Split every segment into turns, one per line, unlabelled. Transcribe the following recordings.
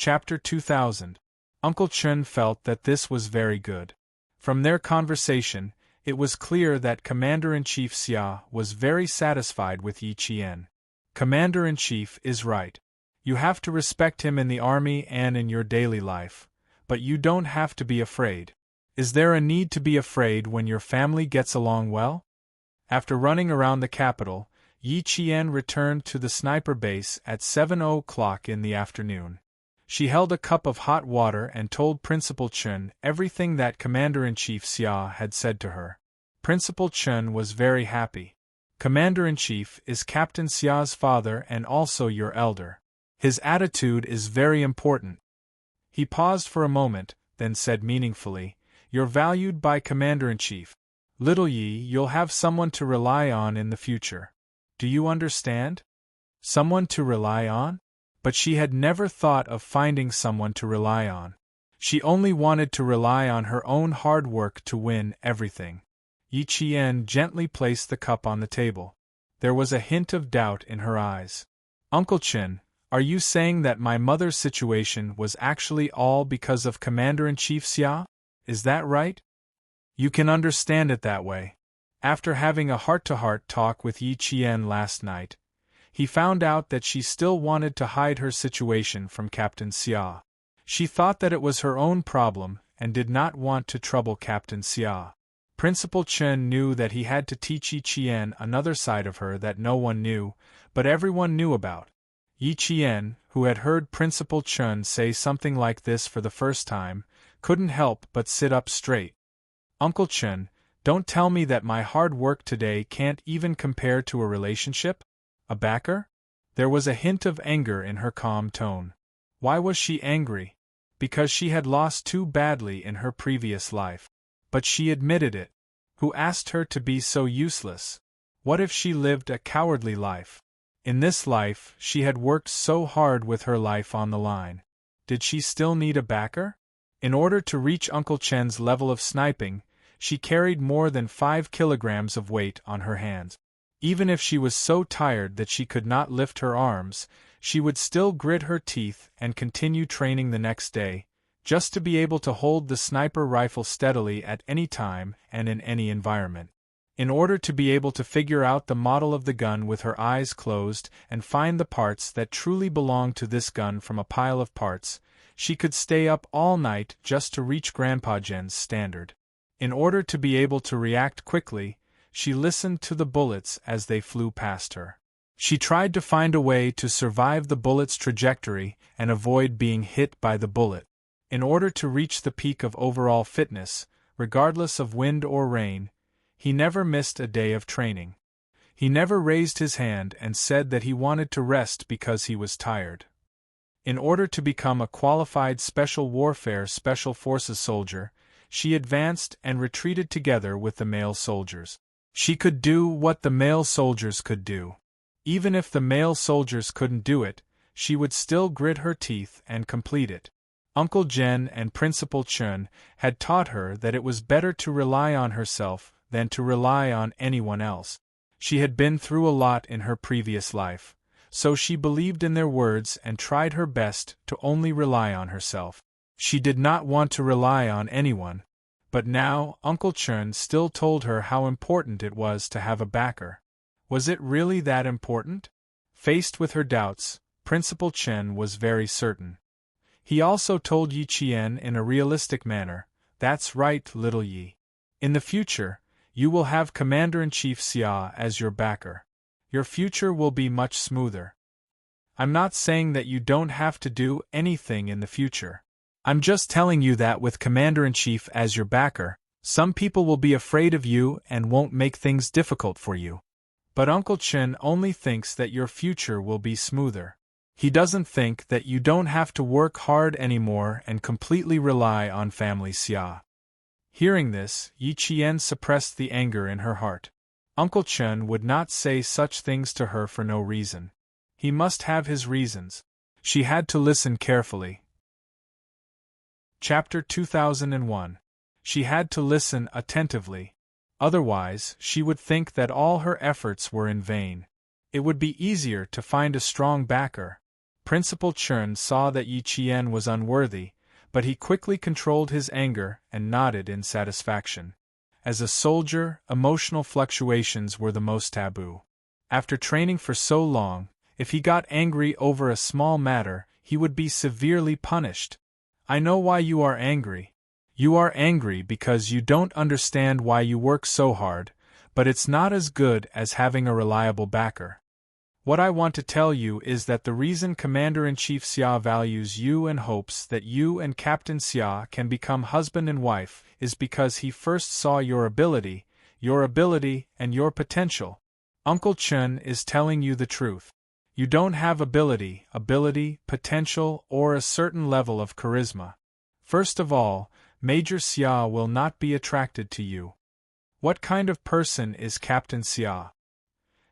Chapter 2000. Uncle Chen felt that this was very good. From their conversation, it was clear that Commander-in-Chief Xia was very satisfied with Yi Qian. Commander-in-Chief is right. You have to respect him in the army and in your daily life, but you don't have to be afraid. Is there a need to be afraid when your family gets along well? After running around the capital, Yi Qian returned to the sniper base at 7 o'clock in the afternoon. She held a cup of hot water and told Principal Chen everything that Commander-in-Chief Xia had said to her. Principal Chen was very happy. Commander-in-Chief is Captain Xia's father and also your elder. His attitude is very important. He paused for a moment, then said meaningfully, "You're valued by Commander-in-Chief. Little Yi, you'll have someone to rely on in the future. Do you understand? Someone to rely on?" But she had never thought of finding someone to rely on. She only wanted to rely on her own hard work to win everything. Yi Qian gently placed the cup on the table. There was a hint of doubt in her eyes. "Uncle Chen, are you saying that my mother's situation was actually all because of Commander-in-Chief Xia? Is that right?" "You can understand it that way." After having a heart-to-heart talk with Yi Qian last night, he found out that she still wanted to hide her situation from Captain Xia. She thought that it was her own problem and did not want to trouble Captain Xia. Principal Chen knew that he had to teach Yi Qian another side of her that no one knew, but everyone knew about. Yi Qian, who had heard Principal Chen say something like this for the first time, couldn't help but sit up straight. "Uncle Chen, don't tell me that my hard work today can't even compare to a relationship? A backer?" There was a hint of anger in her calm tone. Why was she angry? Because she had lost too badly in her previous life. But she admitted it. Who asked her to be so useless? What if she lived a cowardly life? In this life, she had worked so hard with her life on the line. Did she still need a backer? In order to reach Uncle Chen's level of sniping, she carried more than 5 kilograms of weight on her hands. Even if she was so tired that she could not lift her arms, she would still grit her teeth and continue training the next day, just to be able to hold the sniper rifle steadily at any time and in any environment. In order to be able to figure out the model of the gun with her eyes closed and find the parts that truly belonged to this gun from a pile of parts, she could stay up all night just to reach Grandpa Jen's standard. In order to be able to react quickly, she listened to the bullets as they flew past her. She tried to find a way to survive the bullet's trajectory and avoid being hit by the bullet. In order to reach the peak of overall fitness, regardless of wind or rain, he never missed a day of training. He never raised his hand and said that he wanted to rest because he was tired. In order to become a qualified Special Warfare Special Forces soldier, she advanced and retreated together with the male soldiers. She could do what the male soldiers could do. Even if the male soldiers couldn't do it, she would still grit her teeth and complete it. Uncle Jen and Principal Chen had taught her that it was better to rely on herself than to rely on anyone else. She had been through a lot in her previous life, so she believed in their words and tried her best to only rely on herself. She did not want to rely on anyone. But now, Uncle Chen still told her how important it was to have a backer. Was it really that important? Faced with her doubts, Principal Chen was very certain. He also told Yi Qian in a realistic manner, "That's right, little Yi. In the future, you will have Commander-in-Chief Xia as your backer. Your future will be much smoother. I'm not saying that you don't have to do anything in the future. I'm just telling you that with Commander-in-Chief as your backer, some people will be afraid of you and won't make things difficult for you. But Uncle Chen only thinks that your future will be smoother. He doesn't think that you don't have to work hard anymore and completely rely on family Xia." Hearing this, Yi Qian suppressed the anger in her heart. Uncle Chen would not say such things to her for no reason. He must have his reasons. She had to listen carefully. Chapter 2001. She had to listen attentively. Otherwise, she would think that all her efforts were in vain. It would be easier to find a strong backer. Principal Chern saw that Yi Qian was unworthy, but he quickly controlled his anger and nodded in satisfaction. As a soldier, emotional fluctuations were the most taboo. After training for so long, if he got angry over a small matter, he would be severely punished. I know why you are angry. You are angry because you don't understand why you work so hard, but it's not as good as having a reliable backer. What I want to tell you is that the reason Commander-in-Chief Xia values you and hopes that you and Captain Xia can become husband and wife is because he first saw your ability and your potential. Uncle Chen is telling you the truth. You don't have ability, potential, or a certain level of charisma. First of all, Major Xia will not be attracted to you. What kind of person is Captain Xia?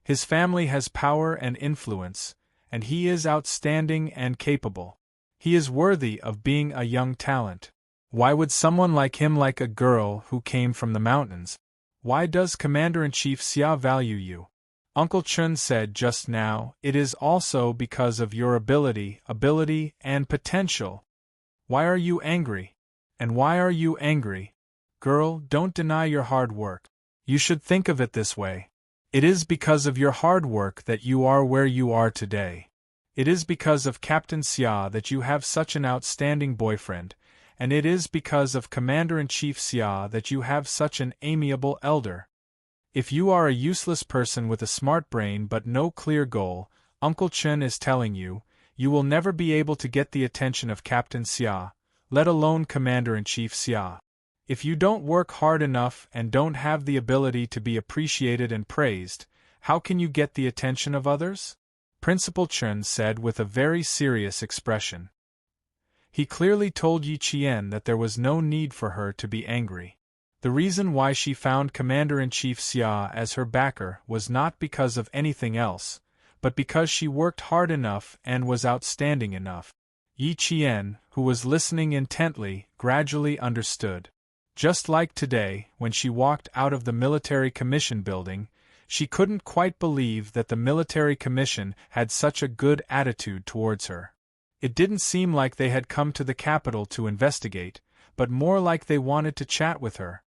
His family has power and influence, and he is outstanding and capable. He is worthy of being a young talent. Why would someone like him like a girl who came from the mountains? Why does Commander-in-Chief Xia value you? Uncle Chen said just now, it is also because of your ability and potential. Why are you angry? And why are you angry? Girl, don't deny your hard work. You should think of it this way. It is because of your hard work that you are where you are today. It is because of Captain Xia that you have such an outstanding boyfriend, and it is because of Commander-in-Chief Xia that you have such an amiable elder. If you are a useless person with a smart brain but no clear goal, Uncle Chen is telling you, you will never be able to get the attention of Captain Xia, let alone Commander-in-Chief Xia. If you don't work hard enough and don't have the ability to be appreciated and praised, how can you get the attention of others? Principal Chen said with a very serious expression. He clearly told Yi Qian that there was no need for her to be angry. The reason why she found Commander-in-Chief Xia as her backer was not because of anything else, but because she worked hard enough and was outstanding enough. Yi Qian, who was listening intently, gradually understood. Just like today, when she walked out of the military commission building, she couldn't quite believe that the military commission had such a good attitude towards her. It didn't seem like they had come to the capital to investigate, but more like they wanted to chat with her.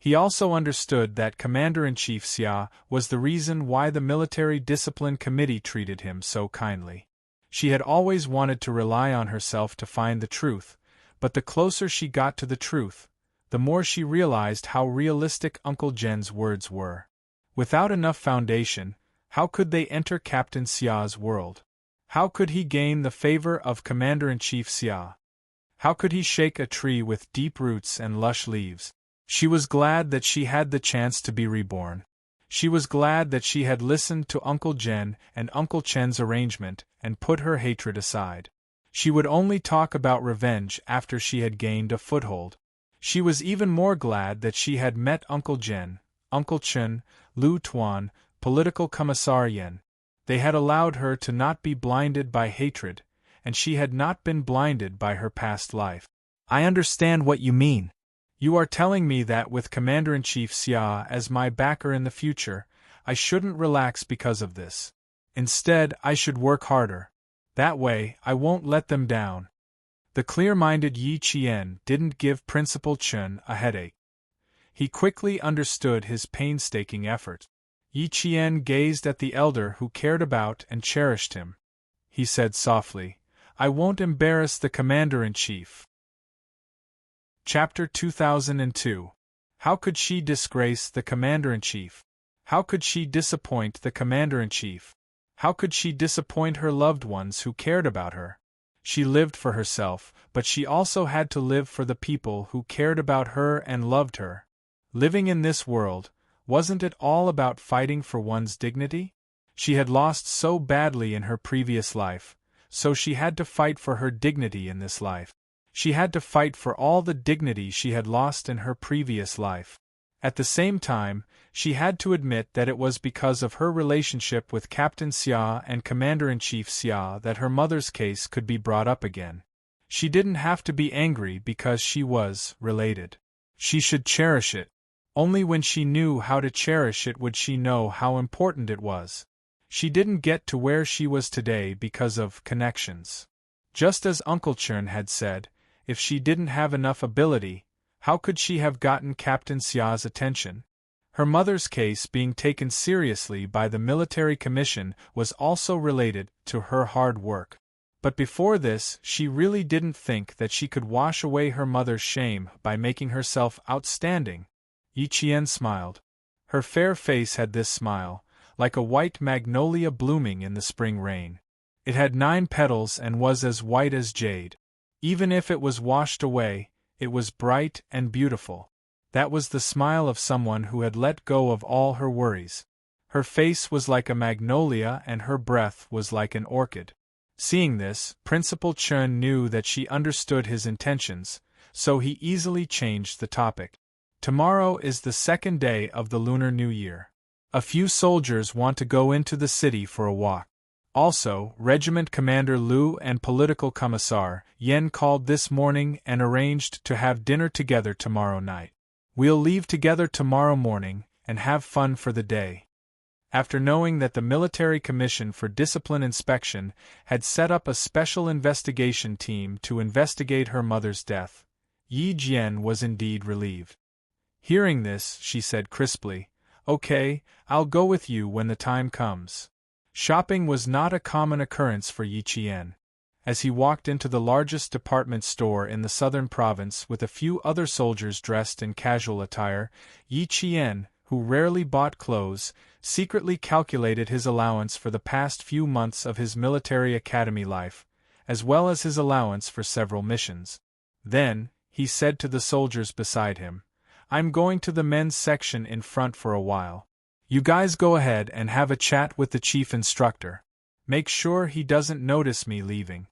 He also understood that Commander-in-Chief Xia was the reason why the Military Discipline Committee treated him so kindly. She had always wanted to rely on herself to find the truth, but the closer she got to the truth, the more she realized how realistic Uncle Zhen's words were. Without enough foundation, how could they enter Captain Xia's world? How could he gain the favor of Commander-in-Chief Xia? How could he shake a tree with deep roots and lush leaves? She was glad that she had the chance to be reborn. She was glad that she had listened to Uncle Zhen and Uncle Chen's arrangement and put her hatred aside. She would only talk about revenge after she had gained a foothold. She was even more glad that she had met Uncle Zhen, Uncle Chen, Lu Tuan, Political Commissar Yen. They had allowed her to not be blinded by hatred, and she had not been blinded by her past life. I understand what you mean. You are telling me that with Commander-in-Chief Xia as my backer in the future, I shouldn't relax because of this. Instead, I should work harder. That way, I won't let them down. The clear-minded Yi Qian didn't give Principal Chen a headache. He quickly understood his painstaking effort. Yi Qian gazed at the elder who cared about and cherished him. He said softly, I won't embarrass the Commander-in-Chief. Chapter 2002. How could she disgrace the Commander-in-Chief? How could she disappoint the Commander-in-Chief? How could she disappoint her loved ones who cared about her? She lived for herself, but she also had to live for the people who cared about her and loved her. Living in this world, wasn't it all about fighting for one's dignity? She had lost so badly in her previous life, so she had to fight for her dignity in this life. She had to fight for all the dignity she had lost in her previous life. At the same time, she had to admit that it was because of her relationship with Captain Xia and Commander-in-Chief Xia that her mother's case could be brought up again. She didn't have to be angry because she was related. She should cherish it. Only when she knew how to cherish it would she know how important it was. She didn't get to where she was today because of connections. Just as Uncle Chern had said, if she didn't have enough ability, how could she have gotten Captain Xia's attention? Her mother's case being taken seriously by the military commission was also related to her hard work. But before this, she really didn't think that she could wash away her mother's shame by making herself outstanding. Yi Qian smiled. Her fair face had this smile, like a white magnolia blooming in the spring rain. It had 9 petals and was as white as jade. Even if it was washed away, it was bright and beautiful. That was the smile of someone who had let go of all her worries. Her face was like a magnolia and her breath was like an orchid. Seeing this, Principal Chern knew that she understood his intentions, so he easily changed the topic. Tomorrow is the 2nd day of the Lunar New Year. A few soldiers want to go into the city for a walk. Also, Regiment Commander Liu and Political Commissar Yen called this morning and arranged to have dinner together tomorrow night. We'll leave together tomorrow morning and have fun for the day. After knowing that the Military Commission for Discipline Inspection had set up a special investigation team to investigate her mother's death, Yi Jian was indeed relieved. Hearing this, she said crisply, "Okay, I'll go with you when the time comes." Shopping was not a common occurrence for Yi Qian. As he walked into the largest department store in the southern province with a few other soldiers dressed in casual attire, Yi Qian, who rarely bought clothes, secretly calculated his allowance for the past few months of his military academy life, as well as his allowance for several missions. Then, he said to the soldiers beside him, "I'm going to the men's section in front for a while. You guys go ahead and have a chat with the chief instructor. Make sure he doesn't notice me leaving.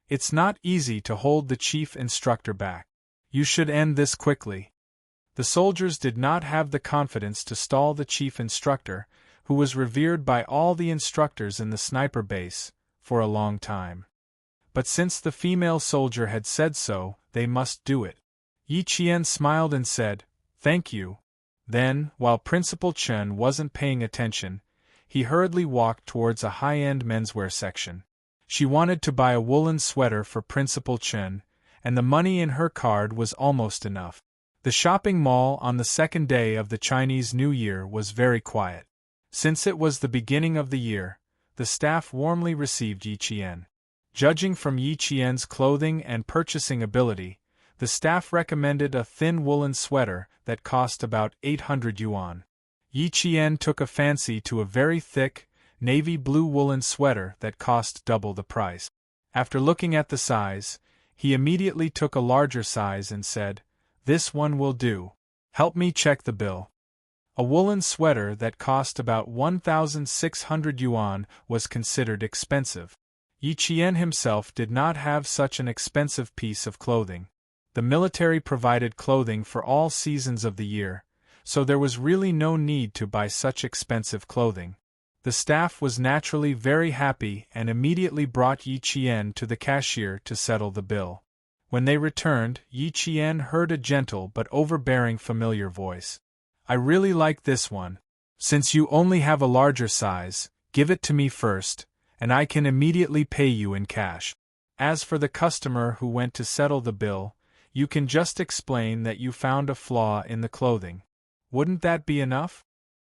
It's not easy to hold the chief instructor back. You should end this quickly." The soldiers did not have the confidence to stall the chief instructor, who was revered by all the instructors in the sniper base, for a long time. But since the female soldier had said so, they must do it. Yi Qian smiled and said, "Thank you." Then, while Principal Chen wasn't paying attention, he hurriedly walked towards a high-end menswear section. She wanted to buy a woolen sweater for Principal Chen, and the money in her card was almost enough. The shopping mall on the 2nd day of the Chinese New Year was very quiet. Since it was the beginning of the year, the staff warmly received Yi Qian. Judging from Yi Qian's clothing and purchasing ability, the staff recommended a thin woolen sweater that cost about 800 yuan. Yi Qian took a fancy to a very thick, navy blue woolen sweater that cost double the price. After looking at the size, he immediately took a larger size and said, "This one will do. Help me check the bill." A woolen sweater that cost about 1,600 yuan was considered expensive. Yi Qian himself did not have such an expensive piece of clothing. The military provided clothing for all seasons of the year, so there was really no need to buy such expensive clothing. The staff was naturally very happy and immediately brought Yi Qian to the cashier to settle the bill. When they returned, Yi Qian heard a gentle but overbearing familiar voice. "I really like this one. Since you only have a larger size, give it to me first, and I can immediately pay you in cash. As for the customer who went to settle the bill, you can just explain that you found a flaw in the clothing. Wouldn't that be enough?"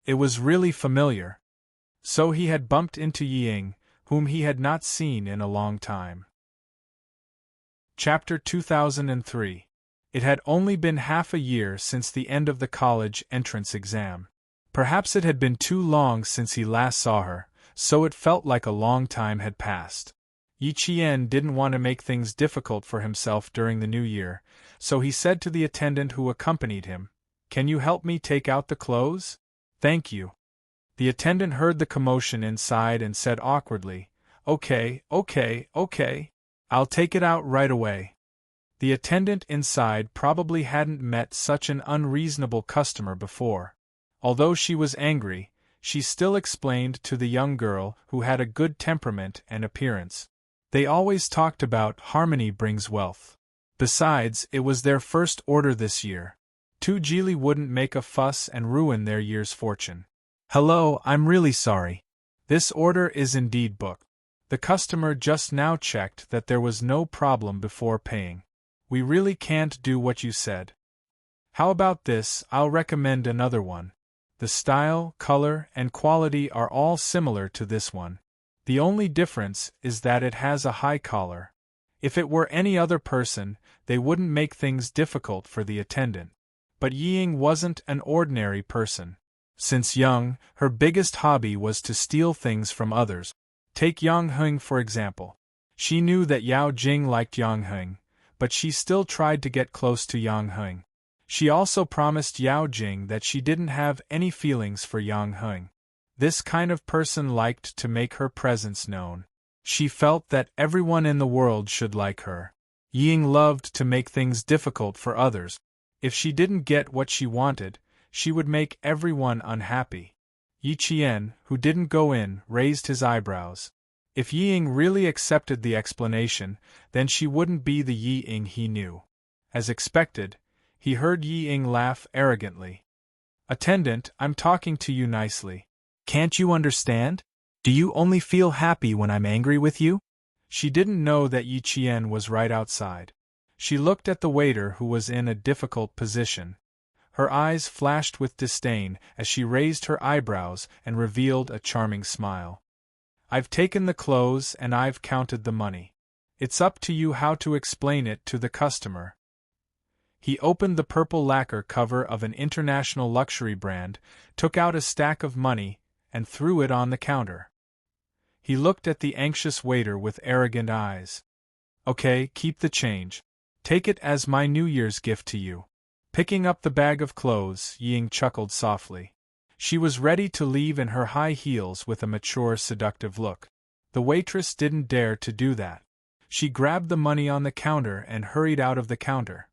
It was really familiar. So he had bumped into Ying, whom he had not seen in a long time. Chapter 2003. It had only been half a year since the end of the college entrance exam. Perhaps it had been too long since he last saw her, so it felt like a long time had passed. Yi Qian didn't want to make things difficult for himself during the new year, so he said to the attendant who accompanied him, "Can you help me take out the clothes?" "Thank you." The attendant heard the commotion inside and said awkwardly, Okay. I'll take it out right away." The attendant inside probably hadn't met such an unreasonable customer before. Although she was angry, she still explained to the young girl who had a good temperament and appearance. They always talked about harmony brings wealth. Besides, it was their first order this year. Tu Jili wouldn't make a fuss and ruin their year's fortune. "Hello, I'm really sorry. This order is indeed booked. The customer just now checked that there was no problem before paying. We really can't do what you said. How about this? I'll recommend another one. The style, color, and quality are all similar to this one. The only difference is that it has a high collar. If it were any other person, they wouldn't make things difficult for the attendant. But Ying wasn't an ordinary person. Since young, her biggest hobby was to steal things from others. Take Yang Heng for example. She knew that Yao Jing liked Yang Heng, but she still tried to get close to Yang Heng. She also promised Yao Jing that she didn't have any feelings for Yang Heng. This kind of person liked to make her presence known. She felt that everyone in the world should like her. Ying loved to make things difficult for others. If she didn't get what she wanted, she would make everyone unhappy. Yi Qian, who didn't go in, raised his eyebrows. If Ying really accepted the explanation, then she wouldn't be the Ying he knew. As expected, he heard Ying laugh arrogantly. "Attendant, I'm talking to you nicely. Can't you understand? Do you only feel happy when I'm angry with you?" She didn't know that Yi Qian was right outside. She looked at the waiter who was in a difficult position. Her eyes flashed with disdain as she raised her eyebrows and revealed a charming smile. "I've taken the clothes and I've counted the money. It's up to you how to explain it to the customer." He opened the purple lacquer cover of an international luxury brand, took out a stack of money, and threw it on the counter. He looked at the anxious waiter with arrogant eyes. "Okay, keep the change. Take it as my New Year's gift to you." Picking up the bag of clothes, Ying chuckled softly. She was ready to leave in her high heels with a mature, seductive look. The waitress didn't dare to do that. She grabbed the money on the counter and hurried out of the counter.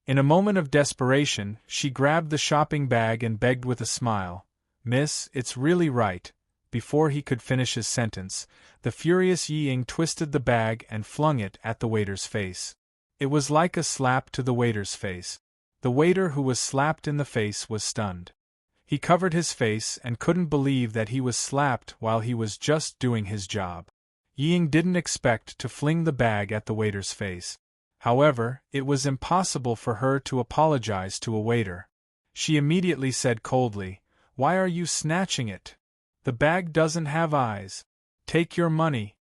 In a moment of desperation, she grabbed the shopping bag and begged with a smile, "Miss, it's really right." Before he could finish his sentence, the furious Ying twisted the bag and flung it at the waiter's face. It was like a slap to the waiter's face. The waiter who was slapped in the face was stunned. He covered his face and couldn't believe that he was slapped while he was just doing his job. Ying didn't expect to fling the bag at the waiter's face. However, it was impossible for her to apologize to a waiter. She immediately said coldly, "Why are you snatching it? The bag doesn't have eyes. Take your money."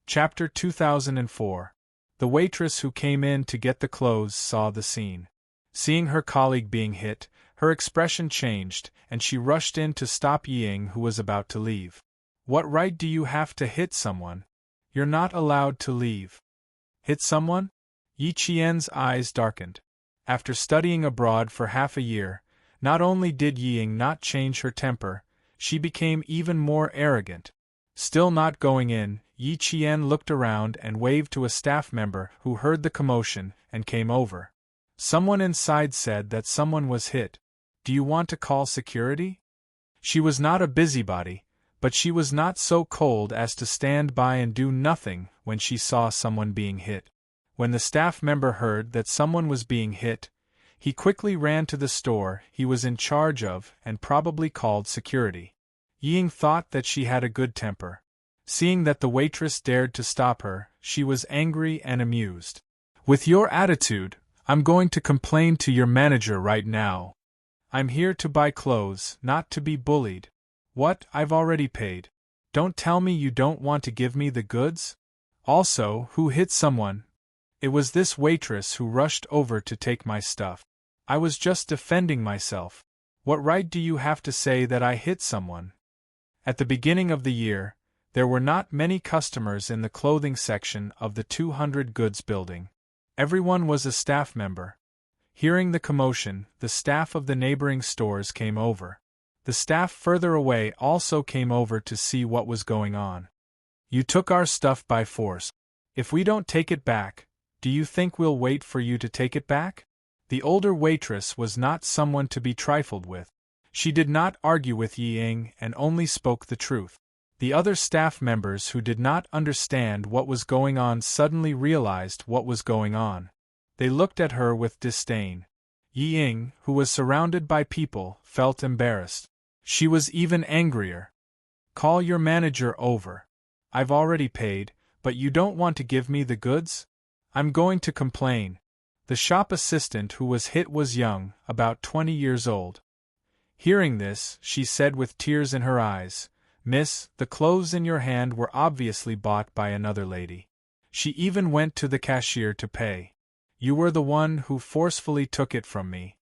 Chapter 2004. The waitress who came in to get the clothes saw the scene. Seeing her colleague being hit, her expression changed, and she rushed in to stop Ying, who was about to leave. "What right do you have to hit someone? You're not allowed to leave." "Hit someone?" Yi Qian's eyes darkened. After studying abroad for half a year, not only did Ying not change her temper, she became even more arrogant. Still not going in, Yi Qian looked around and waved to a staff member who heard the commotion and came over. Someone inside said that someone was hit. "Do you want to call security?" She was not a busybody, but she was not so cold as to stand by and do nothing when she saw someone being hit. When the staff member heard that someone was being hit, he quickly ran to the store he was in charge of and probably called security. Ying thought that she had a good temper. Seeing that the waitress dared to stop her, she was angry and amused. "With your attitude, I'm going to complain to your manager right now. I'm here to buy clothes, not to be bullied." "What? I've already paid. Don't tell me you don't want to give me the goods? Also, who hit someone?" "It was this waitress who rushed over to take my stuff. I was just defending myself. What right do you have to say that I hit someone?" At the beginning of the year, there were not many customers in the clothing section of the 200 goods building. Everyone was a staff member. Hearing the commotion, the staff of the neighboring stores came over. The staff further away also came over to see what was going on. "You took our stuff by force. If we don't take it back, do you think we'll wait for you to take it back?" The older waitress was not someone to be trifled with. She did not argue with Ying and only spoke the truth. The other staff members who did not understand what was going on suddenly realized what was going on. They looked at her with disdain. Ying, who was surrounded by people, felt embarrassed. She was even angrier. Call your manager over. I've already paid, but you don't want to give me the goods? I'm going to complain. The shop assistant who was hit was young, about 20 years old. Hearing this, she said with tears in her eyes, Miss, the clothes in your hand were obviously bought by another lady. She even went to the cashier to pay. You were the one who forcefully took it from me.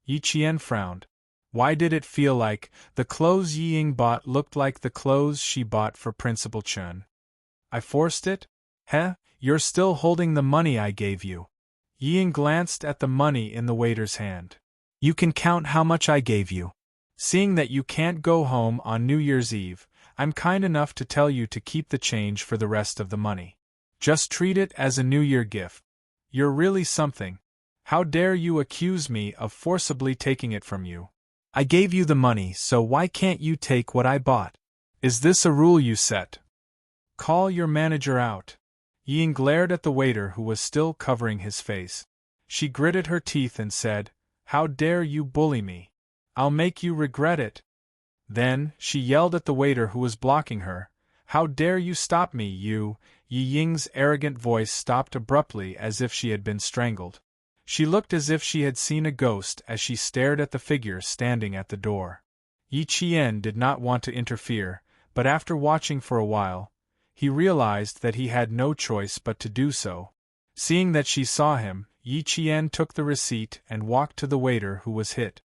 Yi Qian frowned. Why did it feel like the clothes Yi Ying bought looked like the clothes she bought for Principal Chen? I forced it? Heh, you're still holding the money I gave you. Yi Ying glanced at the money in the waiter's hand. You can count how much I gave you. Seeing that you can't go home on New Year's Eve, I'm kind enough to tell you to keep the change for the rest of the money. Just treat it as a New Year gift. You're really something. How dare you accuse me of forcibly taking it from you? I gave you the money, so why can't you take what I bought? Is this a rule you set? Call your manager out. Yi Ying glared at the waiter who was still covering his face. She gritted her teeth and said, How dare you bully me? I'll make you regret it. Then, she yelled at the waiter who was blocking her, How dare you stop me, you? Yi Ying's arrogant voice stopped abruptly as if she had been strangled. She looked as if she had seen a ghost as she stared at the figure standing at the door. Yi Qian did not want to interfere, but after watching for a while, he realized that he had no choice but to do so. Seeing that she saw him, Yi Qian took the receipt and walked to the waiter who was hit.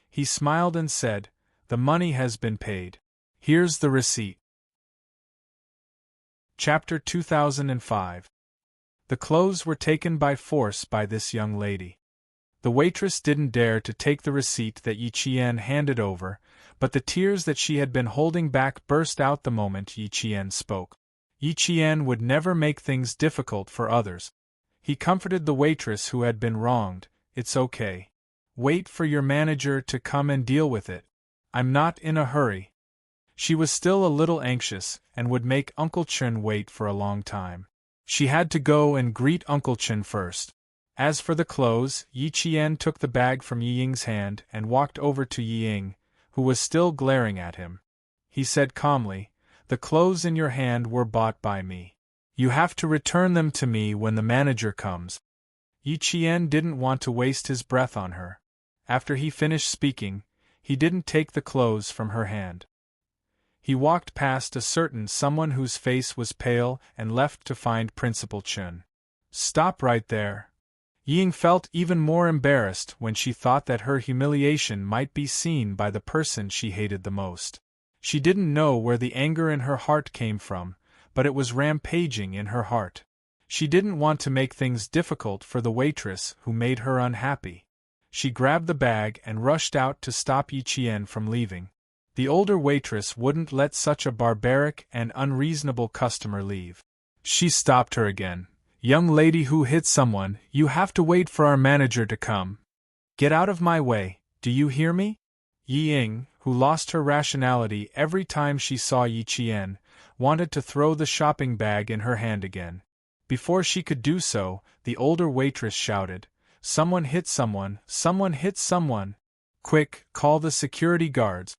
He smiled and said, The money has been paid. Here's the receipt. Chapter 2005. The clothes were taken by force by this young lady. The waitress didn't dare to take the receipt that Yi Qian handed over, but the tears that she had been holding back burst out the moment Yi Qian spoke. Yi Qian would never make things difficult for others. He comforted the waitress who had been wronged. It's okay. Wait for your manager to come and deal with it. I'm not in a hurry. She was still a little anxious and would make Uncle Chen wait for a long time. She had to go and greet Uncle Chen first. As for the clothes, Yi Qian took the bag from Yi Ying's hand and walked over to Yi Ying, who was still glaring at him. He said calmly, The clothes in your hand were bought by me. You have to return them to me when the manager comes. Yi Qian didn't want to waste his breath on her. After he finished speaking, he didn't take the clothes from her hand. He walked past a certain someone whose face was pale and left to find Principal Chen. Stop right there. Yi Ying felt even more embarrassed when she thought that her humiliation might be seen by the person she hated the most. She didn't know where the anger in her heart came from, but it was rampaging in her heart. She didn't want to make things difficult for the waitress who made her unhappy. She grabbed the bag and rushed out to stop Yi Qian from leaving. The older waitress wouldn't let such a barbaric and unreasonable customer leave. She stopped her again. Young lady who hit someone, you have to wait for our manager to come. Get out of my way, do you hear me? Yi Ying, who lost her rationality every time she saw Yi Qian, wanted to throw the shopping bag in her hand again. Before she could do so, the older waitress shouted, Someone hit someone, someone hit someone. Quick, call the security guards.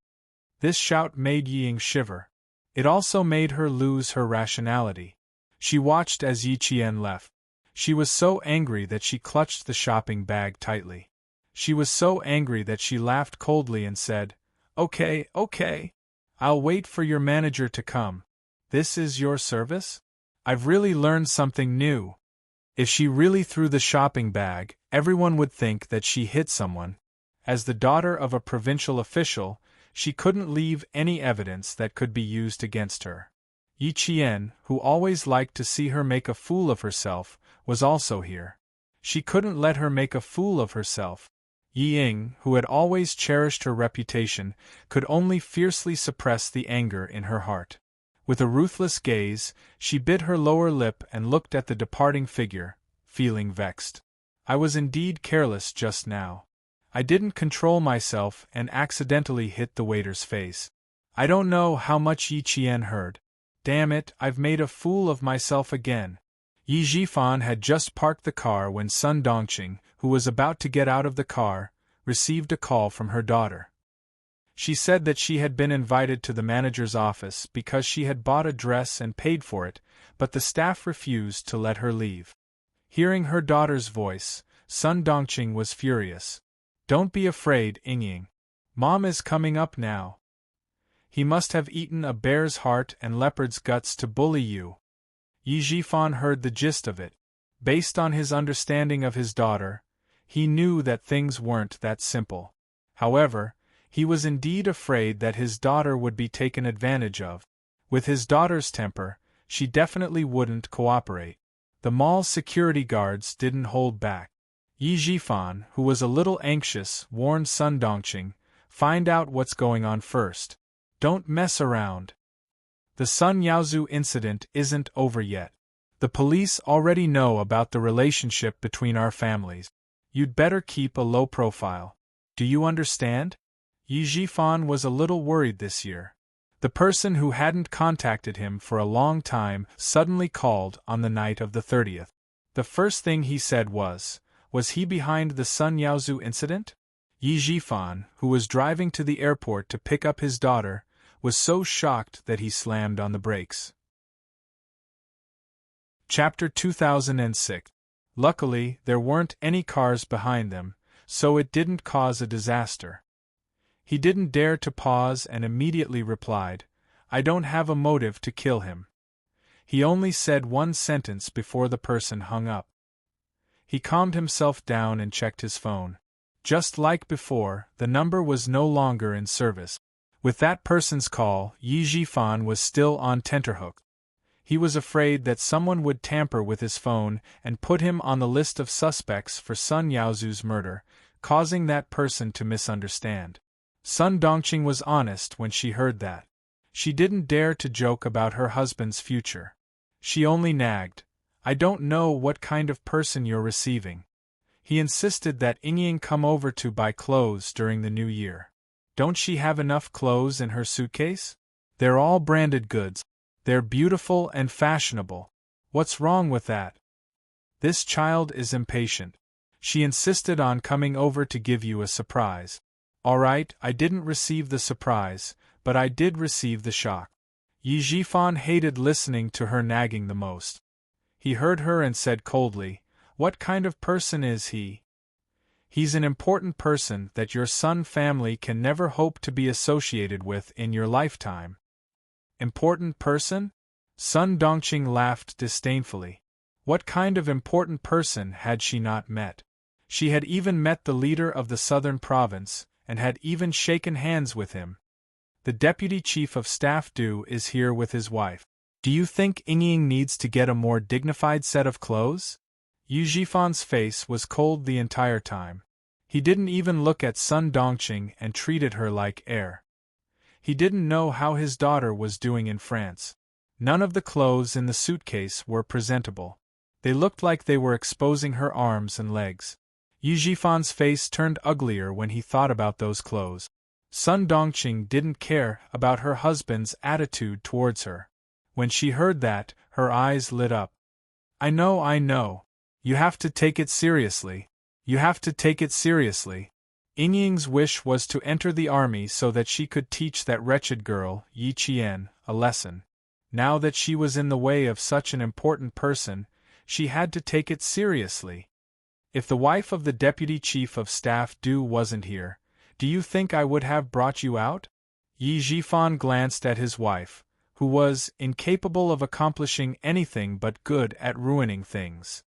This shout made Yi Ying shiver. It also made her lose her rationality. She watched as Yi Qian left. She was so angry that she clutched the shopping bag tightly. She was so angry that she laughed coldly and said, Okay, okay. I'll wait for your manager to come. This is your service? I've really learned something new. If she really threw the shopping bag, everyone would think that she hit someone. As the daughter of a provincial official, she couldn't leave any evidence that could be used against her. Yi Qian, who always liked to see her make a fool of herself, was also here. She couldn't let her make a fool of herself. Yi Ying, who had always cherished her reputation, could only fiercely suppress the anger in her heart. With a ruthless gaze, she bit her lower lip and looked at the departing figure, feeling vexed. I was indeed careless just now. I didn't control myself and accidentally hit the waiter's face. I don't know how much Yi Qian heard. Damn it, I've made a fool of myself again. Yi Zhifan had just parked the car when Sun Dongqing, who was about to get out of the car, received a call from her daughter. She said that she had been invited to the manager's office because she had bought a dress and paid for it, but the staff refused to let her leave. Hearing her daughter's voice, Sun Dongqing was furious. "Don't be afraid, Yingying. Mom is coming up now. He must have eaten a bear's heart and leopard's guts to bully you." Yi Jifan heard the gist of it. Based on his understanding of his daughter, he knew that things weren't that simple. However, he was indeed afraid that his daughter would be taken advantage of. With his daughter's temper, she definitely wouldn't cooperate. The mall's security guards didn't hold back. Yi Jifan, who was a little anxious, warned Sun Dongqing, "Find out what's going on first. Don't mess around. The Sun Yaozu incident isn't over yet. The police already know about the relationship between our families. You'd better keep a low profile. Do you understand?" Yi Jifan was a little worried this year. The person who hadn't contacted him for a long time suddenly called on the night of the 30th. The first thing he said was he behind the Sun Yaozu incident? Yi Jifan, who was driving to the airport to pick up his daughter, was so shocked that he slammed on the brakes. Chapter 2006. Luckily, there weren't any cars behind them, so it didn't cause a disaster. He didn't dare to pause and immediately replied, "I don't have a motive to kill him." He only said one sentence before the person hung up. He calmed himself down and checked his phone. Just like before, the number was no longer in service. With that person's call, Yi Jifan was still on tenterhook. He was afraid that someone would tamper with his phone and put him on the list of suspects for Sun Yaozu's murder, causing that person to misunderstand. Sun Dongqing was honest when she heard that. She didn't dare to joke about her husband's future. She only nagged, "I don't know what kind of person you're receiving." He insisted that Yingying come over to buy clothes during the new year. Don't she have enough clothes in her suitcase? They're all branded goods. They're beautiful and fashionable. What's wrong with that? This child is impatient. She insisted on coming over to give you a surprise. All right, I didn't receive the surprise, but I did receive the shock. Yi Jifan hated listening to her nagging the most. He heard her and said coldly, "What kind of person is he?" "He's an important person that your Sun family can never hope to be associated with in your lifetime." Important person? Sun Dongqing laughed disdainfully. What kind of important person had she not met? She had even met the leader of the southern province, and had even shaken hands with him. The deputy chief of staff Du is here with his wife. Do you think Yingying needs to get a more dignified set of clothes? Yi Jifan's face was cold the entire time. He didn't even look at Sun Dongqing and treated her like air. He didn't know how his daughter was doing in France. None of the clothes in the suitcase were presentable. They looked like they were exposing her arms and legs. Yi Jifan's face turned uglier when he thought about those clothes. Sun Dongqing didn't care about her husband's attitude towards her. When she heard that, her eyes lit up. I know. You have to take it seriously. You have to take it seriously." Yingying's wish was to enter the army so that she could teach that wretched girl, Yi Qian, a lesson. Now that she was in the way of such an important person, she had to take it seriously. "If the wife of the deputy chief of staff Du wasn't here, do you think I would have brought you out?" Yi Jifan glanced at his wife, who was incapable of accomplishing anything but good at ruining things.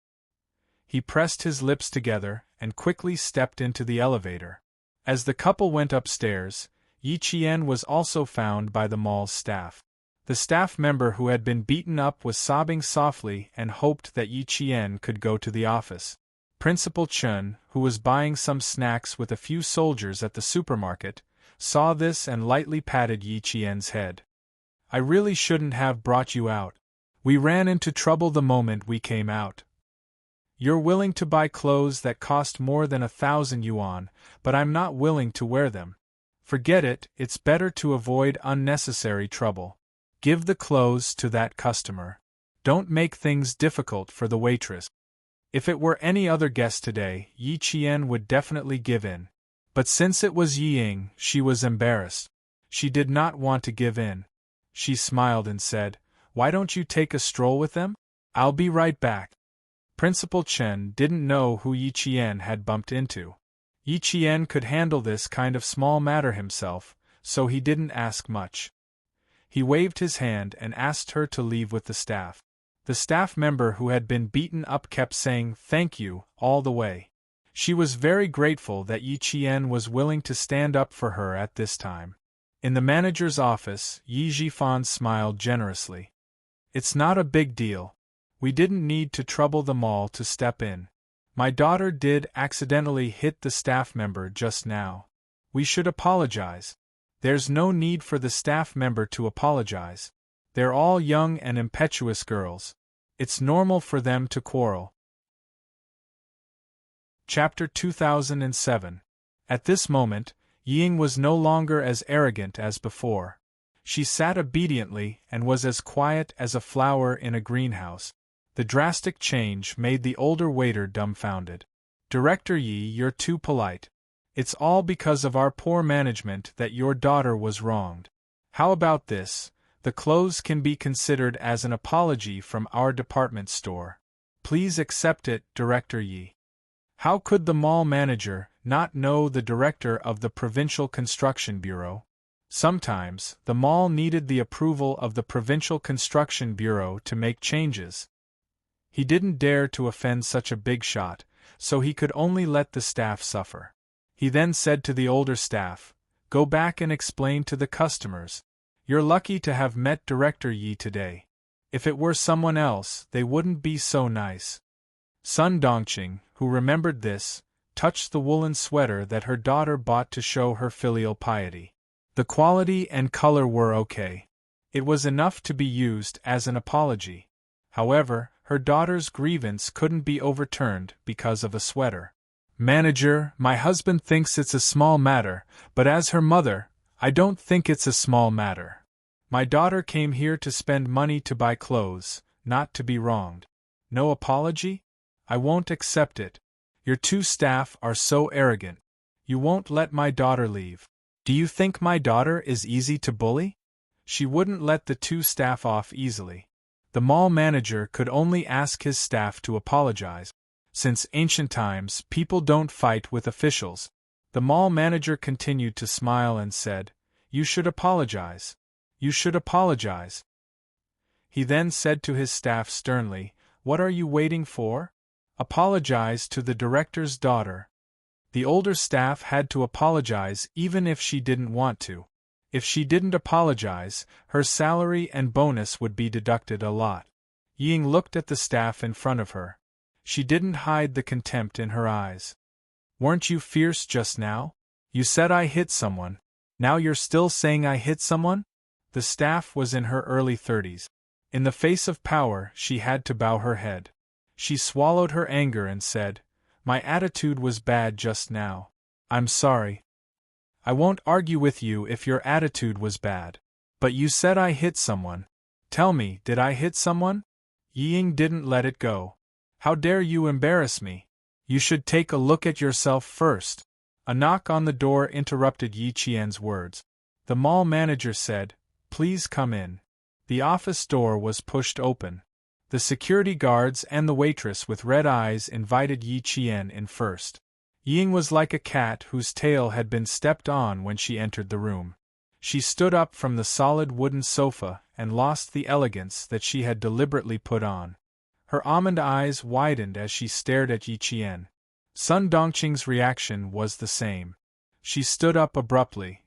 He pressed his lips together and quickly stepped into the elevator. As the couple went upstairs, Yi Qian was also found by the mall's staff. The staff member who had been beaten up was sobbing softly and hoped that Yi Qian could go to the office. Principal Chun, who was buying some snacks with a few soldiers at the supermarket, saw this and lightly patted Yi Qian's head. "I really shouldn't have brought you out. We ran into trouble the moment we came out. You're willing to buy clothes that cost more than 1,000 yuan, but I'm not willing to wear them. Forget it, it's better to avoid unnecessary trouble. Give the clothes to that customer. Don't make things difficult for the waitress." If it were any other guest today, Yi Qian would definitely give in. But since it was Ying, she was embarrassed. She did not want to give in. She smiled and said, "Why don't you take a stroll with them? I'll be right back." Principal Chen didn't know who Yi Qian had bumped into. Yi Qian could handle this kind of small matter himself, so he didn't ask much. He waved his hand and asked her to leave with the staff. The staff member who had been beaten up kept saying "thank you" all the way. She was very grateful that Yi Qian was willing to stand up for her at this time. In the manager's office, Yi Zhifan smiled generously. "It's not a big deal. We didn't need to trouble them all to step in. My daughter did accidentally hit the staff member just now. We should apologize." "There's no need for the staff member to apologize. They're all young and impetuous girls. It's normal for them to quarrel." Chapter 2007. At this moment, Ying was no longer as arrogant as before. She sat obediently and was as quiet as a flower in a greenhouse. The drastic change made the older waiter dumbfounded. "Director Yi, you're too polite. It's all because of our poor management that your daughter was wronged. How about this? The clothes can be considered as an apology from our department store. Please accept it, Director Yi." How could the mall manager not know the director of the Provincial Construction Bureau? Sometimes, the mall needed the approval of the Provincial Construction Bureau to make changes. He didn't dare to offend such a big shot, so he could only let the staff suffer. He then said to the older staff, "Go back and explain to the customers. You're lucky to have met Director Yi today. If it were someone else, they wouldn't be so nice." Sun Dongqing, who remembered this, touched the woolen sweater that her daughter bought to show her filial piety. The quality and color were okay. It was enough to be used as an apology. However, her daughter's grievance couldn't be overturned because of a sweater. "Manager, my husband thinks it's a small matter, but as her mother, I don't think it's a small matter. My daughter came here to spend money to buy clothes, not to be wronged. No apology? I won't accept it. Your two staff are so arrogant. You won't let my daughter leave. Do you think my daughter is easy to bully?" She wouldn't let the two staff off easily. The mall manager could only ask his staff to apologize. Since ancient times, people don't fight with officials. The mall manager continued to smile and said, "You should apologize. You should apologize." He then said to his staff sternly, "What are you waiting for? Apologize to the director's daughter." The older staff had to apologize even if she didn't want to. If she didn't apologize, her salary and bonus would be deducted a lot. Ying looked at the staff in front of her. She didn't hide the contempt in her eyes. "Weren't you fierce just now? You said I hit someone. Now you're still saying I hit someone?" The staff was in her early 30s. In the face of power, she had to bow her head. She swallowed her anger and said, "My attitude was bad just now. I'm sorry. I won't argue with you if your attitude was bad. But you said I hit someone. Tell me, did I hit someone?" Ying didn't let it go. "How dare you embarrass me? You should take a look at yourself first." A knock on the door interrupted Yi Qian's words. The mall manager said, "Please come in." The office door was pushed open. The security guards and the waitress with red eyes invited Yi Qian in first. Ying was like a cat whose tail had been stepped on when she entered the room. She stood up from the solid wooden sofa and lost the elegance that she had deliberately put on. Her almond eyes widened as she stared at Yi Qian. Sun Dongqing's reaction was the same. She stood up abruptly.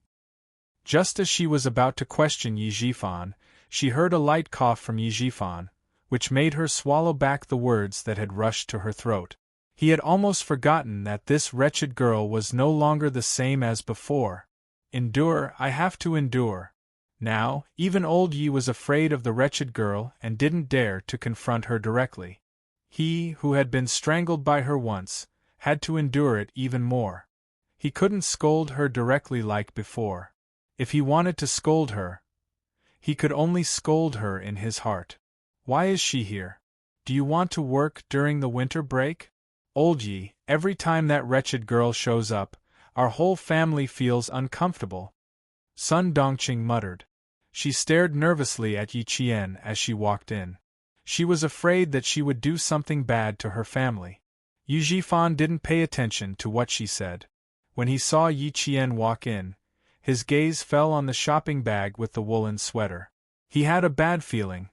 Just as she was about to question Yi Zhifan, she heard a light cough from Yi Zhifan, which made her swallow back the words that had rushed to her throat. He had almost forgotten that this wretched girl was no longer the same as before. Endure, I have to endure. Now, even old Yi was afraid of the wretched girl and didn't dare to confront her directly. He, who had been strangled by her once, had to endure it even more. He couldn't scold her directly like before. If he wanted to scold her, he could only scold her in his heart. Why is she here? Do you want to work during the winter break? Old Yi, every time that wretched girl shows up, Our whole family feels uncomfortable. Sun Dongqing muttered. She stared nervously at Yi Qian as she walked in. She was afraid that she would do something bad to her family. Yu Jifan didn't pay attention to what she said. When he saw Yi Qian walk in, his gaze fell on the shopping bag with the woolen sweater. He had a bad feeling.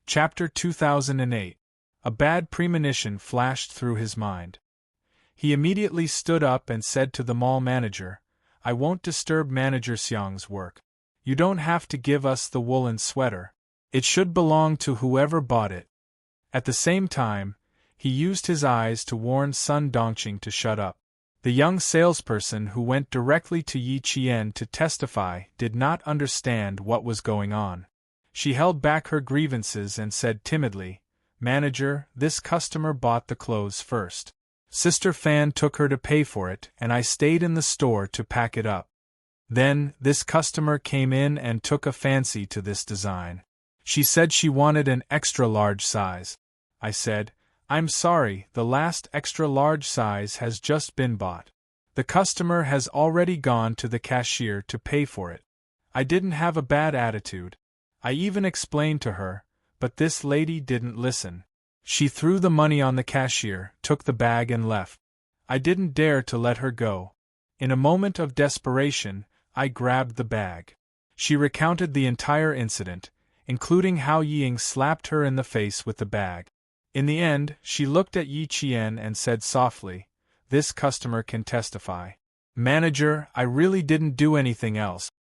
Chapter 2008. A bad premonition flashed through his mind. He immediately stood up and said to the mall manager, "I won't disturb Manager Xiang's work. You don't have to give us the woolen sweater. It should belong to whoever bought it." At the same time, he used his eyes to warn Sun Dongqing to shut up. The young salesperson who went directly to Yi Qian to testify did not understand what was going on. She held back her grievances and said timidly, "Manager, this customer bought the clothes first. Sister Fan took her to pay for it, and I stayed in the store to pack it up. Then, this customer came in and took a fancy to this design. She said she wanted an extra-large size. I said, 'I'm sorry, the last extra-large size has just been bought. The customer has already gone to the cashier to pay for it.' I didn't have a bad attitude. I even explained to her, but this lady didn't listen. She threw the money on the cashier, took the bag and left. I didn't dare to let her go. In a moment of desperation, I grabbed the bag." She recounted the entire incident, including how Ying slapped her in the face with the bag. In the end, she looked at Yi Qian and said softly, "This customer can testify. Manager, I really didn't do anything else."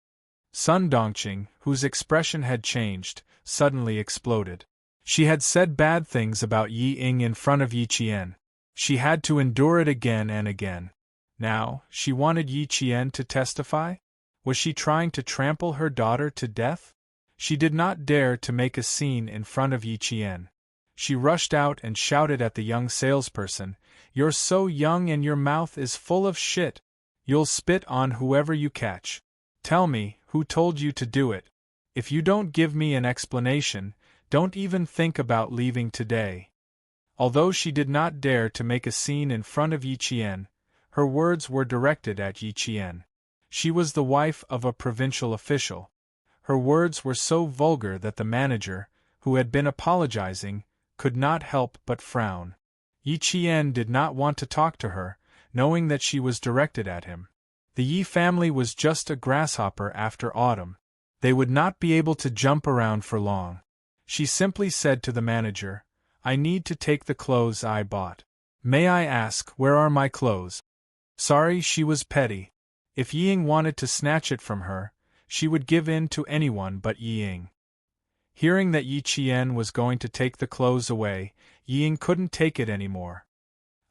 Sun Dongqing, whose expression had changed, suddenly exploded. She had said bad things about Yi Ying in front of Yi Qian. She had to endure it again and again. Now, she wanted Yi Qian to testify? Was she trying to trample her daughter to death? She did not dare to make a scene in front of Yi Qian. She rushed out and shouted at the young salesperson, "You're so young and your mouth is full of shit. You'll spit on whoever you catch. Tell me, who told you to do it? If you don't give me an explanation, don't even think about leaving today." Although she did not dare to make a scene in front of Yi Qian, her words were directed at Yi Qian. She was the wife of a provincial official. Her words were so vulgar that the manager, who had been apologizing, could not help but frown. Yi Qian did not want to talk to her, knowing that she was directed at him. The Yi family was just a grasshopper after autumn. They would not be able to jump around for long. She simply said to the manager, "I need to take the clothes I bought. May I ask, where are my clothes?" Sorry, she was petty. If Ying wanted to snatch it from her, she would give in to anyone but Ying. Hearing that Yi Qian was going to take the clothes away, Ying couldn't take it anymore.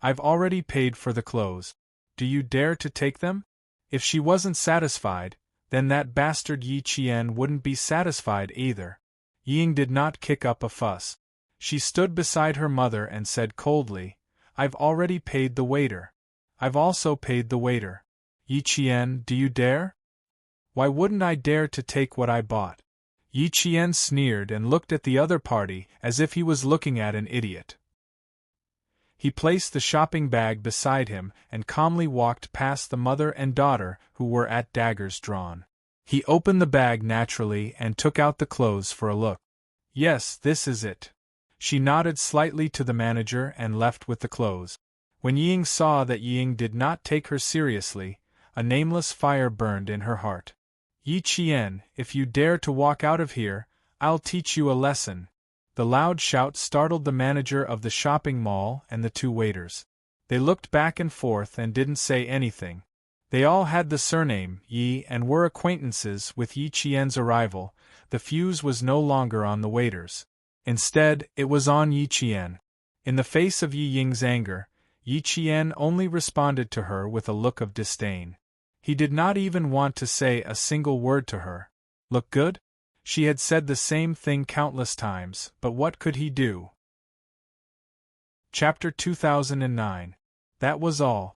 "I've already paid for the clothes. Do you dare to take them?" If she wasn't satisfied, then that bastard Yi Qian wouldn't be satisfied either. Ying did not kick up a fuss. She stood beside her mother and said coldly, "I've already paid the waiter. I've also paid the waiter. Yi Qian, do you dare?" "Why wouldn't I dare to take what I bought?" Yi Qian sneered and looked at the other party as if he was looking at an idiot. He placed the shopping bag beside him and calmly walked past the mother and daughter who were at daggers drawn. He opened the bag naturally and took out the clothes for a look. "Yes, this is it." She nodded slightly to the manager and left with the clothes. When Ying saw that Ying did not take her seriously, a nameless fire burned in her heart. "Yi Qian, if you dare to walk out of here, I'll teach you a lesson." The loud shout startled the manager of the shopping mall and the two waiters. They looked back and forth and didn't say anything. They all had the surname Yi and were acquaintances with Yi Qian's arrival. The fuse was no longer on the waiters. Instead, it was on Yi Qian. In the face of Yi Ying's anger, Yi Qian only responded to her with a look of disdain. He did not even want to say a single word to her. "Look good?" She had said the same thing countless times, but what could he do? Chapter 2009. That was all.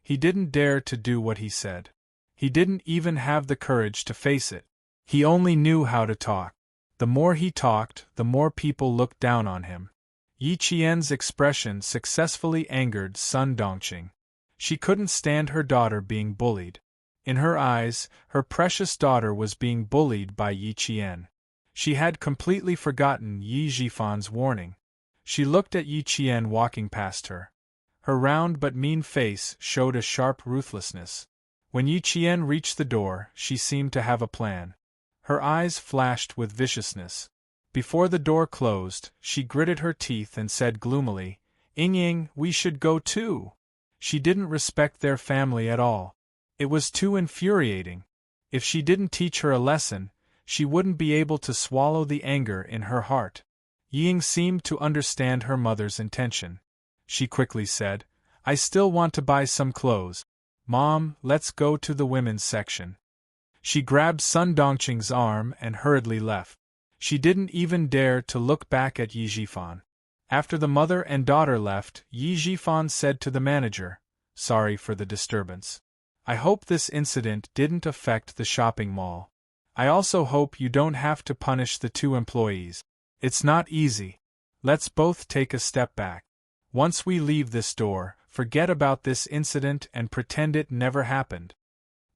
He didn't dare to do what he said. He didn't even have the courage to face it. He only knew how to talk. The more he talked, the more people looked down on him. Yi Qian's expression successfully angered Sun Dongqing. She couldn't stand her daughter being bullied. In her eyes, her precious daughter was being bullied by Yi Qian. She had completely forgotten Yi Jifan's warning. She looked at Yi Qian walking past her. Her round but mean face showed a sharp ruthlessness. When Yi Qian reached the door, she seemed to have a plan. Her eyes flashed with viciousness. Before the door closed, she gritted her teeth and said gloomily, "Ying, we should go too." She didn't respect their family at all. It was too infuriating. If she didn't teach her a lesson, she wouldn't be able to swallow the anger in her heart. Ying seemed to understand her mother's intention. She quickly said, "I still want to buy some clothes. Mom, let's go to the women's section." She grabbed Sun Dongqing's arm and hurriedly left. She didn't even dare to look back at Yi Jifan. After the mother and daughter left, Yi Jifan said to the manager, "Sorry for the disturbance. I hope this incident didn't affect the shopping mall. I also hope you don't have to punish the 2 employees. It's not easy. Let's both take a step back. Once we leave this door, forget about this incident and pretend it never happened."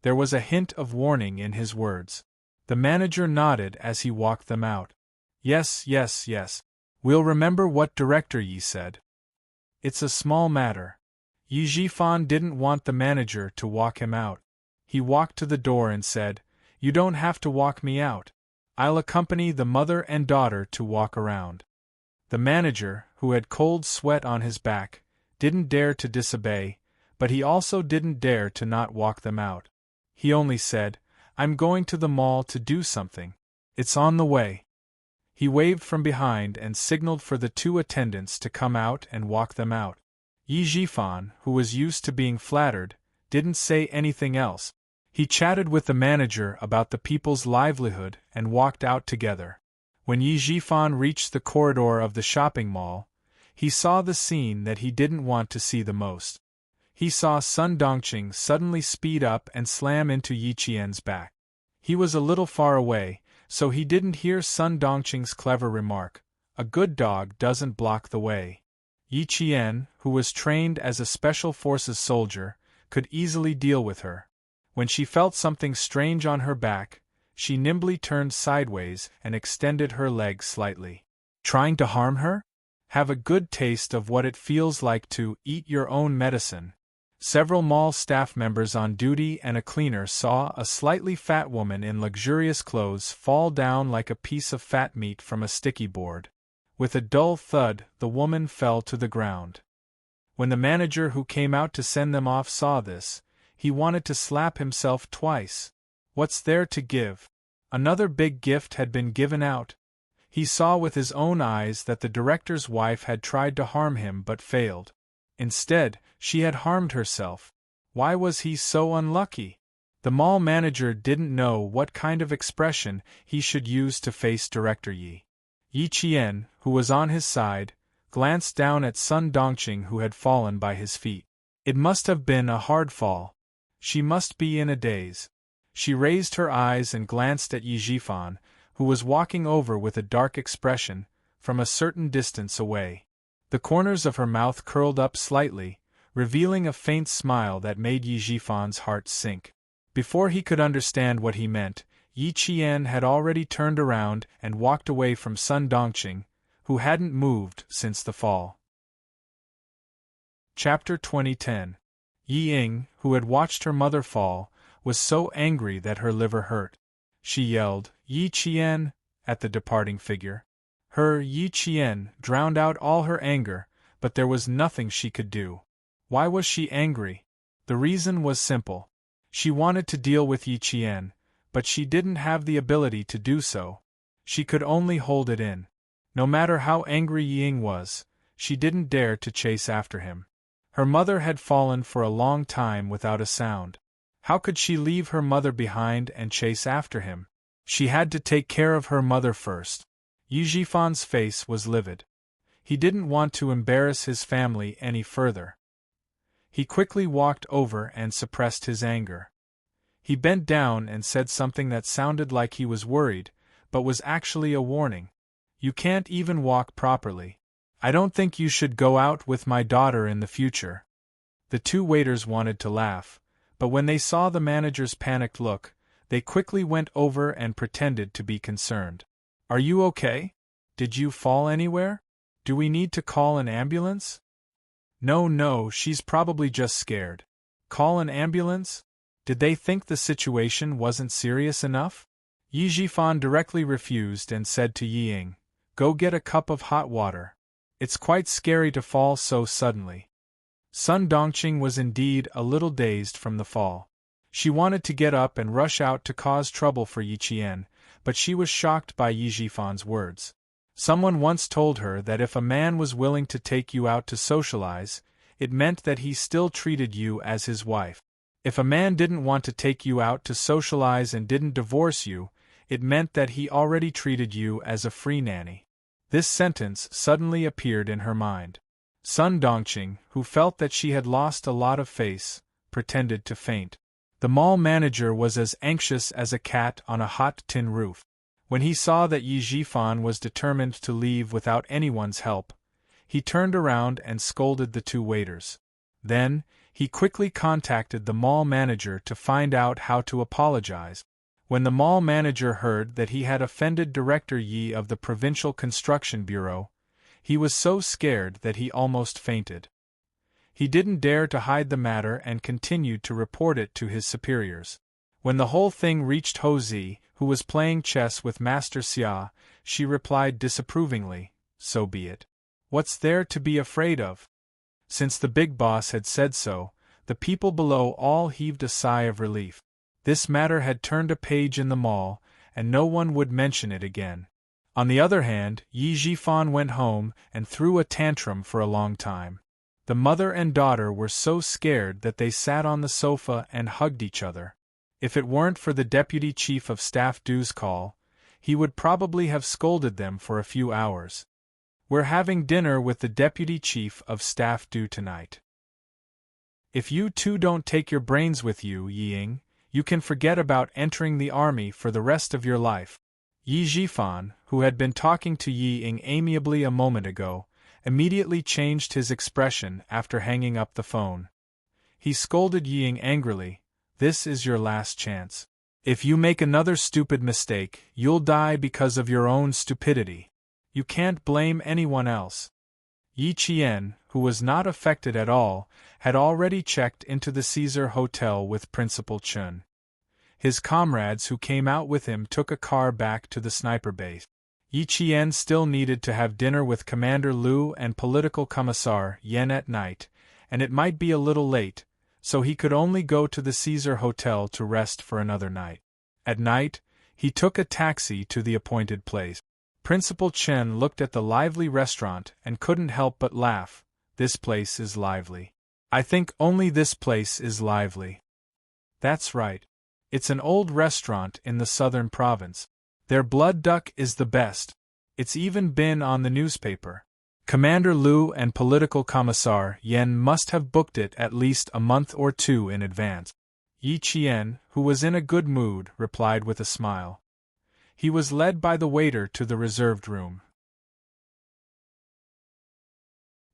There was a hint of warning in his words. The manager nodded as he walked them out. Yes. We'll remember what Director Yi said. It's a small matter." Yi Jifan didn't want the manager to walk him out. He walked to the door and said, "You don't have to walk me out. I'll accompany the mother and daughter to walk around." The manager, who had cold sweat on his back, didn't dare to disobey, but he also didn't dare to not walk them out. He only said, "I'm going to the mall to do something. It's on the way." He waved from behind and signaled for the 2 attendants to come out and walk them out. Yi Jifan, who was used to being flattered, didn't say anything else. He chatted with the manager about the people's livelihood and walked out together. When Yi Jifan reached the corridor of the shopping mall, he saw the scene that he didn't want to see the most. He saw Sun Dongqing suddenly speed up and slam into Yi Qian's back. He was a little far away, so he didn't hear Sun Dongqing's clever remark, "A good dog doesn't block the way." Yi Qian, who was trained as a special forces soldier, could easily deal with her. When she felt something strange on her back, she nimbly turned sideways and extended her legs slightly. Trying to harm her? Have a good taste of what it feels like to eat your own medicine. Several mall staff members on duty and a cleaner saw a slightly fat woman in luxurious clothes fall down like a piece of fat meat from a sticky board. With a dull thud, the woman fell to the ground. When the manager who came out to send them off saw this, he wanted to slap himself twice. What's there to give? Another big gift had been given out. He saw with his own eyes that the director's wife had tried to harm him but failed. Instead, she had harmed herself. Why was he so unlucky? The mall manager didn't know what kind of expression he should use to face Director Yi. Yi Qian, who was on his side, glanced down at Sun Dongqing who had fallen by his feet. It must have been a hard fall. She must be in a daze. She raised her eyes and glanced at Yi Jifan, who was walking over with a dark expression, from a certain distance away. The corners of her mouth curled up slightly, revealing a faint smile that made Yi Jifan's heart sink. Before he could understand what he meant, Yi Qian had already turned around and walked away from Sun Dongqing, who hadn't moved since the fall. Chapter 2010. Yi Ying, who had watched her mother fall, was so angry that her liver hurt. She yelled, "Yi Qian," at the departing figure. Her Yi Qian drowned out all her anger, but there was nothing she could do. Why was she angry? The reason was simple. She wanted to deal with Yi Qian, but she didn't have the ability to do so. She could only hold it in. No matter how angry Yi Ying was, she didn't dare to chase after him. Her mother had fallen for a long time without a sound. How could she leave her mother behind and chase after him? She had to take care of her mother first. Yi Jifan's face was livid. He didn't want to embarrass his family any further. He quickly walked over and suppressed his anger. He bent down and said something that sounded like he was worried, but was actually a warning. "You can't even walk properly. I don't think you should go out with my daughter in the future." The two waiters wanted to laugh, but when they saw the manager's panicked look, they quickly went over and pretended to be concerned. "Are you okay? Did you fall anywhere? Do we need to call an ambulance?" No, she's probably just scared." "Call an ambulance? Did they think the situation wasn't serious enough?" Yi Jifan directly refused and said to Yi Ying, "Go get a cup of hot water. It's quite scary to fall so suddenly." Sun Dongqing was indeed a little dazed from the fall. She wanted to get up and rush out to cause trouble for Yi Qian, but she was shocked by Yi Jifan's words. Someone once told her that if a man was willing to take you out to socialize, it meant that he still treated you as his wife. If a man didn't want to take you out to socialize and didn't divorce you, it meant that he already treated you as a free nanny. This sentence suddenly appeared in her mind. Sun Dongqing, who felt that she had lost a lot of face, pretended to faint. The mall manager was as anxious as a cat on a hot tin roof. When he saw that Yi Jifan was determined to leave without anyone's help, he turned around and scolded the two waiters. Then, he quickly contacted the mall manager to find out how to apologize. When the mall manager heard that he had offended Director Yi of the Provincial Construction Bureau, he was so scared that he almost fainted. He didn't dare to hide the matter and continued to report it to his superiors. When the whole thing reached Ho Zi, who was playing chess with Master Xia, she replied disapprovingly, "So be it. What's there to be afraid of?" Since the big boss had said so, the people below all heaved a sigh of relief. This matter had turned a page in the mall, and no one would mention it again. On the other hand, Yi Jifan went home and threw a tantrum for a long time. The mother and daughter were so scared that they sat on the sofa and hugged each other. If it weren't for the Deputy Chief of Staff Du's call, he would probably have scolded them for a few hours. "We're having dinner with the Deputy Chief of Staff Du tonight. If you two don't take your brains with you, Yi Ying, you can forget about entering the army for the rest of your life." Yi Jifan, who had been talking to Yi Ying amiably a moment ago, immediately changed his expression after hanging up the phone. He scolded Yi Ying angrily, "This is your last chance. If you make another stupid mistake, you'll die because of your own stupidity. You can't blame anyone else." Yi Qian, who was not affected at all, had already checked into the Caesar Hotel with Principal Chun. His comrades who came out with him took a car back to the sniper base. Yi Qian still needed to have dinner with Commander Liu and Political Commissar Yen at night, and it might be a little late, so he could only go to the Caesar Hotel to rest for another night. At night, he took a taxi to the appointed place. Principal Chen looked at the lively restaurant and couldn't help but laugh. "This place is lively. I think only this place is lively." "That's right. It's an old restaurant in the southern province. Their blood duck is the best. It's even been on the newspaper. Commander Liu and Political Commissar Yen must have booked it at least a month or two in advance." Yi Qian, who was in a good mood, replied with a smile. He was led by the waiter to the reserved room.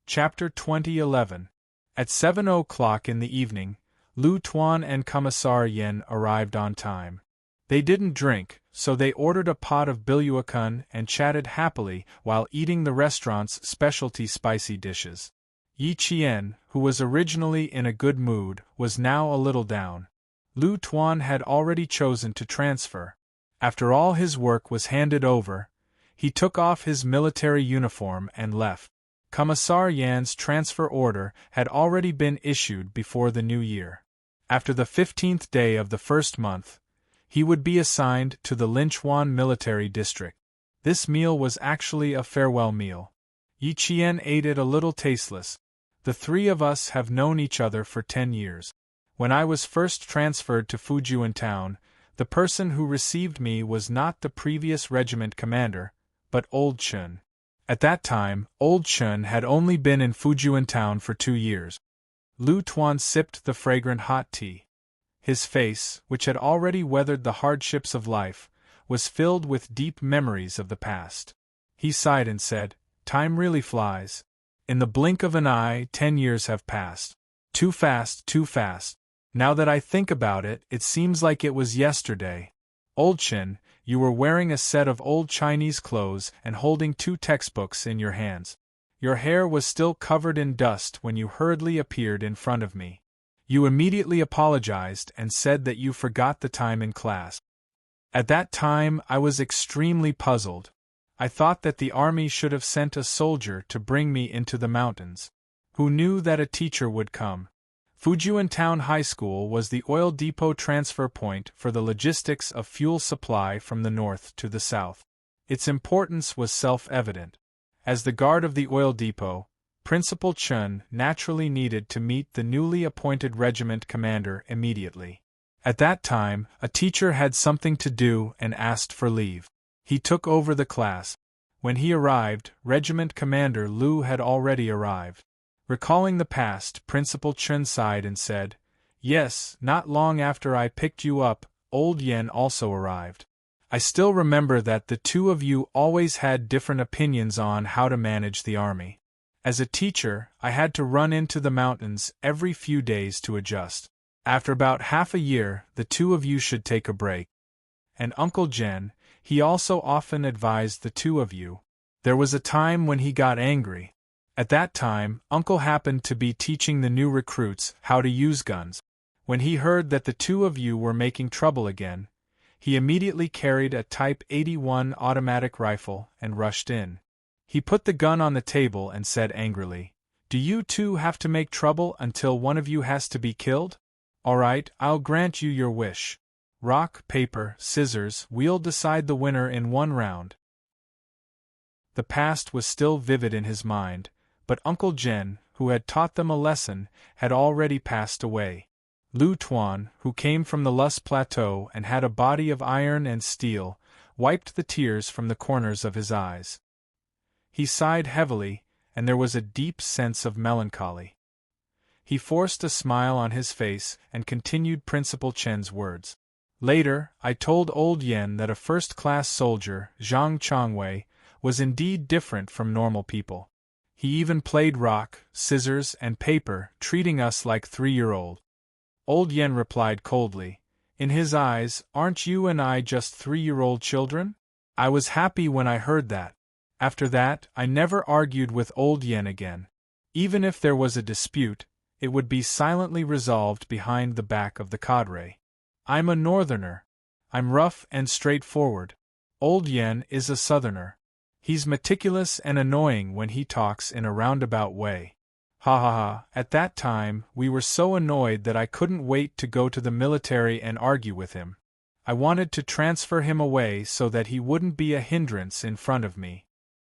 Chapter 2011. At 7 o'clock in the evening, Lu Tuan and Commissar Yen arrived on time. They didn't drink, so they ordered a pot of biluakun and chatted happily while eating the restaurant's specialty spicy dishes. Yi Qian, who was originally in a good mood, was now a little down. Lu Tuan had already chosen to transfer. After all his work was handed over, he took off his military uniform and left. Commissar Yan's transfer order had already been issued before the new year. After the 15th day of the first month, he would be assigned to the Linchuan military district. This meal was actually a farewell meal. Yi Qian ate it a little tasteless. "The three of us have known each other for 10 years. When I was first transferred to Fujian town, the person who received me was not the previous regiment commander, but Old Chun. At that time, Old Chun had only been in Fujian town for 2 years. Lu Tuan sipped the fragrant hot tea. His face, which had already weathered the hardships of life, was filled with deep memories of the past. He sighed and said, "Time really flies. In the blink of an eye, 10 years have passed. Too fast, too fast. Now that I think about it, it seems like it was yesterday. Old Chen, you were wearing a set of old Chinese clothes and holding 2 textbooks in your hands. Your hair was still covered in dust when you hurriedly appeared in front of me. You immediately apologized and said that you forgot the time in class. At that time, I was extremely puzzled. I thought that the army should have sent a soldier to bring me into the mountains. Who knew that a teacher would come? Fujian Town High School was the oil depot transfer point for the logistics of fuel supply from the north to the south. Its importance was self-evident. As the guard of the oil depot, Principal Chen naturally needed to meet the newly appointed regiment commander immediately. At that time, a teacher had something to do and asked for leave. He took over the class. When he arrived, Regiment Commander Liu had already arrived. Recalling the past, Principal Chen sighed and said, "Yes, not long after I picked you up, Old Yen also arrived. I still remember that the 2 of you always had different opinions on how to manage the army. As a teacher, I had to run into the mountains every few days to adjust. After about half a year, the 2 of you should take a break." And Uncle Jen, he also often advised the 2 of you. There was a time when he got angry. At that time, Uncle happened to be teaching the new recruits how to use guns. When he heard that the 2 of you were making trouble again, he immediately carried a Type 81 automatic rifle and rushed in. He put the gun on the table and said angrily, "Do you 2 have to make trouble until one of you has to be killed? All right, I'll grant you your wish. Rock, paper, scissors, we'll decide the winner in 1 round." The past was still vivid in his mind, but Uncle Jen, who had taught them a lesson, had already passed away. Lu Tuan, who came from the Lus Plateau and had a body of iron and steel, wiped the tears from the corners of his eyes. He sighed heavily, and there was a deep sense of melancholy. He forced a smile on his face and continued Principal Chen's words. "Later, I told Old Yen that a first-class soldier, Zhang Chongwei, was indeed different from normal people. He even played rock, scissors, and paper, treating us like 3-year-old. Old Yen replied coldly, "In his eyes, aren't you and I just 3-year-old children?" I was happy when I heard that. After that, I never argued with Old Yen again. Even if there was a dispute, it would be silently resolved behind the back of the cadre. I'm a northerner. I'm rough and straightforward. Old Yen is a southerner. He's meticulous and annoying when he talks in a roundabout way. Ha ha ha, at that time, we were so annoyed that I couldn't wait to go to the military and argue with him. I wanted to transfer him away so that he wouldn't be a hindrance in front of me."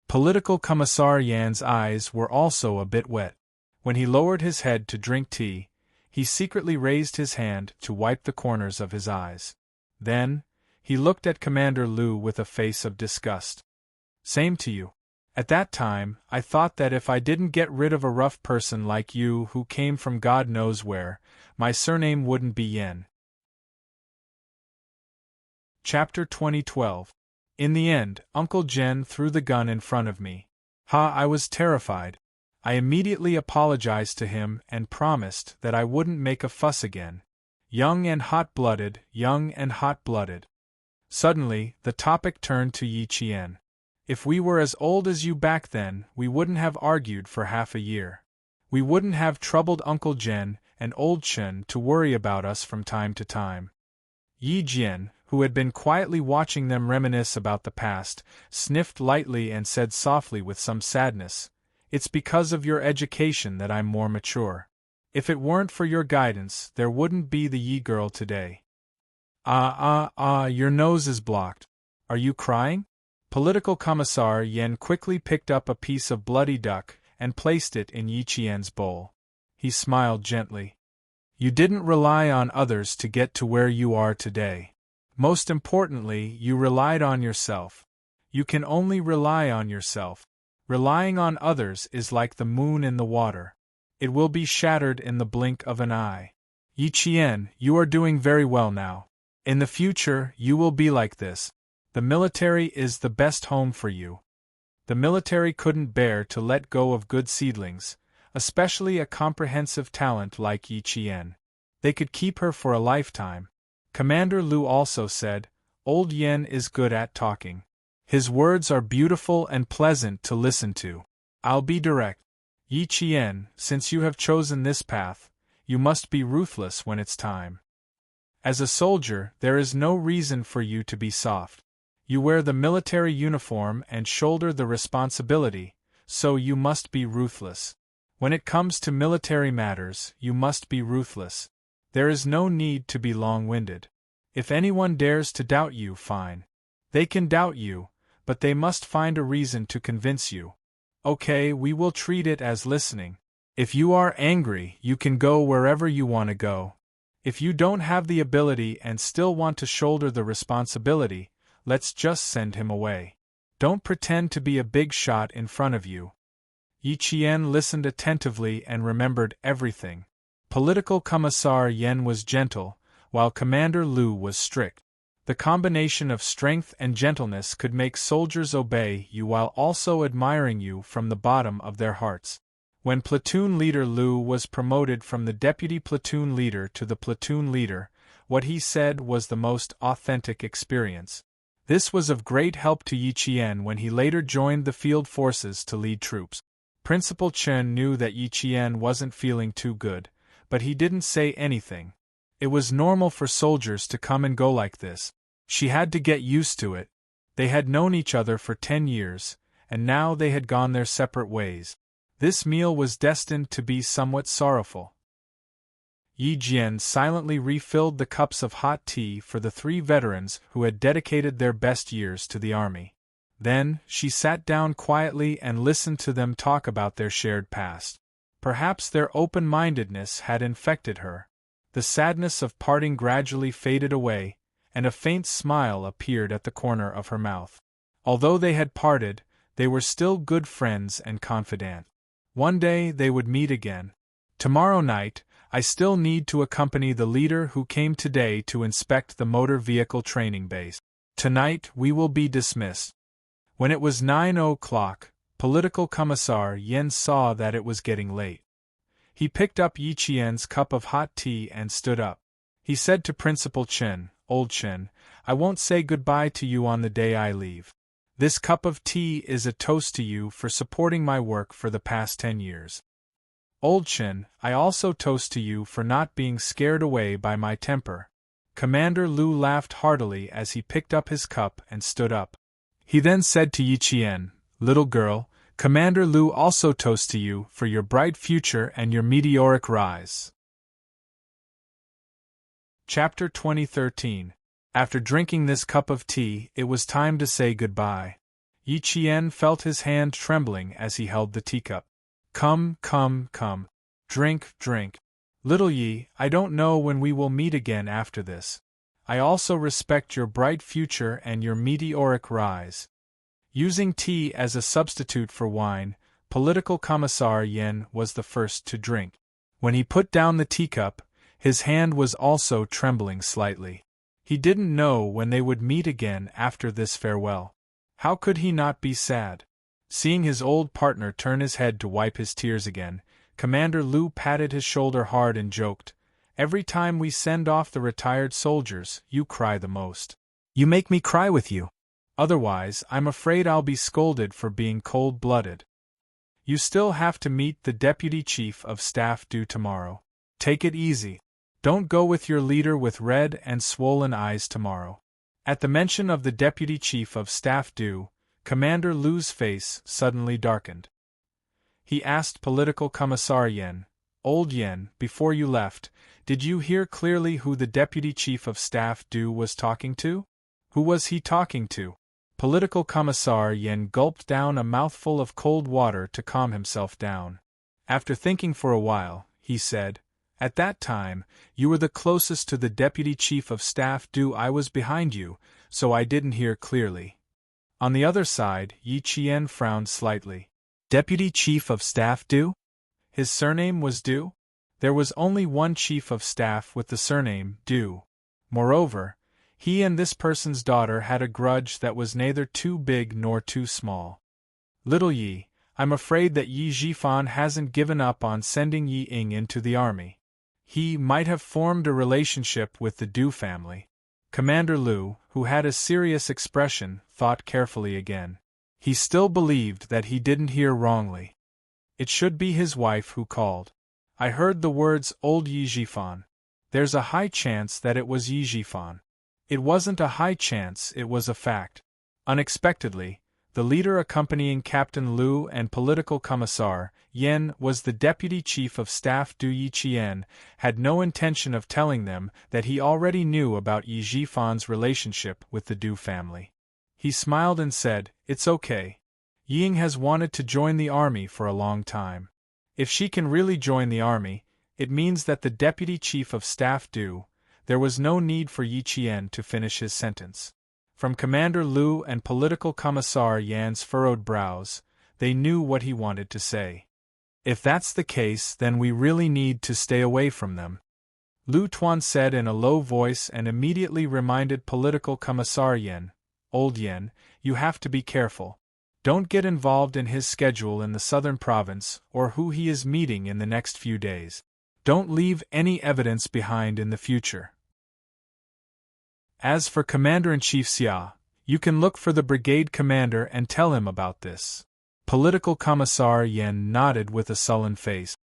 Political Commissar Yan's eyes were also a bit wet. When he lowered his head to drink tea, he secretly raised his hand to wipe the corners of his eyes. Then, he looked at Commander Liu with a face of disgust. "Same to you. At that time, I thought that if I didn't get rid of a rough person like you who came from God knows where, my surname wouldn't be Yen." Chapter 2012. In the end, Uncle Jen threw the gun in front of me. I was terrified. I immediately apologized to him and promised that I wouldn't make a fuss again. Young and hot-blooded, young and hot-blooded. Suddenly, the topic turned to Yi Qian. "If we were as old as you back then, we wouldn't have argued for half a year. We wouldn't have troubled Uncle Jen and Old Chen to worry about us from time to time." Yi Jian, who had been quietly watching them reminisce about the past, sniffed lightly and said softly with some sadness, "It's because of your education that I'm more mature. If it weren't for your guidance, there wouldn't be the Yi girl today." Your nose is blocked. Are you crying?" Political Commissar Yen quickly picked up a piece of bloody duck and placed it in Yi Qian's bowl. He smiled gently. "You didn't rely on others to get to where you are today. Most importantly, you relied on yourself. You can only rely on yourself. Relying on others is like the moon in the water. It will be shattered in the blink of an eye. Yi Qian, you are doing very well now. In the future, you will be like this. The military is the best home for you." The military couldn't bear to let go of good seedlings. especially a comprehensive talent like Yi Qian. They could keep her for a lifetime. Commander Lu also said, "Old Yen is good at talking. His words are beautiful and pleasant to listen to. I'll be direct. Yi Qian, since you have chosen this path, you must be ruthless when it's time. As a soldier, there is no reason for you to be soft. You wear the military uniform and shoulder the responsibility, so you must be ruthless. When it comes to military matters, you must be ruthless. There is no need to be long-winded. If anyone dares to doubt you, fine. They can doubt you, but they must find a reason to convince you. Okay, we will treat it as listening. If you are angry, you can go wherever you want to go. If you don't have the ability and still want to shoulder the responsibility, let's just send him away. Don't pretend to be a big shot in front of you." Yi Qian listened attentively and remembered everything. Political Commissar Yen was gentle, while Commander Lu was strict. The combination of strength and gentleness could make soldiers obey you while also admiring you from the bottom of their hearts. When platoon leader Lu was promoted from the deputy platoon leader to the platoon leader, what he said was the most authentic experience. This was of great help to Yi Qian when he later joined the field forces to lead troops. Principal Chen knew that Yi Qian wasn't feeling too good, but he didn't say anything. It was normal for soldiers to come and go like this. She had to get used to it. They had known each other for 10 years, and now they had gone their separate ways. This meal was destined to be somewhat sorrowful. Yi Jian silently refilled the cups of hot tea for the 3 veterans who had dedicated their best years to the army. Then, she sat down quietly and listened to them talk about their shared past. Perhaps their open-mindedness had infected her. The sadness of parting gradually faded away, and a faint smile appeared at the corner of her mouth. Although they had parted, they were still good friends and confidants. One day they would meet again. "Tomorrow night, I still need to accompany the leader who came today to inspect the motor vehicle training base. Tonight we will be dismissed." When it was 9 o'clock, Political Commissar Yen saw that it was getting late. He picked up Yi Qian's cup of hot tea and stood up. He said to Principal Chen, "Old Chen, I won't say goodbye to you on the day I leave. This cup of tea is a toast to you for supporting my work for the past 10 years. Old Chen, I also toast to you for not being scared away by my temper." Commander Lu laughed heartily as he picked up his cup and stood up. He then said to Yi Qian, "Little girl, Commander Lu also toasts to you for your bright future and your meteoric rise." Chapter 2013. After drinking this cup of tea, it was time to say goodbye. Yi Qian felt his hand trembling as he held the teacup. Come, drink, drink. Little Yi, I don't know when we will meet again after this. I also respect your bright future and your meteoric rise." Using tea as a substitute for wine, Political Commissar Yen was the first to drink. When he put down the teacup, his hand was also trembling slightly. He didn't know when they would meet again after this farewell. How could he not be sad? Seeing his old partner turn his head to wipe his tears again, Commander Lu patted his shoulder hard and joked, "Every time we send off the retired soldiers, you cry the most. You make me cry with you. Otherwise, I'm afraid I'll be scolded for being cold-blooded. You still have to meet the Deputy Chief of Staff due tomorrow. Take it easy. Don't go with your leader with red and swollen eyes tomorrow." At the mention of the Deputy Chief of Staff due, Commander Lu's face suddenly darkened. He asked Political Commissar Yen, "Old Yen, before you left, did you hear clearly who the Deputy Chief of Staff due was talking to? Who was he talking to?" Political Commissar Yen gulped down a mouthful of cold water to calm himself down. After thinking for a while, he said, "At that time, you were the closest to the Deputy Chief of Staff due. I was behind you, so I didn't hear clearly." On the other side, Yi Qian frowned slightly. Deputy Chief of Staff due? His surname was Due? There was only one Chief of Staff with the surname Due. Moreover, he and this person's daughter had a grudge that was neither too big nor too small. "Little Yi, I'm afraid that Yi Jifan hasn't given up on sending Yi Ying into the army. He might have formed a relationship with the Du family. Commander Lu, who had a serious expression, thought carefully again. He still believed that he didn't hear wrongly. It should be his wife who called. I heard the words old Yi Jifan. There's a high chance that it was Yi Jifan. It wasn't a high chance, it was a fact. Unexpectedly, the leader accompanying Captain Liu and Political Commissar Yan was the Deputy Chief of Staff Du Yiqian, had no intention of telling them that he already knew about Yi Jifan's relationship with the Du family. He smiled and said, "It's okay. Ying has wanted to join the army for a long time. If she can really join the army, it means that the Deputy Chief of Staff Du." There was no need for Yi Qian to finish his sentence. From Commander Liu and Political Commissar Yan's furrowed brows, they knew what he wanted to say. If that's the case, then we really need to stay away from them. Lu Tuan said in a low voice and immediately reminded Political Commissar Yan, "Old Yan, you have to be careful. Don't get involved in his schedule in the southern province or who he is meeting in the next few days. Don't leave any evidence behind in the future." As for Commander-in-Chief Xia, you can look for the brigade commander and tell him about this. Political Commissar Yan nodded with a sullen face.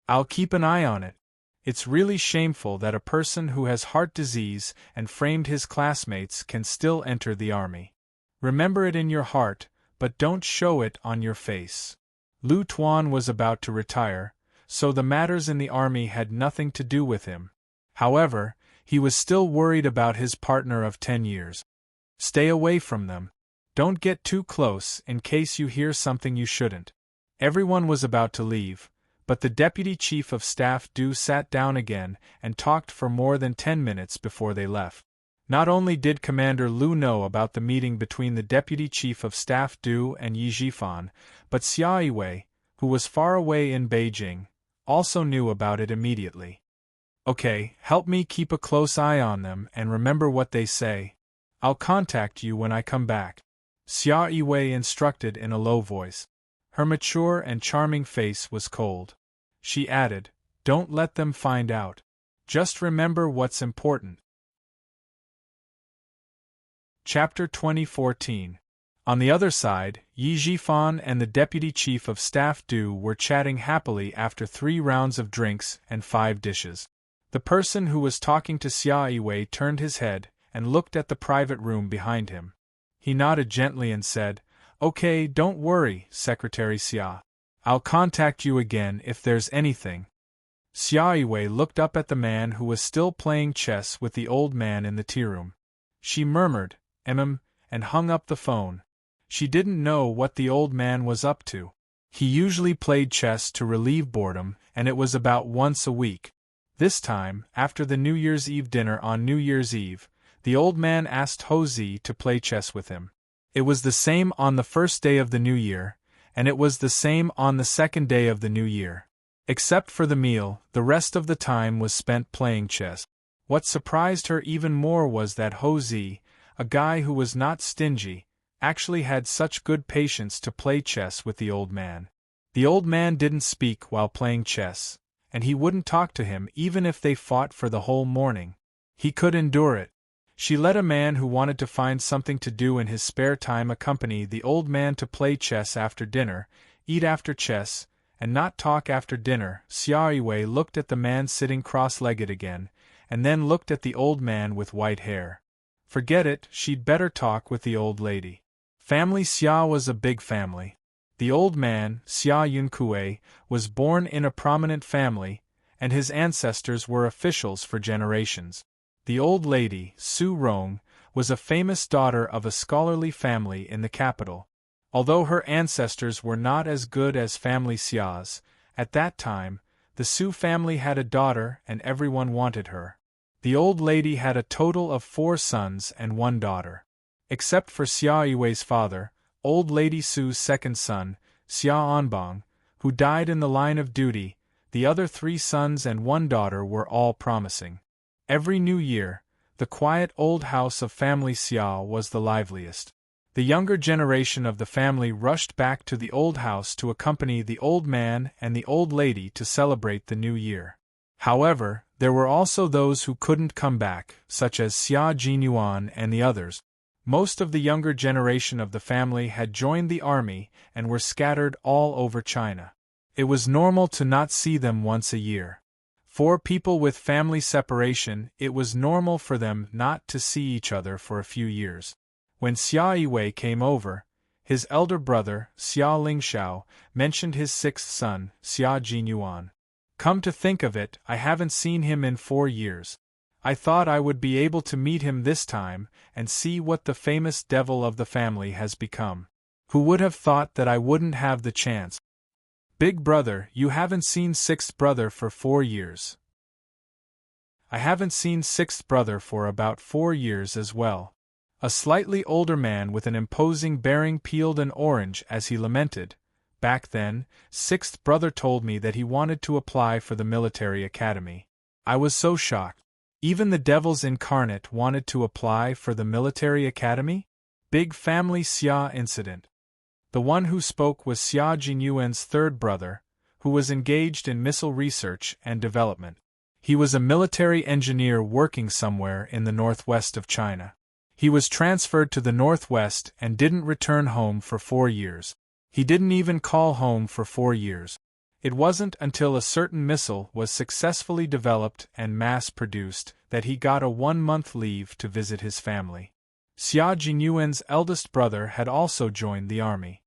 I'll keep an eye on it. It's really shameful that a person who has heart disease and framed his classmates can still enter the army. Remember it in your heart, but don't show it on your face. Lu Tuan was about to retire, so the matters in the army had nothing to do with him. However, he was still worried about his partner of 10 years. Stay away from them. Don't get too close in case you hear something you shouldn't. Everyone was about to leave, but the Deputy Chief of Staff Du sat down again and talked for more than 10 minutes before they left. Not only did Commander Liu know about the meeting between the Deputy Chief of Staff Du and Yi Jifan, but Xia Yiwei, who was far away in Beijing, also knew about it immediately. Okay, help me keep a close eye on them and remember what they say. I'll contact you when I come back. Xia Yiwei instructed in a low voice. Her mature and charming face was cold. She added, "Don't let them find out. Just remember what's important." Chapter 2014. On the other side, Yi Jifan and the Deputy Chief of Staff Du were chatting happily after 3 rounds of drinks and 5 dishes. The person who was talking to Xia Yiwei turned his head and looked at the private room behind him. He nodded gently and said, "Okay, don't worry, Secretary Xia. I'll contact you again if there's anything." Xia Yiwei looked up at the man who was still playing chess with the old man in the tea room. She murmured, and hung up the phone. She didn't know what the old man was up to. He usually played chess to relieve boredom, and it was about once a week. This time, after the New Year's Eve dinner on New Year's Eve, the old man asked Ho Zi to play chess with him. It was the same on the first day of the new year, and it was the same on the second day of the new year. Except for the meal, the rest of the time was spent playing chess. What surprised her even more was that Ho Zi, a guy who was not stingy, actually had such good patience to play chess with the old man. The old man didn't speak while playing chess, and he wouldn't talk to him even if they fought for the whole morning. He could endure it. She let a man who wanted to find something to do in his spare time accompany the old man to play chess after dinner, eat after chess, and not talk after dinner. Xia Yiwei looked at the man sitting cross-legged again, and then looked at the old man with white hair. Forget it, she'd better talk with the old lady. Family Xia was a big family. The old man, Xia Yunkue, was born in a prominent family, and his ancestors were officials for generations. The old lady, Su Rong, was a famous daughter of a scholarly family in the capital. Although her ancestors were not as good as family Xia's, at that time, the Su family had a daughter and everyone wanted her. The old lady had a total of 4 sons and 1 daughter. Except for Xia Yiwei's father, old lady Su's second son, Xia Anbang, who died in the line of duty, the other 3 sons and 1 daughter were all promising. Every new year, the quiet old house of family Xia was the liveliest. The younger generation of the family rushed back to the old house to accompany the old man and the old lady to celebrate the new year. However, there were also those who couldn't come back, such as Xia Jinyuan and the others. Most of the younger generation of the family had joined the army and were scattered all over China. It was normal to not see them once a year. For people with family separation, it was normal for them not to see each other for a few years. When Xia Yiwei came over, his elder brother, Xia Lingxiao, mentioned his sixth son, Xia Jinyuan. Come to think of it, I haven't seen him in 4 years. I thought I would be able to meet him this time and see what the famous devil of the family has become. Who would have thought that I wouldn't have the chance? Big brother, you haven't seen sixth brother for 4 years. I haven't seen sixth brother for about 4 years as well. A slightly older man with an imposing bearing peeled an orange as he lamented. Back then, sixth brother told me that he wanted to apply for the military academy. I was so shocked. Even the devils incarnate wanted to apply for the military academy? Big family Xia incident. The one who spoke was Xia Jinyuan's third brother, who was engaged in missile research and development. He was a military engineer working somewhere in the northwest of China. He was transferred to the northwest and didn't return home for 4 years. He didn't even call home for 4 years. It wasn't until a certain missile was successfully developed and mass-produced that he got a 1-month leave to visit his family. Xia Jinyuan's eldest brother had also joined the army.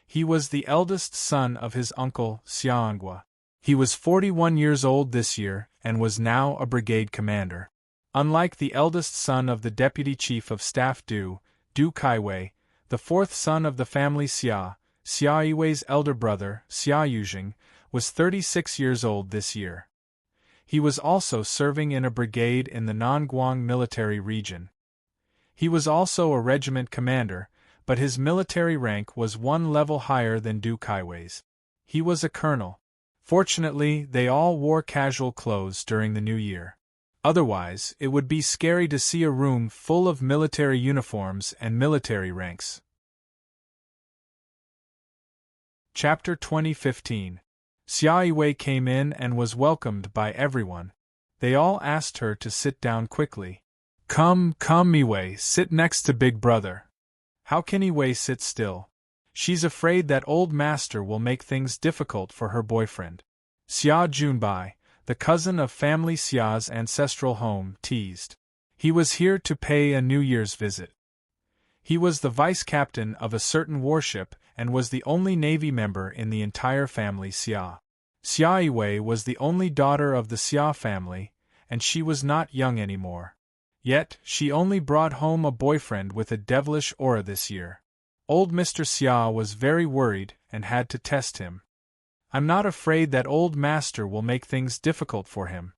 He was the eldest son of his uncle, Xia Anghua. He was 41 years old this year and was now a brigade commander. Unlike the eldest son of the deputy chief of staff Du Kaiwei, the fourth son of the family Xia Yiwei's elder brother, Xia Yuzheng, was 36 years old this year. He was also serving in a brigade in the Nanguang military region. He was also a regiment commander, but his military rank was 1 level higher than Du Kaiwei's. He was a colonel. Fortunately, they all wore casual clothes during the new year. Otherwise, it would be scary to see a room full of military uniforms and military ranks. Chapter 2015. Xia Yiwei came in and was welcomed by everyone. They all asked her to sit down quickly. Come, Yiwei, sit next to Big Brother. How can Yiwei sit still? She's afraid that old master will make things difficult for her boyfriend. Xia Junbai, the cousin of family Xia's ancestral home, teased. He was here to pay a New Year's visit. He was the vice-captain of a certain warship and was the only Navy member in the entire family Xia. Xia Yiwei was the only daughter of the Xia family, and she was not young anymore. Yet, she only brought home a boyfriend with a devilish aura this year. Old Mr. Xia was very worried and had to test him. I'm not afraid that old master will make things difficult for him.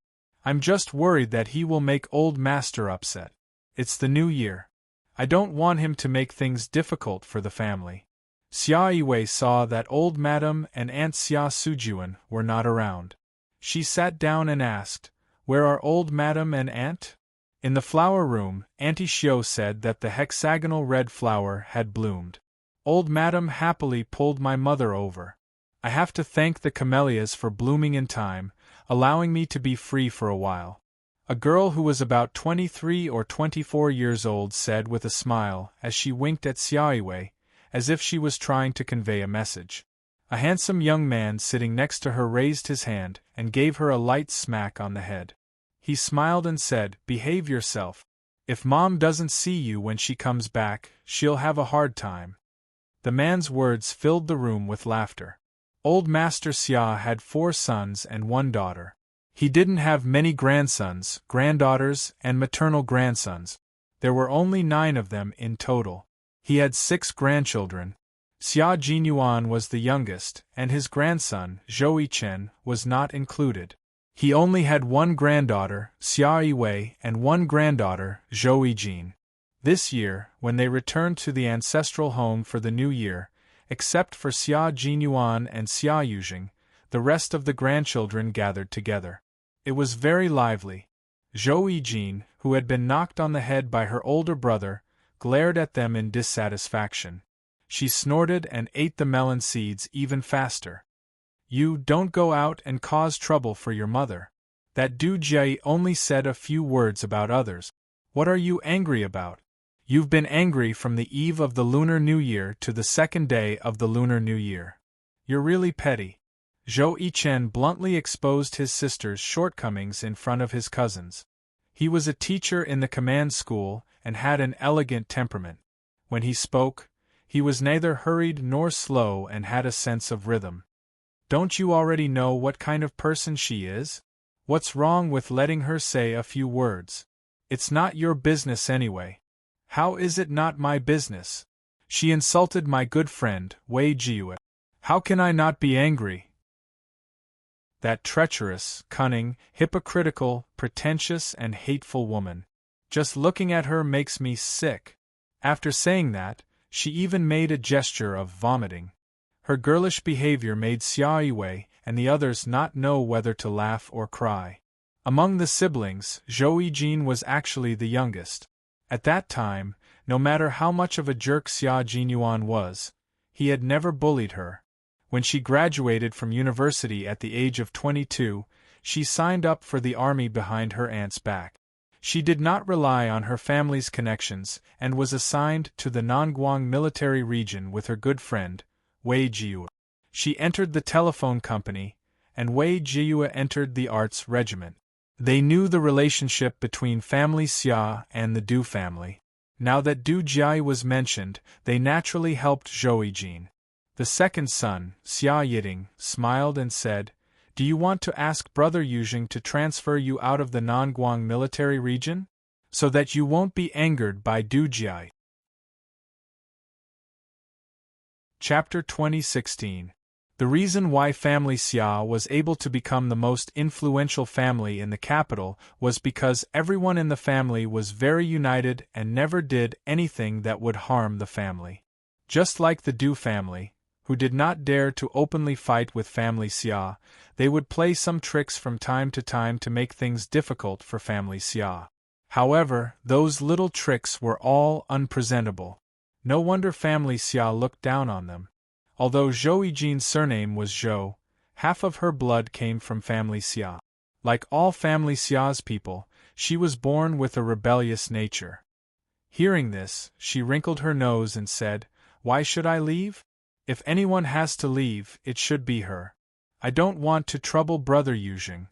I'm just worried that he will make old master upset. It's the new year. I don't want him to make things difficult for the family. Xia Yiwei saw that old madam and Aunt Xia Sujuan were not around. She sat down and asked, "Where are old madam and aunt?" In the flower room, Auntie Xiao said that the hexagonal red flower had bloomed. Old madam happily pulled my mother over. I have to thank the camellias for blooming in time, allowing me to be free for a while. A girl who was about 23 or 24 years old said with a smile as she winked at Xia Yiwei, as if she was trying to convey a message. A handsome young man sitting next to her raised his hand and gave her a light smack on the head. He smiled and said, "Behave yourself. If Mom doesn't see you when she comes back, she'll have a hard time." The man's words filled the room with laughter. Old Master Xia had 4 sons and 1 daughter. He didn't have many grandsons, granddaughters, and maternal grandsons. There were only 9 of them in total. He had 6 grandchildren. Xia Jinyuan was the youngest, and his grandson, Zhou Yichen, was not included. He only had 1 granddaughter, Xia Yiwei, and 1 granddaughter, Zhou Yijin. This year, when they returned to the ancestral home for the new year, except for Xia Jinyuan and Xia Yuzheng, the rest of the grandchildren gathered together. It was very lively. Zhou Yijin, who had been knocked on the head by her older brother, glared at them in dissatisfaction. She snorted and ate the melon seeds even faster. You don't go out and cause trouble for your mother. That Du Jie only said a few words about others. What are you angry about? You've been angry from the eve of the Lunar New Year to the second day of the Lunar New Year. You're really petty. Zhou Yichen bluntly exposed his sister's shortcomings in front of his cousins. He was a teacher in the command school and had an elegant temperament. When he spoke, he was neither hurried nor slow and had a sense of rhythm. Don't you already know what kind of person she is? What's wrong with letting her say a few words? It's not your business anyway. How is it not my business? She insulted my good friend, Wei Jiue. How can I not be angry? That treacherous, cunning, hypocritical, pretentious and hateful woman. Just looking at her makes me sick. After saying that, she even made a gesture of vomiting. Her girlish behavior made Xia Yiwei and the others not know whether to laugh or cry. Among the siblings, Zhou Yijin was actually the youngest. At that time, no matter how much of a jerk Xia Jinyuan was, he had never bullied her. When she graduated from university at the age of 22, she signed up for the army behind her aunt's back. She did not rely on her family's connections and was assigned to the Nangguang military region with her good friend, Wei Jiue. She entered the telephone company, and Wei Jiue entered the arts regiment. They knew the relationship between family Xia and the Du family. Now that Du Jie was mentioned, they naturally helped Zhou Yijin. The second son, Xia Yiding, smiled and said, "Do you want to ask Brother Yujing to transfer you out of the Nangguang military region? So that you won't be angered by Du Jie." Chapter 2016. The reason why family Xia was able to become the most influential family in the capital was because everyone in the family was very united and never did anything that would harm the family. Just like the Du family, who did not dare to openly fight with family Xia, they would play some tricks from time to make things difficult for family Xia. However, those little tricks were all unpresentable. No wonder family Xia looked down on them. Although Zhou Yijin's surname was Zhou, half of her blood came from family Xia. Like all family Xia's people, she was born with a rebellious nature. Hearing this, she wrinkled her nose and said, "Why should I leave? If anyone has to leave, it should be her. I don't want to trouble Brother Yujing.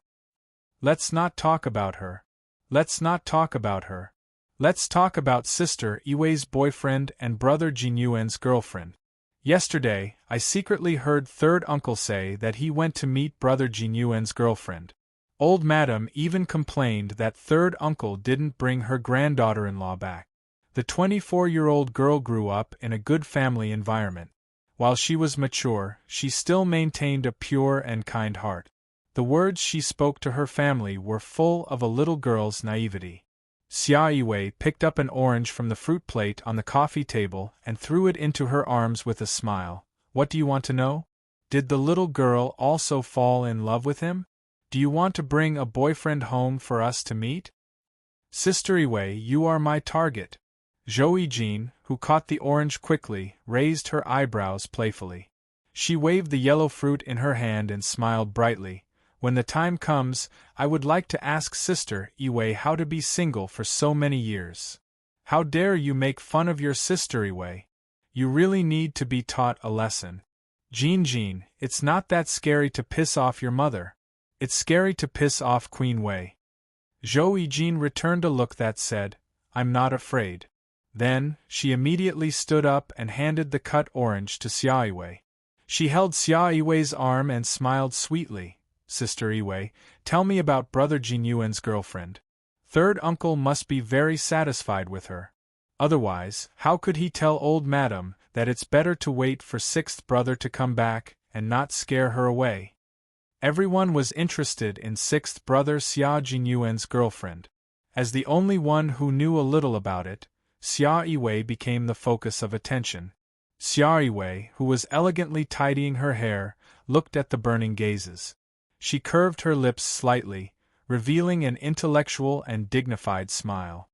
Let's not talk about her. Let's not talk about her. Let's talk about Sister Yiwei's boyfriend and Brother Jinyuan's girlfriend. Yesterday, I secretly heard third uncle say that he went to meet Brother Jinyuan's girlfriend. Old Madam even complained that third uncle didn't bring her granddaughter-in-law back. The 24-year-old girl grew up in a good family environment. While she was mature, she still maintained a pure and kind heart. The words she spoke to her family were full of a little girl's naivety. Xia Yiwei picked up an orange from the fruit plate on the coffee table and threw it into her arms with a smile. "What do you want to know? Did the little girl also fall in love with him? Do you want to bring a boyfriend home for us to meet?" "Sister Yiwei, you are my target." Zhou Yijin, who caught the orange quickly, raised her eyebrows playfully. She waved the yellow fruit in her hand and smiled brightly. "When the time comes, I would like to ask Sister Yiwei how to be single for so many years." "How dare you make fun of your sister Yiwei? You really need to be taught a lesson. Jin, it's not that scary to piss off your mother. It's scary to piss off Queen Wei." Zhou Yijin returned a look that said, "I'm not afraid." Then, she immediately stood up and handed the cut orange to Xia Yiwei. She held Xia Yiwei's arm and smiled sweetly. "Sister Yiwei, tell me about Brother Jinyuan's girlfriend. Third uncle must be very satisfied with her. Otherwise, how could he tell old Madam that it's better to wait for sixth brother to come back and not scare her away?" Everyone was interested in sixth brother Xia Jinyuan's girlfriend. As the only one who knew a little about it, Xia Yiwei became the focus of attention. Xia Yiwei, who was elegantly tidying her hair, looked at the burning gazes. She curved her lips slightly, revealing an intellectual and dignified smile.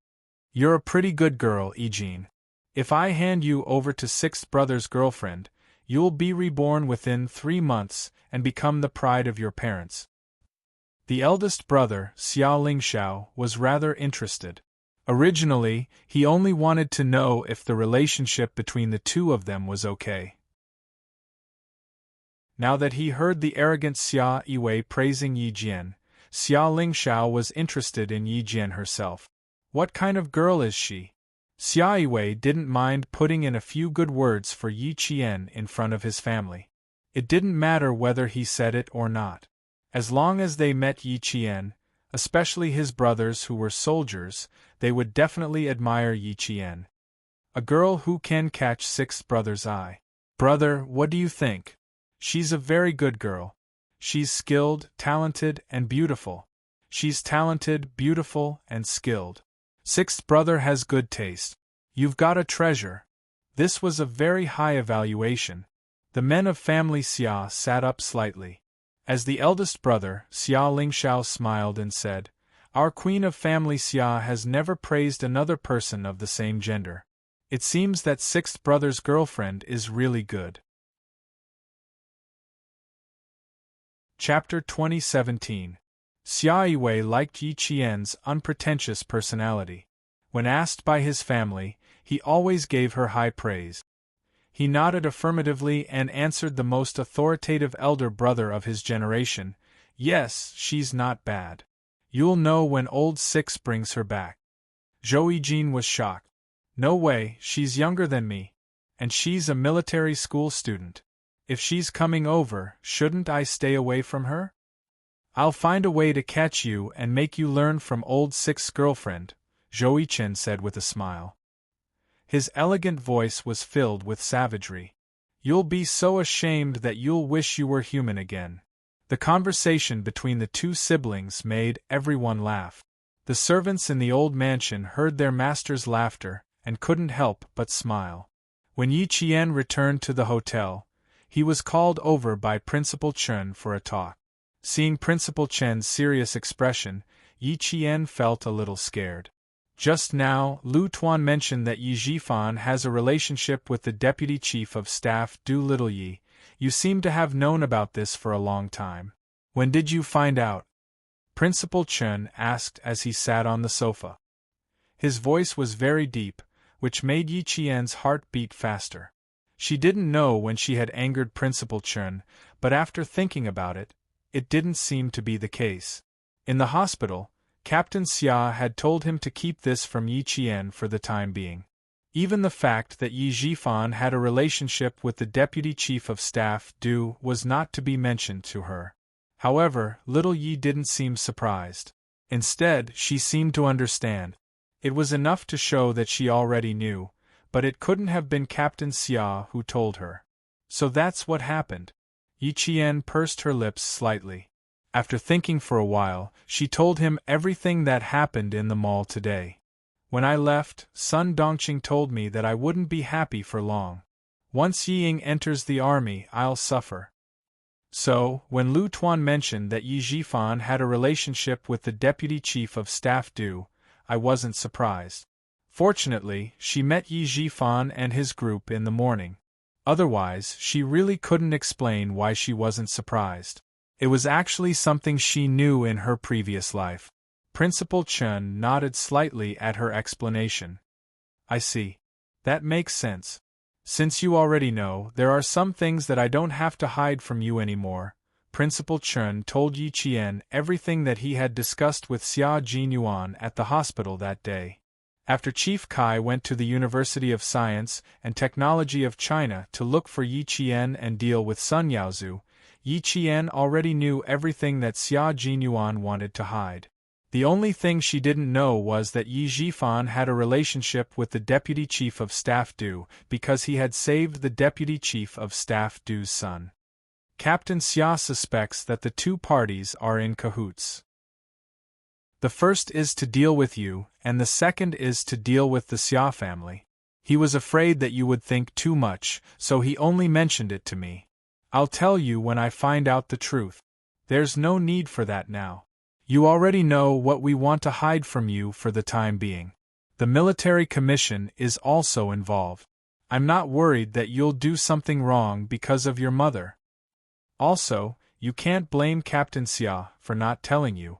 "You're a pretty good girl, Yijin. If I hand you over to sixth brother's girlfriend, you'll be reborn within 3 months and become the pride of your parents. The eldest brother, Xia Lingxiao, was rather interested. Originally, he only wanted to know if the relationship between the two of them was okay. Now that he heard the arrogant Xia Yiwei praising Yi Jian, Xia Lingxiao was interested in Yi Jian herself. What kind of girl is she? Xia Yiwei didn't mind putting in a few good words for Yi Qian in front of his family. It didn't matter whether he said it or not. As long as they met Yi Qian, especially his brothers who were soldiers, they would definitely admire Yi Qian. A girl who can catch sixth brother's eye. Brother, what do you think? She's a very good girl. She's skilled, talented, and beautiful. She's talented, beautiful, and skilled. Sixth brother has good taste. You've got a treasure. This was a very high evaluation. The men of family Xia sat up slightly. As the eldest brother, Xia Lingxiao smiled and said, Our queen of family Xia has never praised another person of the same gender. It seems that sixth brother's girlfriend is really good. Chapter 2017. Xia Yiwei liked Yi Qian's unpretentious personality. When asked by his family, he always gave her high praise. He nodded affirmatively and answered the most authoritative elder brother of his generation, Yes, she's not bad. You'll know when old Six brings her back. Zhou Yijin was shocked. No way, she's younger than me. And she's a military school student. If she's coming over, shouldn't I stay away from her? I'll find a way to catch you and make you learn from old Six's girlfriend, Zhou Yichen said with a smile. His elegant voice was filled with savagery. You'll be so ashamed that you'll wish you were human again. The conversation between the two siblings made everyone laugh. The servants in the old mansion heard their master's laughter and couldn't help but smile. When Yi Qian returned to the hotel, he was called over by Principal Chen for a talk. Seeing Principal Chen's serious expression, Yi Qian felt a little scared. Just now, Lu Tuan mentioned that Yi Zhifan has a relationship with the Deputy Chief of Staff Du Little Yi. You seem to have known about this for a long time. When did you find out? Principal Chen asked as he sat on the sofa. His voice was very deep, which made Yi Qian's heart beat faster. She didn't know when she had angered Principal Chen, but after thinking about it, it didn't seem to be the case. In the hospital, Captain Xia had told him to keep this from Yi Qian for the time being. Even the fact that Yi Zhifan had a relationship with the Deputy Chief of Staff Du was not to be mentioned to her. However, little Yi didn't seem surprised. Instead, she seemed to understand. It was enough to show that she already knew, but it couldn't have been Captain Xia who told her. So that's what happened. Yi Qian pursed her lips slightly. After thinking for a while, she told him everything that happened in the mall today. When I left, Sun Dongqing told me that I wouldn't be happy for long. Once Yiying enters the army, I'll suffer. So, when Lu Tuan mentioned that Yi Zhifan had a relationship with the Deputy Chief of Staff Du, I wasn't surprised. Fortunately, she met Yi Zhifan and his group in the morning. Otherwise, she really couldn't explain why she wasn't surprised. It was actually something she knew in her previous life. Principal Chen nodded slightly at her explanation. I see. That makes sense. Since you already know, there are some things that I don't have to hide from you anymore. Principal Chen told Yi Qian everything that he had discussed with Xia Jinyuan at the hospital that day. After Chief Kai went to the University of Science and Technology of China to look for Yi Qian and deal with Sun Yaozu, Yi Qian already knew everything that Xia Jinyuan wanted to hide. The only thing she didn't know was that Yi Zhifan had a relationship with the Deputy Chief of Staff Du because he had saved the Deputy Chief of Staff Du's son. Captain Xia suspects that the two parties are in cahoots. The first is to deal with you, and the second is to deal with the Xia family. He was afraid that you would think too much, so he only mentioned it to me. I'll tell you when I find out the truth. There's no need for that now. You already know what we want to hide from you for the time being. The military commission is also involved. I'm not worried that you'll do something wrong because of your mother. Also, you can't blame Captain Xia for not telling you.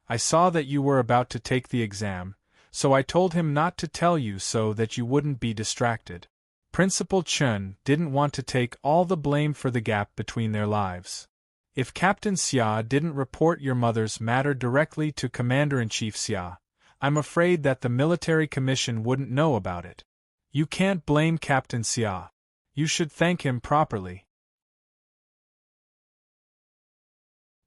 I saw that you were about to take the exam, so I told him not to tell you so that you wouldn't be distracted. Principal Chen didn't want to take all the blame for the gap between their lives. If Captain Xia didn't report your mother's matter directly to Commander-in-Chief Xia, I'm afraid that the military commission wouldn't know about it. You can't blame Captain Xia. You should thank him properly.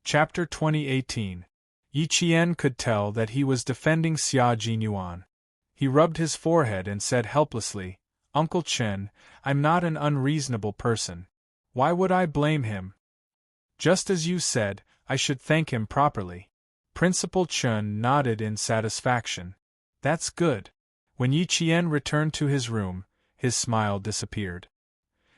Chapter 2018. Yi Qian could tell that he was defending Xia Jinyuan. He rubbed his forehead and said helplessly, Uncle Chen, I'm not an unreasonable person. Why would I blame him? Just as you said, I should thank him properly. Principal Chen nodded in satisfaction. That's good. When Yi Qian returned to his room, his smile disappeared.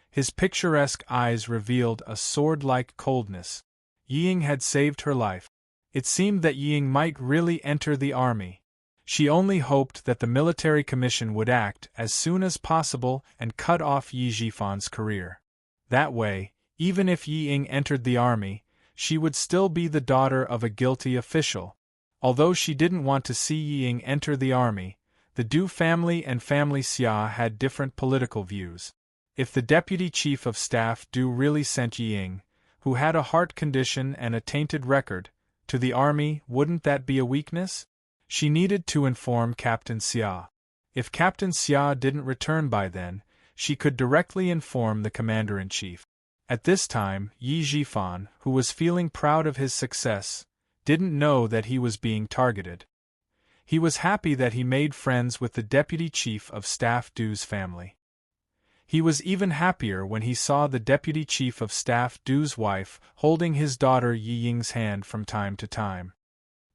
His picturesque eyes revealed a sword-like coldness. Ying had saved her life. It seemed that Ying might really enter the army. She only hoped that the military commission would act as soon as possible and cut off Yi Jifan's career. That way, even if Ying entered the army, she would still be the daughter of a guilty official. Although she didn't want to see Ying enter the army, the Du family and family Xia had different political views. If the deputy chief of staff Du really sent Ying, who had a heart condition and a tainted record, to the army, wouldn't that be a weakness? She needed to inform Captain Xia. If Captain Xia didn't return by then, she could directly inform the commander-in-chief. At this time, Yi Jifan, who was feeling proud of his success, didn't know that he was being targeted. He was happy that he made friends with the deputy chief of staff Du's family. He was even happier when he saw the deputy chief of staff Du's wife holding his daughter Yi Ying's hand from time to time.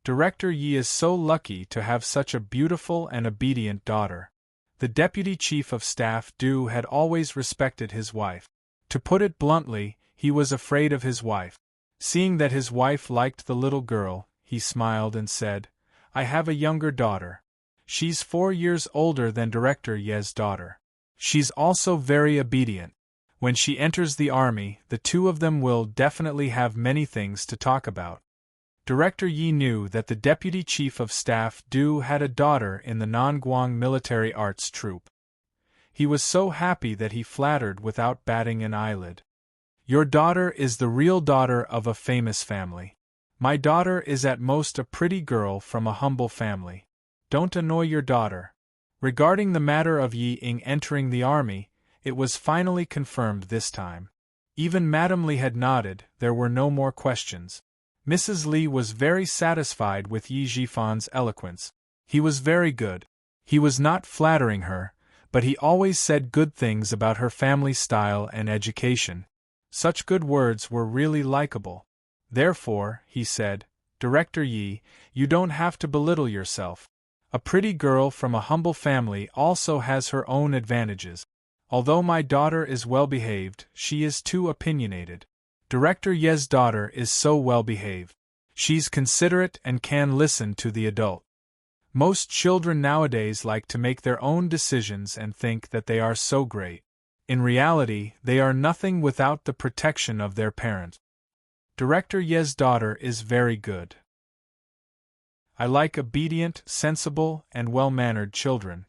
Director Yi is so lucky to have such a beautiful and obedient daughter. The deputy chief of staff Du had always respected his wife. To put it bluntly, he was afraid of his wife. Seeing that his wife liked the little girl, he smiled and said, I have a younger daughter. She's 4 years older than Director Ye's daughter. She's also very obedient. When she enters the army, the two of them will definitely have many things to talk about. Director Yi knew that the deputy chief of staff Du had a daughter in the Nanguang military arts troupe. He was so happy that he flattered without batting an eyelid. Your daughter is the real daughter of a famous family. My daughter is at most a pretty girl from a humble family. Don't annoy your daughter. Regarding the matter of Yi Ying entering the army, it was finally confirmed this time. Even Madame Li had nodded, there were no more questions. Mrs. Li was very satisfied with Yi Jifan's eloquence. He was very good. He was not flattering her, but he always said good things about her family style and education. Such good words were really likable. Therefore, he said, Director Yi, you don't have to belittle yourself. A pretty girl from a humble family also has her own advantages. Although my daughter is well-behaved, she is too opinionated. Director Ye's daughter is so well-behaved. She's considerate and can listen to the adult. Most children nowadays like to make their own decisions and think that they are so great. In reality, they are nothing without the protection of their parent. Director Ye's daughter is very good. I like obedient, sensible, and well-mannered children.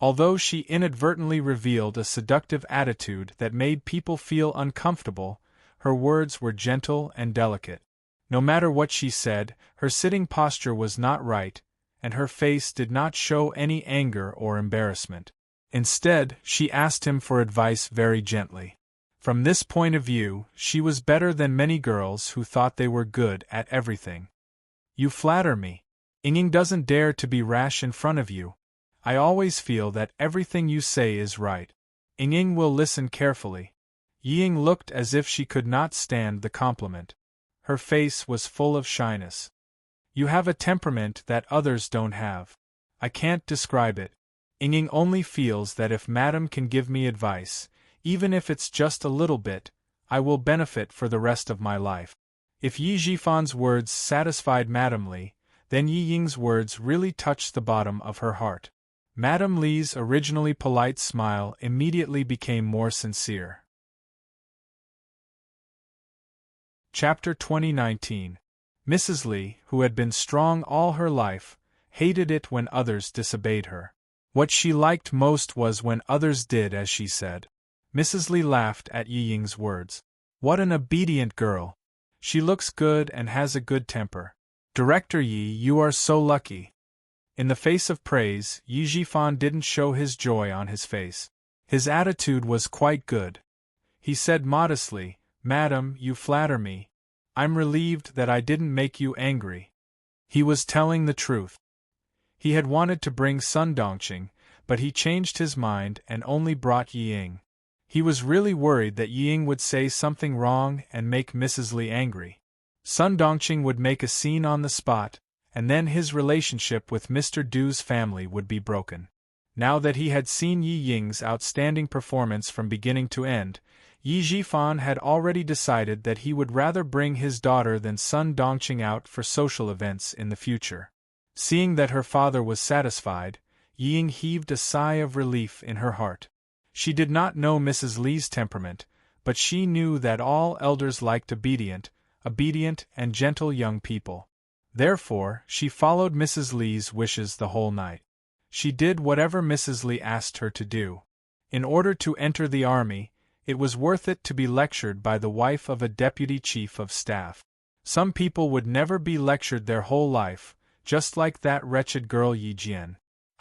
Although she inadvertently revealed a seductive attitude that made people feel uncomfortable, her words were gentle and delicate. No matter what she said, her sitting posture was not right, and her face did not show any anger or embarrassment. Instead, she asked him for advice very gently. From this point of view, she was better than many girls who thought they were good at everything. You flatter me. Ying doesn't dare to be rash in front of you. I always feel that everything you say is right. Ying will listen carefully. Ying looked as if she could not stand the compliment. Her face was full of shyness. You have a temperament that others don't have. I can't describe it. Ying only feels that if Madame can give me advice, even if it's just a little bit, I will benefit for the rest of my life. If Yi Jifan's words satisfied Madame Li, then Yi Ying's words really touched the bottom of her heart. Madame Li's originally polite smile immediately became more sincere. Chapter 2019. Mrs. Li, who had been strong all her life, hated it when others disobeyed her. What she liked most was when others did as she said. Mrs. Li laughed at Yi Ying's words. What an obedient girl! She looks good and has a good temper. Director Yi, you are so lucky. In the face of praise, Yi Jifan didn't show his joy on his face. His attitude was quite good. He said modestly, Madam, you flatter me. I'm relieved that I didn't make you angry. He was telling the truth. He had wanted to bring Sun Dongqing, but he changed his mind and only brought Yi Ying. He was really worried that Yi Ying would say something wrong and make Mrs. Li angry. Sun Dongqing would make a scene on the spot, and then his relationship with Mr. Du's family would be broken. Now that he had seen Yi Ying's outstanding performance from beginning to end, Yi Jifan had already decided that he would rather bring his daughter than Sun Dongqing out for social events in the future. Seeing that her father was satisfied, Yi Ying heaved a sigh of relief in her heart. She did not know Mrs. Li's temperament, but she knew that all elders liked obedient and gentle young people. Therefore, she followed Mrs. Li's wishes the whole night. She did whatever Mrs. Li asked her to do. In order to enter the army, it was worth it to be lectured by the wife of a deputy chief of staff. Some people would never be lectured their whole life, just like that wretched girl Yi Jian.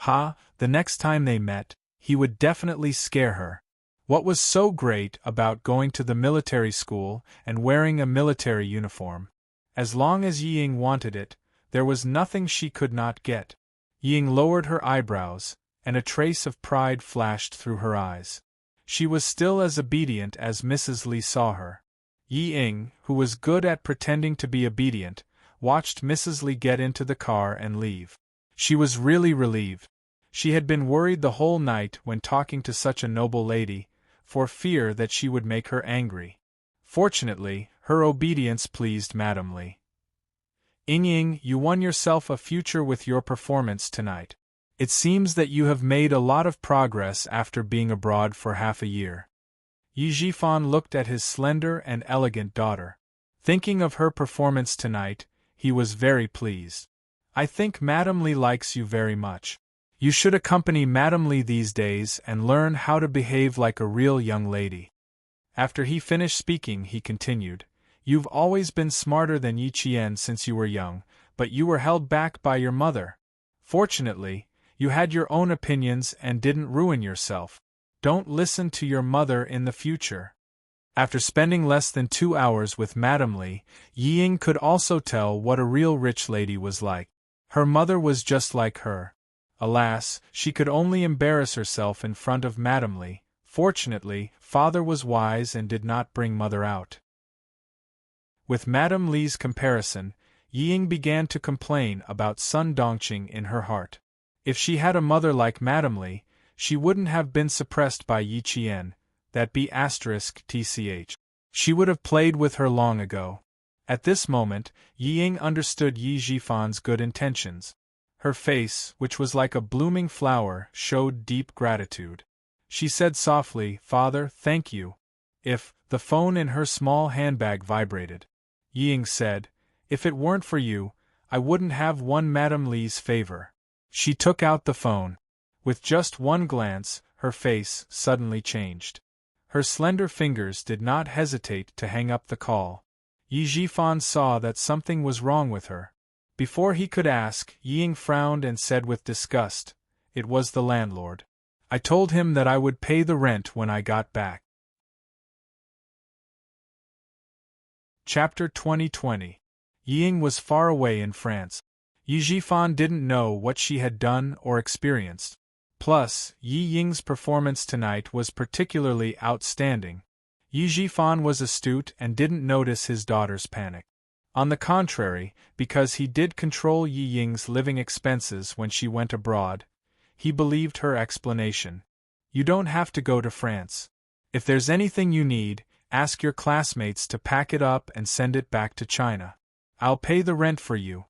The next time they met, he would definitely scare her. What was so great about going to the military school and wearing a military uniform? As long as Yi Ying wanted it, there was nothing she could not get. Yi Ying lowered her eyebrows, and a trace of pride flashed through her eyes. She was still as obedient as Mrs. Li saw her. Yi Ying, who was good at pretending to be obedient, watched Mrs. Li get into the car and leave. She was really relieved. She had been worried the whole night when talking to such a noble lady, for fear that she would make her angry. Fortunately, her obedience pleased Madame Li. Ying, you won yourself a future with your performance tonight. It seems that you have made a lot of progress after being abroad for half a year. Yi Jifan looked at his slender and elegant daughter. Thinking of her performance tonight, he was very pleased. I think Madame Li likes you very much. You should accompany Madame Li these days and learn how to behave like a real young lady. After he finished speaking, he continued, You've always been smarter than Yi Qian since you were young, but you were held back by your mother. Fortunately, you had your own opinions and didn't ruin yourself. Don't listen to your mother in the future. After spending less than 2 hours with Madame Li, Yi Ying could also tell what a real rich lady was like. Her mother was just like her. Alas, she could only embarrass herself in front of Madame Li. Fortunately, father was wise and did not bring mother out. With Madame Li's comparison, Yi Ying began to complain about Sun Dongqing in her heart. If she had a mother like Madame Li, she wouldn't have been suppressed by Yi Qian, that B***tch. She would have played with her long ago. At this moment, Yi Ying understood Yi Jifan's good intentions. Her face, which was like a blooming flower, showed deep gratitude. She said softly, Father, thank you. The phone in her small handbag vibrated. Yi Ying said, If it weren't for you, I wouldn't have won Madame Li's favor. She took out the phone. With just one glance, her face suddenly changed. Her slender fingers did not hesitate to hang up the call. Yi Jifan saw that something was wrong with her. Before he could ask, Yi Ying frowned and said with disgust, It was the landlord. I told him that I would pay the rent when I got back. Chapter 2020. Yi Ying was far away in France. Yi Jifan didn't know what she had done or experienced. Plus, Yi Ying's performance tonight was particularly outstanding. Yi Jifan was astute and didn't notice his daughter's panic. On the contrary, because he did control Yi Ying's living expenses when she went abroad, he believed her explanation. You don't have to go to France. If there's anything you need, ask your classmates to pack it up and send it back to China. I'll pay the rent for you.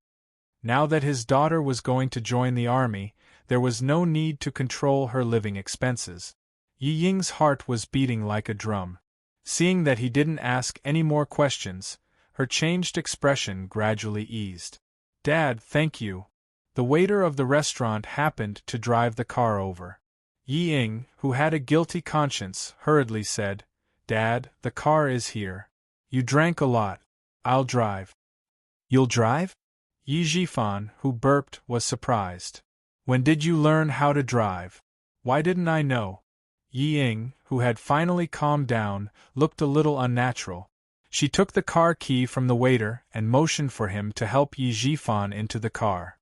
Now that his daughter was going to join the army, There was no need to control her living expenses. Yi Ying's heart was beating like a drum. Seeing that he didn't ask any more questions, her changed expression gradually eased. "Dad, thank you." The waiter of the restaurant happened to drive the car over. Yi Ying, who had a guilty conscience, hurriedly said, "Dad, the car is here. You drank a lot. I'll drive." "You'll drive?" Yi Jifan, who burped, was surprised. "When did you learn how to drive? Why didn't I know?" Yi Ying, who had finally calmed down, looked a little unnatural. She took the car key from the waiter and motioned for him to help Yi Jifan into the car.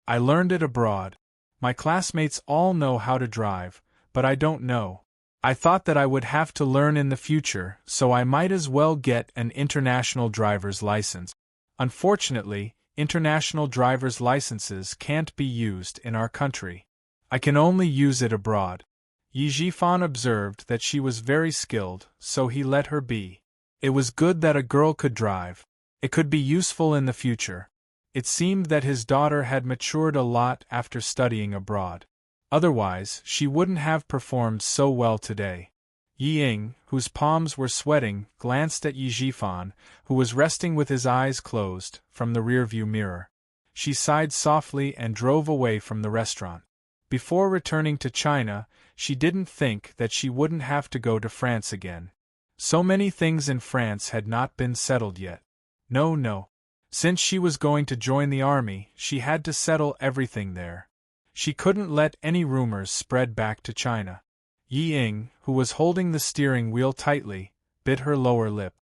"I learned it abroad. My classmates all know how to drive, but I don't know. I thought that I would have to learn in the future, so I might as well get an international driver's license. Unfortunately, international driver's licenses can't be used in our country. I can only use it abroad." Yi Jifan observed that she was very skilled, so he let her be. It was good that a girl could drive. It could be useful in the future. It seemed that his daughter had matured a lot after studying abroad. Otherwise, she wouldn't have performed so well today. Yi Ying, whose palms were sweating, glanced at Yi Jifan, who was resting with his eyes closed, from the rearview mirror. She sighed softly and drove away from the restaurant. Before returning to China, she didn't think that she wouldn't have to go to France again. So many things in France had not been settled yet. No. Since she was going to join the army, she had to settle everything there. She couldn't let any rumors spread back to China. Yi Ying, who was holding the steering wheel tightly, bit her lower lip.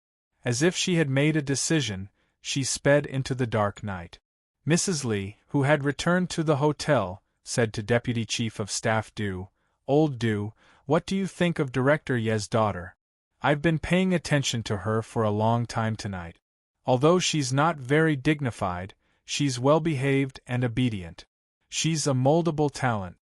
As if she had made a decision, she sped into the dark night. Mrs. Li, who had returned to the hotel, said to Deputy Chief of Staff Du, "Old Du, what do you think of Director Ye's daughter? I've been paying attention to her for a long time tonight. Although she's not very dignified, she's well-behaved and obedient. She's a moldable talent."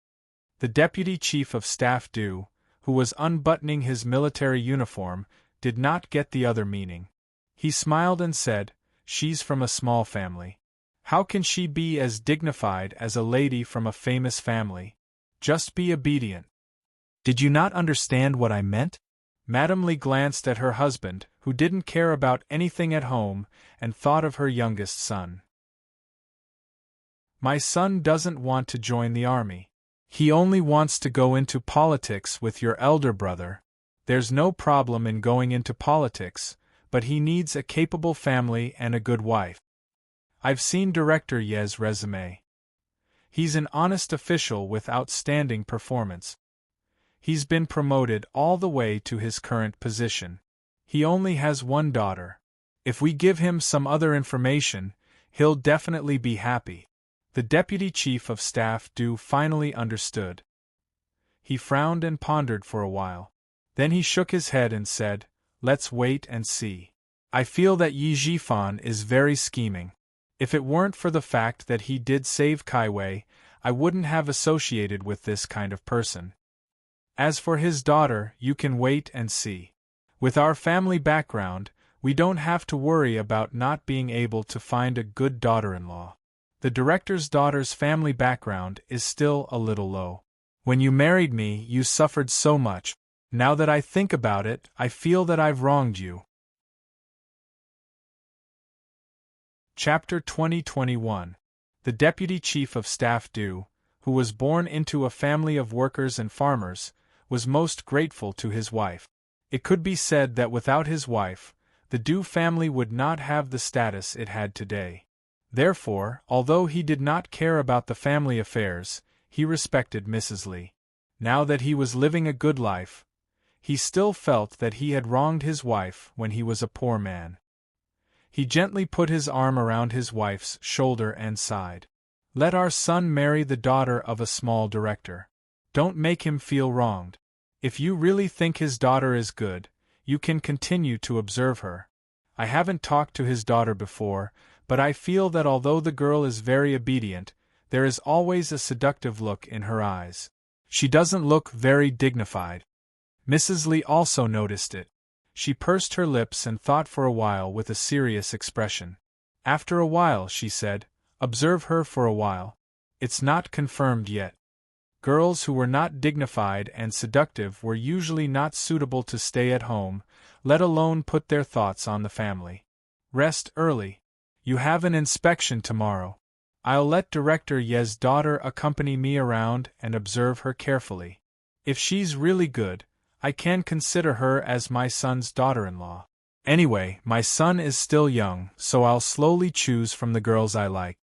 The Deputy Chief of Staff Du, who was unbuttoning his military uniform, did not get the other meaning. He smiled and said, "She's from a small family. How can she be as dignified as a lady from a famous family? Just be obedient." "Did you not understand what I meant?" Madame Li glanced at her husband, who didn't care about anything at home, and thought of her youngest son. "My son doesn't want to join the army. He only wants to go into politics with your elder brother. There's no problem in going into politics, but he needs a capable family and a good wife. I've seen Director Ye's resume. He's an honest official with outstanding performance. He's been promoted all the way to his current position. He only has one daughter. If we give him some other information, he'll definitely be happy." The Deputy Chief of Staff Du finally understood. He frowned and pondered for a while. Then he shook his head and said, "Let's wait and see. I feel that Yi Jifan is very scheming. If it weren't for the fact that he did save Kaiwei, I wouldn't have associated with this kind of person. As for his daughter, you can wait and see. With our family background, we don't have to worry about not being able to find a good daughter-in-law. The director's daughter's family background is still a little low. When you married me, you suffered so much. Now that I think about it, I feel that I've wronged you." Chapter 2021. The Deputy Chief of Staff Du, who was born into a family of workers and farmers, was most grateful to his wife. It could be said that without his wife, the Du family would not have the status it had today. Therefore, although he did not care about the family affairs, he respected Mrs. Li. Now that he was living a good life, he still felt that he had wronged his wife when he was a poor man. He gently put his arm around his wife's shoulder and sighed. "Let our son marry the daughter of a small director. Don't make him feel wronged. If you really think his daughter is good, you can continue to observe her. I haven't talked to his daughter before, but I feel that although the girl is very obedient, there is always a seductive look in her eyes. She doesn't look very dignified." Mrs. Li also noticed it. She pursed her lips and thought for a while with a serious expression. After a while she said, "Observe her for a while. It's not confirmed yet. Girls who were not dignified and seductive were usually not suitable to stay at home, let alone put their thoughts on the family. Rest early. You have an inspection tomorrow. I'll let Director Ye's daughter accompany me around and observe her carefully. If she's really good, I can consider her as my son's daughter-in-law. Anyway, my son is still young, so I'll slowly choose from the girls I like.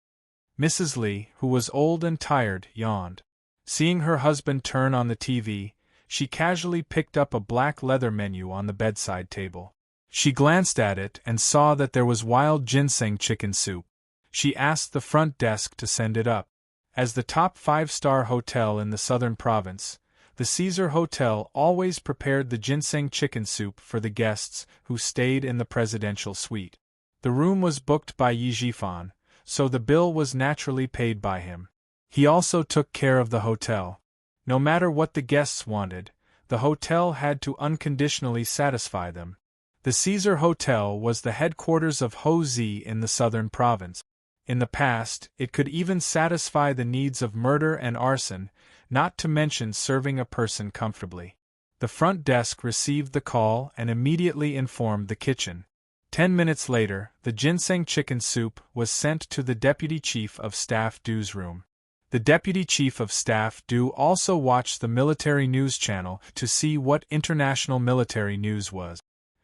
Mrs. Lee, who was old and tired, yawned. Seeing her husband turn on the TV, she casually picked up a black leather menu on the bedside table. She glanced at it and saw that there was wild ginseng chicken soup. She asked the front desk to send it up. As the top 5-star hotel in the southern province, the Caesar Hotel always prepared the ginseng chicken soup for the guests who stayed in the presidential suite. The room was booked by Yi Jifan, so the bill was naturally paid by him. He also took care of the hotel. No matter what the guests wanted, the hotel had to unconditionally satisfy them. The Caesar Hotel was the headquarters of Ho-Zi in the southern province. In the past, it could even satisfy the needs of murder and arson, not to mention serving a person comfortably. The front desk received the call and immediately informed the kitchen. 10 minutes later, the ginseng chicken soup was sent to the Deputy Chief of Staff Du's room. The Deputy Chief of Staff Du also watched the military news channel to see what international military news was.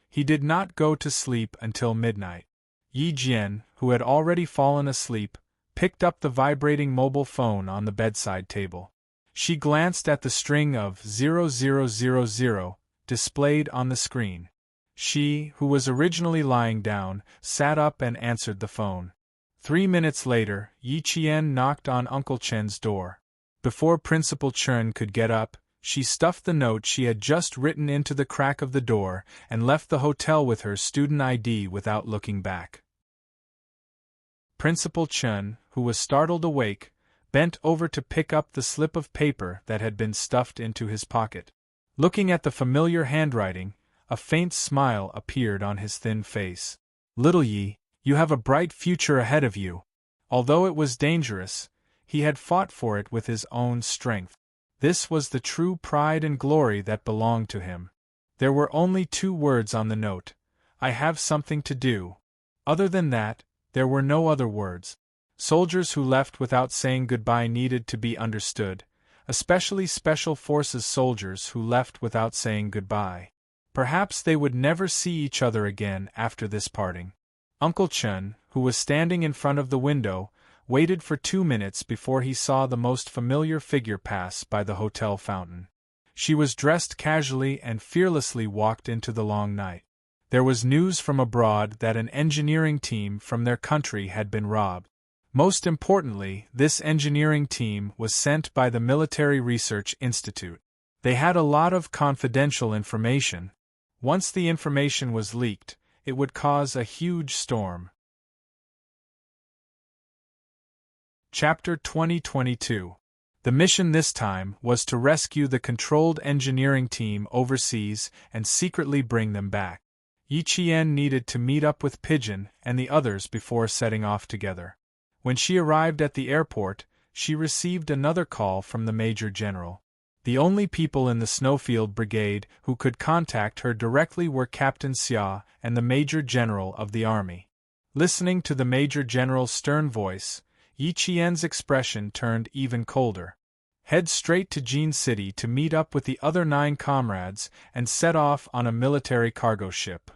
He did not go to sleep until midnight. Yi Jian, who had already fallen asleep, picked up the vibrating mobile phone on the bedside table. She glanced at the string of 0000 displayed on the screen. She, who was originally lying down, sat up and answered the phone. 3 minutes later, Yi Qian knocked on Uncle Chen's door. Before Principal Chen could get up, she stuffed the note she had just written into the crack of the door and left the hotel with her student ID without looking back. Principal Chen, who was startled awake, bent over to pick up the slip of paper that had been stuffed into his pocket. Looking at the familiar handwriting, a faint smile appeared on his thin face. "Little Yi, you have a bright future ahead of you." Although it was dangerous, he had fought for it with his own strength. This was the true pride and glory that belonged to him. There were only 2 words on the note: "I have something to do." Other than that, there were no other words. Soldiers who left without saying goodbye needed to be understood, especially Special Forces soldiers who left without saying goodbye. Perhaps they would never see each other again after this parting. Uncle Chen, who was standing in front of the window, waited for 2 minutes before he saw the most familiar figure pass by the hotel fountain. She was dressed casually and fearlessly walked into the long night. There was news from abroad that an engineering team from their country had been robbed. Most importantly, this engineering team was sent by the Military Research Institute. They had a lot of confidential information. Once the information was leaked, it would cause a huge storm. Chapter 2022. The mission this time was to rescue the controlled engineering team overseas and secretly bring them back. Yi Qian needed to meet up with Pigeon and the others before setting off together. When she arrived at the airport, she received another call from the Major General. The only people in the Snowfield Brigade who could contact her directly were Captain Xia and the Major General of the Army. Listening to the Major General's stern voice, Yi Qian's expression turned even colder. Head straight to Jin City to meet up with the other 9 comrades and set off on a military cargo ship.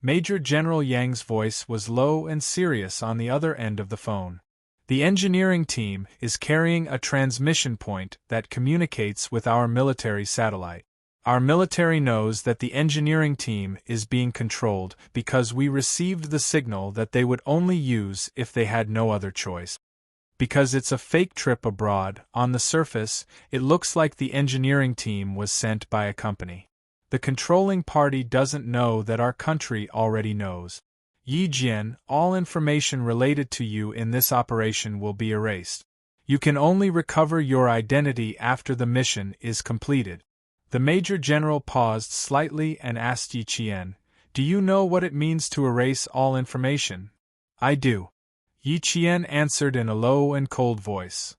Major General Yang's voice was low and serious on the other end of the phone. The engineering team is carrying a transmission point that communicates with our military satellite. Our military knows that the engineering team is being controlled because we received the signal that they would only use if they had no other choice. Because it's a fake trip abroad, on the surface, it looks like the engineering team was sent by a company. The controlling party doesn't know that our country already knows. Yi Jian, all information related to you in this operation will be erased. You can only recover your identity after the mission is completed. The Major General paused slightly and asked Yi Qian, "Do you know what it means to erase all information?" "I do," Yi Qian answered in a low and cold voice.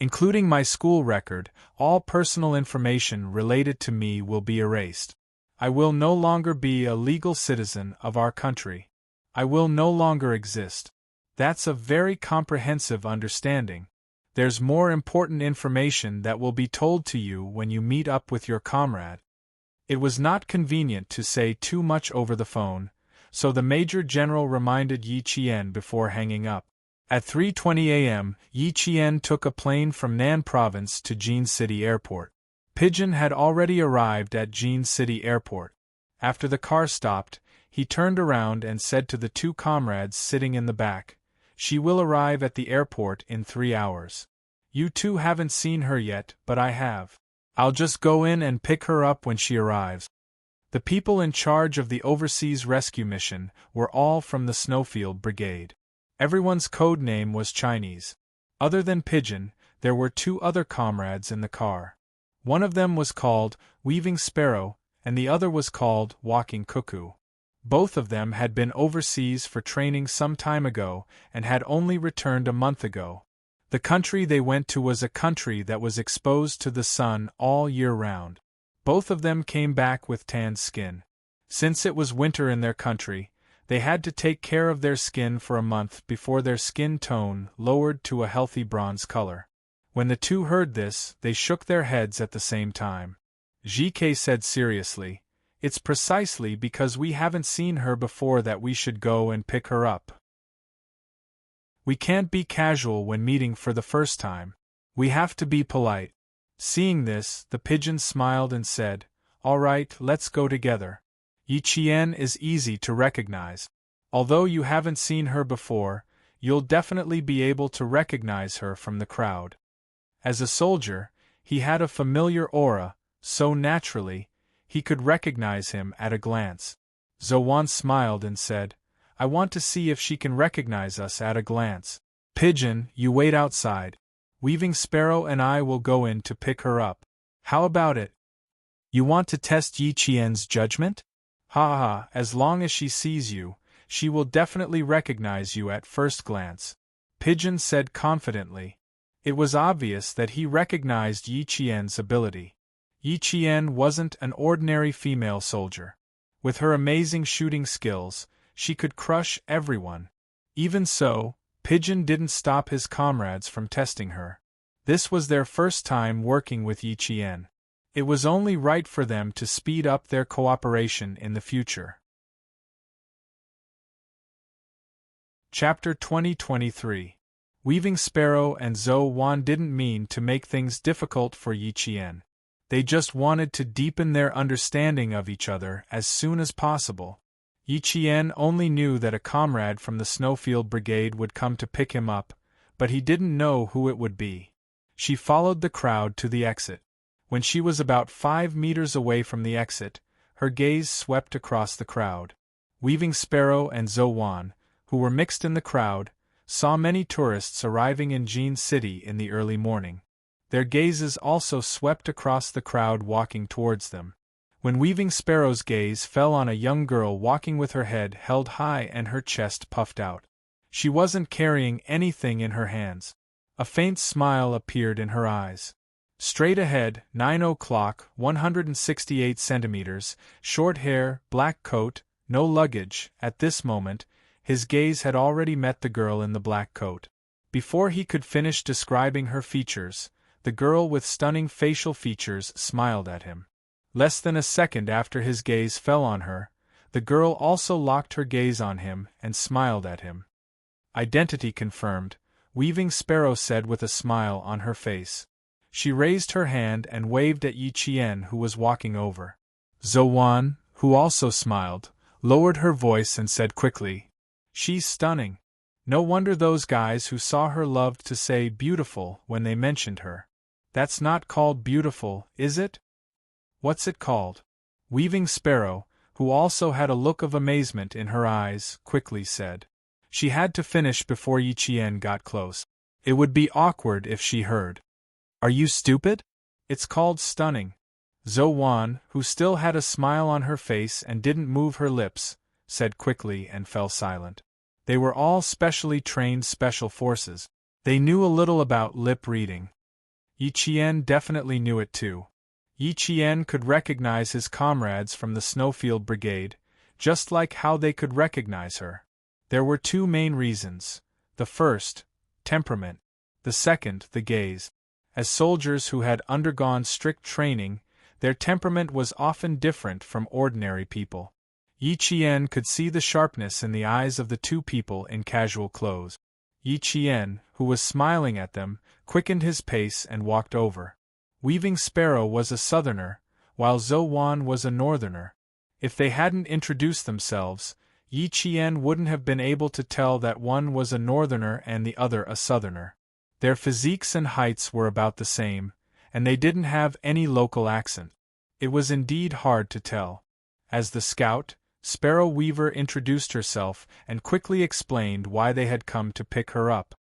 Including my school record, all personal information related to me will be erased. I will no longer be a legal citizen of our country. I will no longer exist. That's a very comprehensive understanding. There's more important information that will be told to you when you meet up with your comrade. It was not convenient to say too much over the phone, so the Major General reminded Yi Qian before hanging up. At 3:20 a.m., Yi Qian took a plane from Nan Province to Jin City Airport. Pigeon had already arrived at Jin City Airport. After the car stopped, he turned around and said to the two comrades sitting in the back, "She will arrive at the airport in 3 hours. You two haven't seen her yet, but I have. I'll just go in and pick her up when she arrives." The people in charge of the overseas rescue mission were all from the Snowfield Brigade. Everyone's code name was Chinese. Other than Pigeon, there were 2 other comrades in the car. One of them was called Weaving Sparrow, and the other was called Walking Cuckoo. Both of them had been overseas for training some time ago and had only returned a month ago. The country they went to was a country that was exposed to the sun all year round. Both of them came back with tanned skin. Since it was winter in their country, they had to take care of their skin for a month before their skin tone lowered to a healthy bronze color. When the two heard this, they shook their heads at the same time. GK said seriously, "It's precisely because we haven't seen her before that we should go and pick her up. We can't be casual when meeting for the first time. We have to be polite." Seeing this, the pigeon smiled and said, "All right, let's go together. Yi Qian is easy to recognize. Although you haven't seen her before, you'll definitely be able to recognize her from the crowd." As a soldier, he had a familiar aura, so naturally, he could recognize him at a glance. Zhou smiled and said, "I want to see if she can recognize us at a glance. Pigeon, you wait outside. Weaving Sparrow and I will go in to pick her up. How about it? You want to test Yi Qian's judgment? Ha ha, as long as she sees you, she will definitely recognize you at first glance," Pigeon said confidently. It was obvious that he recognized Yi Qian's ability. Yi Qian wasn't an ordinary female soldier. With her amazing shooting skills, she could crush everyone. Even so, Pigeon didn't stop his comrades from testing her. This was their first time working with Yi Qian. It was only right for them to speed up their cooperation in the future. Chapter 2023. Weaving Sparrow and Zhou didn't mean to make things difficult for Yi Qian. They just wanted to deepen their understanding of each other as soon as possible. Yi Qian only knew that a comrade from the Snowfield Brigade would come to pick him up, but he didn't know who it would be. She followed the crowd to the exit. When she was about 5 meters away from the exit, her gaze swept across the crowd. Weaving Sparrow and Zhou, who were mixed in the crowd, saw many tourists arriving in Jin City in the early morning. Their gazes also swept across the crowd walking towards them. When Weaving Sparrow's gaze fell on a young girl walking with her head held high and her chest puffed out. She wasn't carrying anything in her hands. A faint smile appeared in her eyes. Straight ahead, 9 o'clock, 168 centimeters, short hair, black coat, no luggage. At this moment, his gaze had already met the girl in the black coat. Before he could finish describing her features, the girl with stunning facial features smiled at him. Less than a second after his gaze fell on her, the girl also locked her gaze on him and smiled at him. "Identity confirmed," Weaving Sparrow said with a smile on her face. She raised her hand and waved at Yi Qian, who was walking over. Zhou, who also smiled, lowered her voice and said quickly, "She's stunning. No wonder those guys who saw her loved to say beautiful when they mentioned her. That's not called beautiful, is it? What's it called?" Weaving Sparrow, who also had a look of amazement in her eyes, quickly said. She had to finish before Yi Qian got close. It would be awkward if she heard. "Are you stupid? It's called stunning." Zhou, who still had a smile on her face and didn't move her lips, said quickly and fell silent. They were all specially trained special forces. They knew a little about lip reading. Yi Qian definitely knew it too. Yi Qian could recognize his comrades from the Snowfield Brigade, just like how they could recognize her. There were two main reasons. The first, temperament. The second, the gaze. As soldiers who had undergone strict training, their temperament was often different from ordinary people. Yi Qian could see the sharpness in the eyes of the two people in casual clothes. Yi Qian, who was smiling at them, quickened his pace and walked over. Weaving Sparrow was a southerner, while Zhou Wan was a northerner. If they hadn't introduced themselves, Yi Qian wouldn't have been able to tell that one was a northerner and the other a southerner. Their physiques and heights were about the same, and they didn't have any local accent. It was indeed hard to tell. As the scout, Sparrow Weaver introduced herself and quickly explained why they had come to pick her up.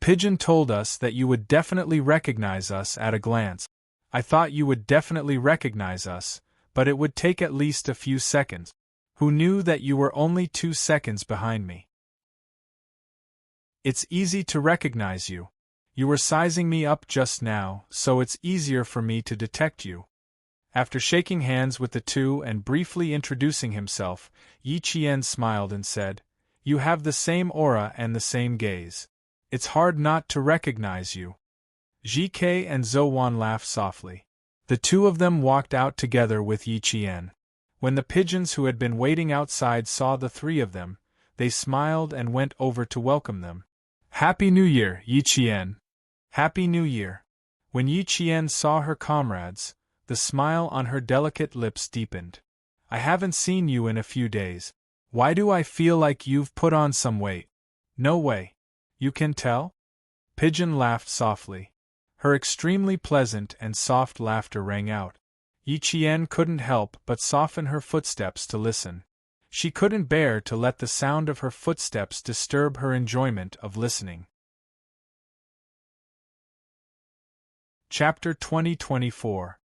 Pigeon told us that you would definitely recognize us at a glance. I thought you would definitely recognize us, but it would take at least a few seconds. Who knew that you were only 2 seconds behind me? It's easy to recognize you. You were sizing me up just now, so it's easier for me to detect you. After shaking hands with the two and briefly introducing himself, Yi Qian smiled and said, "You have the same aura and the same gaze. It's hard not to recognize you." GK and Zhou Wan laughed softly. The two of them walked out together with Yi Qian. When the pigeons who had been waiting outside saw the three of them, they smiled and went over to welcome them. "Happy New Year, Yi Qian." "Happy New Year." When Yi Qian saw her comrades, the smile on her delicate lips deepened. "I haven't seen you in a few days. Why do I feel like you've put on some weight?" "No way. You can tell?" Pigeon laughed softly. Her extremely pleasant and soft laughter rang out. Yi Qian couldn't help but soften her footsteps to listen. She couldn't bear to let the sound of her footsteps disturb her enjoyment of listening. Chapter 2024.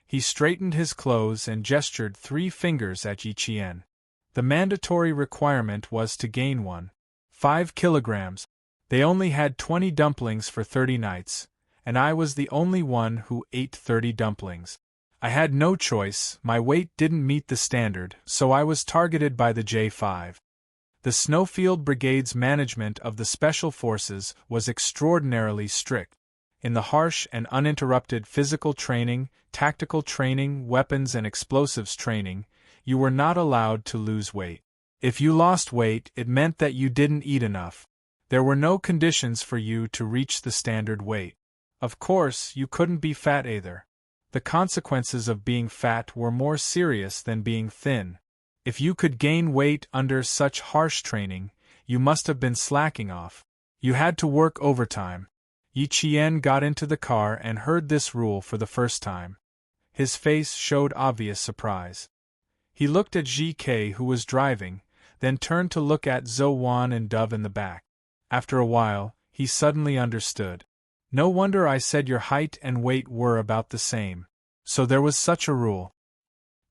He straightened his clothes and gestured 3 fingers at Yi Qian. The mandatory requirement was to gain 1.5 kilograms. They only had 20 dumplings for 30 nights, and I was the only one who ate 30 dumplings. I had no choice, my weight didn't meet the standard, so I was targeted by the J5. The Snowfield Brigade's management of the Special Forces was extraordinarily strict. In the harsh and uninterrupted physical training, tactical training, weapons and explosives training, you were not allowed to lose weight. If you lost weight, it meant that you didn't eat enough. There were no conditions for you to reach the standard weight. Of course, you couldn't be fat either. The consequences of being fat were more serious than being thin. If you could gain weight under such harsh training, you must have been slacking off. You had to work overtime. Yi Qian got into the car and heard this rule for the first time. His face showed obvious surprise. He looked at GK who was driving, then turned to look at Zhou Wan and Dove in the back. After a while, he suddenly understood. No wonder I said your height and weight were about the same. So there was such a rule.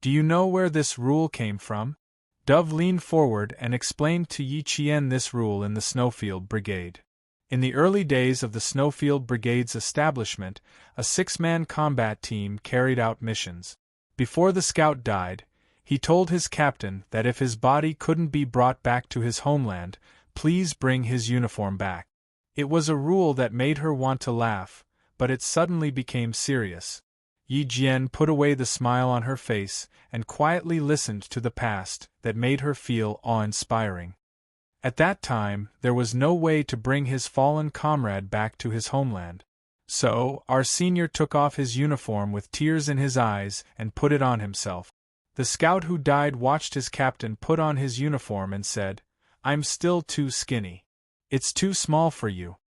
Do you know where this rule came from? Dove leaned forward and explained to Yi Qian this rule in the Snowfield Brigade. In the early days of the Snowfield Brigade's establishment, a 6-man combat team carried out missions. Before the scout died, he told his captain that if his body couldn't be brought back to his homeland, please bring his uniform back. It was a rule that made her want to laugh, but it suddenly became serious. Yi Jian put away the smile on her face and quietly listened to the past that made her feel awe-inspiring. At that time, there was no way to bring his fallen comrade back to his homeland. So, our senior took off his uniform with tears in his eyes and put it on himself. The scout who died watched his captain put on his uniform and said, "I'm still too skinny. It's too small for you."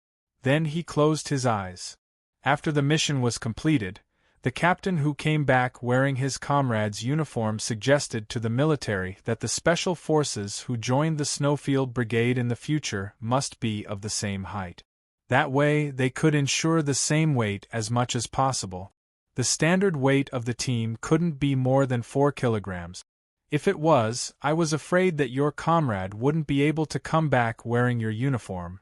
Then he closed his eyes. After the mission was completed, the captain who came back wearing his comrade's uniform suggested to the military that the special forces who joined the Snowfield Brigade in the future must be of the same height. That way they could ensure the same weight as much as possible. The standard weight of the team couldn't be more than 4 kilograms. If it was, I was afraid that your comrade wouldn't be able to come back wearing your uniform.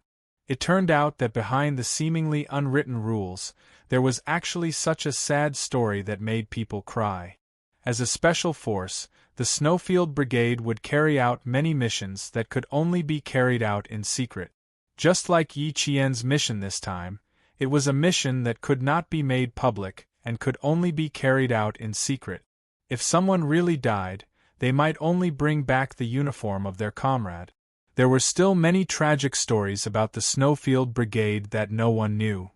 It turned out that behind the seemingly unwritten rules, there was actually such a sad story that made people cry. As a special force, the Snowfield Brigade would carry out many missions that could only be carried out in secret. Just like Yi Qian's mission this time, it was a mission that could not be made public and could only be carried out in secret. If someone really died, they might only bring back the uniform of their comrade. There were still many tragic stories about the Snowfield Brigade that no one knew.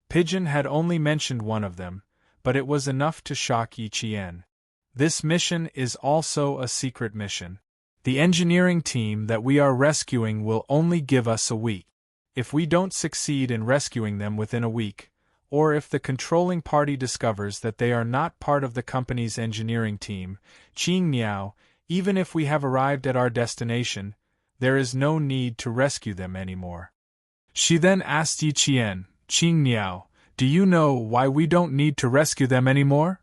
Pigeon had only mentioned one of them, but it was enough to shock Yi Qian. This mission is also a secret mission. The engineering team that we are rescuing will only give us a week. If we don't succeed in rescuing them within a week, or if the controlling party discovers that they are not part of the company's engineering team, Qing Niao, even if we have arrived at our destination, there is no need to rescue them anymore. She then asked Yi Qian, Qing Niao, do you know why we don't need to rescue them anymore?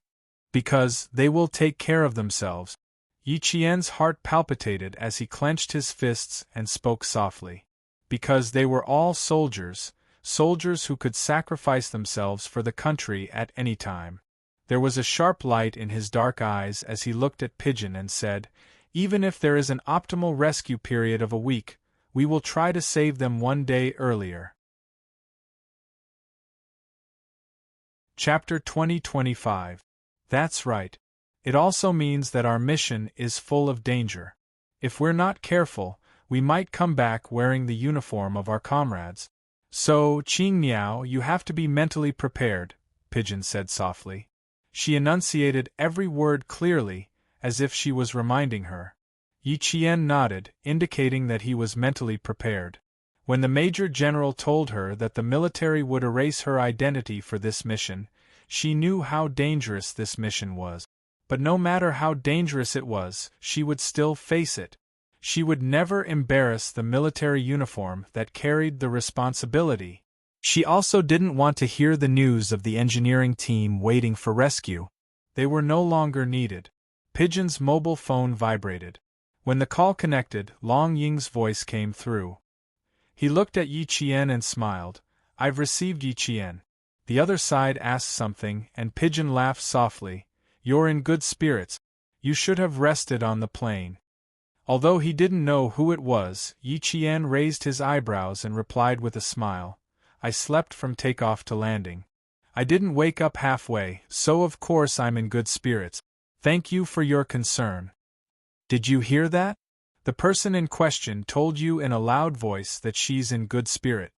Because they will take care of themselves. Yi Qian's heart palpitated as he clenched his fists and spoke softly. Because they were all soldiers, soldiers who could sacrifice themselves for the country at any time. There was a sharp light in his dark eyes as he looked at Pigeon and said, even if there is an optimal rescue period of a week, we will try to save them one day earlier. Chapter 2025. That's right. It also means that our mission is full of danger. If we're not careful, we might come back wearing the uniform of our comrades. So, Qing Niao, you have to be mentally prepared, Pigeon said softly. She enunciated every word clearly, as if she was reminding her. Yi Qian nodded, indicating that he was mentally prepared. When the Major General told her that the military would erase her identity for this mission, she knew how dangerous this mission was. But no matter how dangerous it was, she would still face it. She would never embarrass the military uniform that carried the responsibility. She also didn't want to hear the news of the engineering team waiting for rescue. They were no longer needed. Pigeon's mobile phone vibrated. When the call connected, Long Ying's voice came through. He looked at Yi Qian and smiled. I've received, Yi Qian. The other side asked something, and Pigeon laughed softly. You're in good spirits. You should have rested on the plane. Although he didn't know who it was, Yi Qian raised his eyebrows and replied with a smile. I slept from takeoff to landing. I didn't wake up halfway, so of course I'm in good spirits. Thank you for your concern. Did you hear that? The person in question told you in a loud voice that she's in good spirit.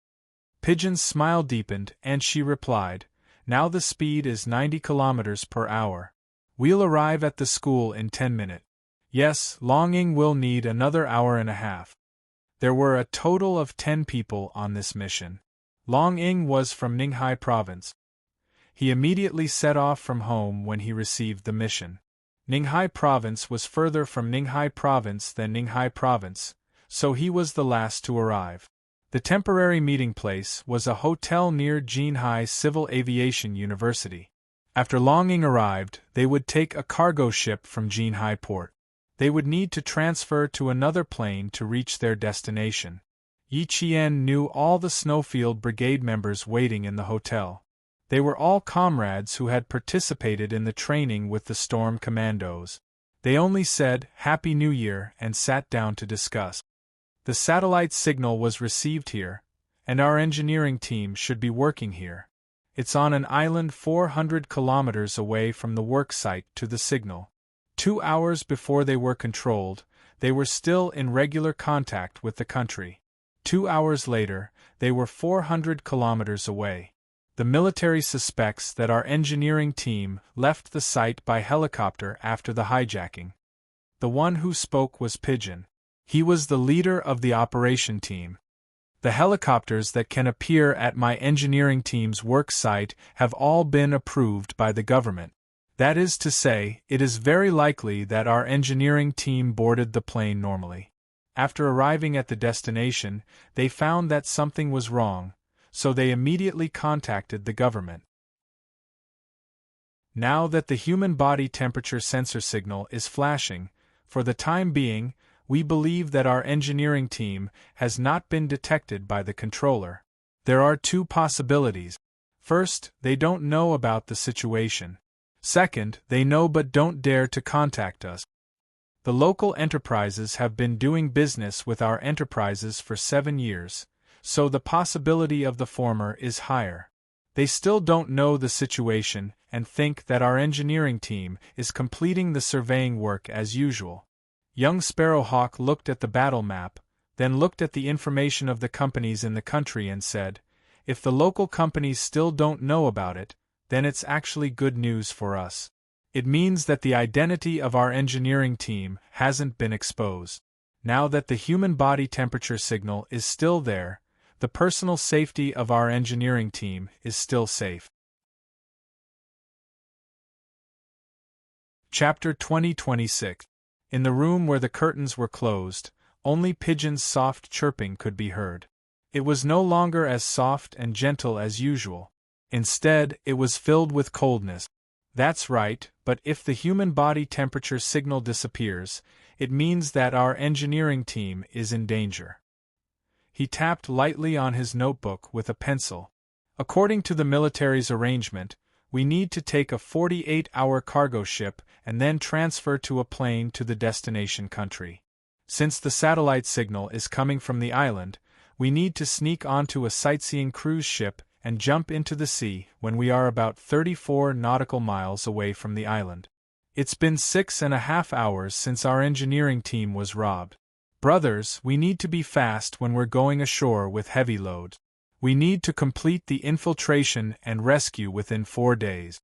Pigeon's smile deepened, and she replied, now the speed is 90 kilometers per hour. We'll arrive at the school in 10 minutes. Yes, Long Ying will need another hour and a half. There were a total of 10 people on this mission. Long Ying was from Ninghai Province. He immediately set off from home when he received the mission. Ninghai Province was further from Ninghai Province than Ninghai Province, so he was the last to arrive. The temporary meeting place was a hotel near Jinhai Civil Aviation University. After Long Ying arrived, they would take a cargo ship from Jinhai port. They would need to transfer to another plane to reach their destination. Yi Qian knew all the Snowfield Brigade members waiting in the hotel. They were all comrades who had participated in the training with the Storm Commandos. They only said, Happy New Year, and sat down to discuss. The satellite signal was received here, and our engineering team should be working here. It's on an island 400 kilometers away from the work site to the signal. 2 hours before they were controlled, they were still in regular contact with the country. 2 hours later, they were 400 kilometers away. The military suspects that our engineering team left the site by helicopter after the hijacking. The one who spoke was Pigeon. He was the leader of the operation team. The helicopters that can appear at my engineering team's work site have all been approved by the government. That is to say, it is very likely that our engineering team boarded the plane normally. After arriving at the destination, they found that something was wrong, so they immediately contacted the government. Now that the human body temperature sensor signal is flashing, for the time being, We believe that our engineering team has not been detected by the controller. There are two possibilities. First, they don't know about the situation. Second, they know but don't dare to contact us. The local enterprises have been doing business with our enterprises for 7 years, so the possibility of the former is higher. They still don't know the situation and think that our engineering team is completing the surveying work as usual. Young Sparrowhawk looked at the battle map, then looked at the information of the companies in the country and said, "If the local companies still don't know about it, then it's actually good news for us. It means that the identity of our engineering team hasn't been exposed. Now that the human body temperature signal is still there, the personal safety of our engineering team is still safe." Chapter 2026. In the room where the curtains were closed, only Pigeon's soft chirping could be heard. It was no longer as soft and gentle as usual. Instead, it was filled with coldness. That's right, but if the human body temperature signal disappears, it means that our engineering team is in danger. He tapped lightly on his notebook with a pencil. According to the military's arrangement, we need to take a 48-hour cargo ship and then transfer to a plane to the destination country. Since the satellite signal is coming from the island, we need to sneak onto a sightseeing cruise ship and jump into the sea when we are about 34 nautical miles away from the island. It's been 6.5 hours since our engineering team was robbed. Brothers, we need to be fast when we're going ashore with heavy loads. We need to complete the infiltration and rescue within 4 days.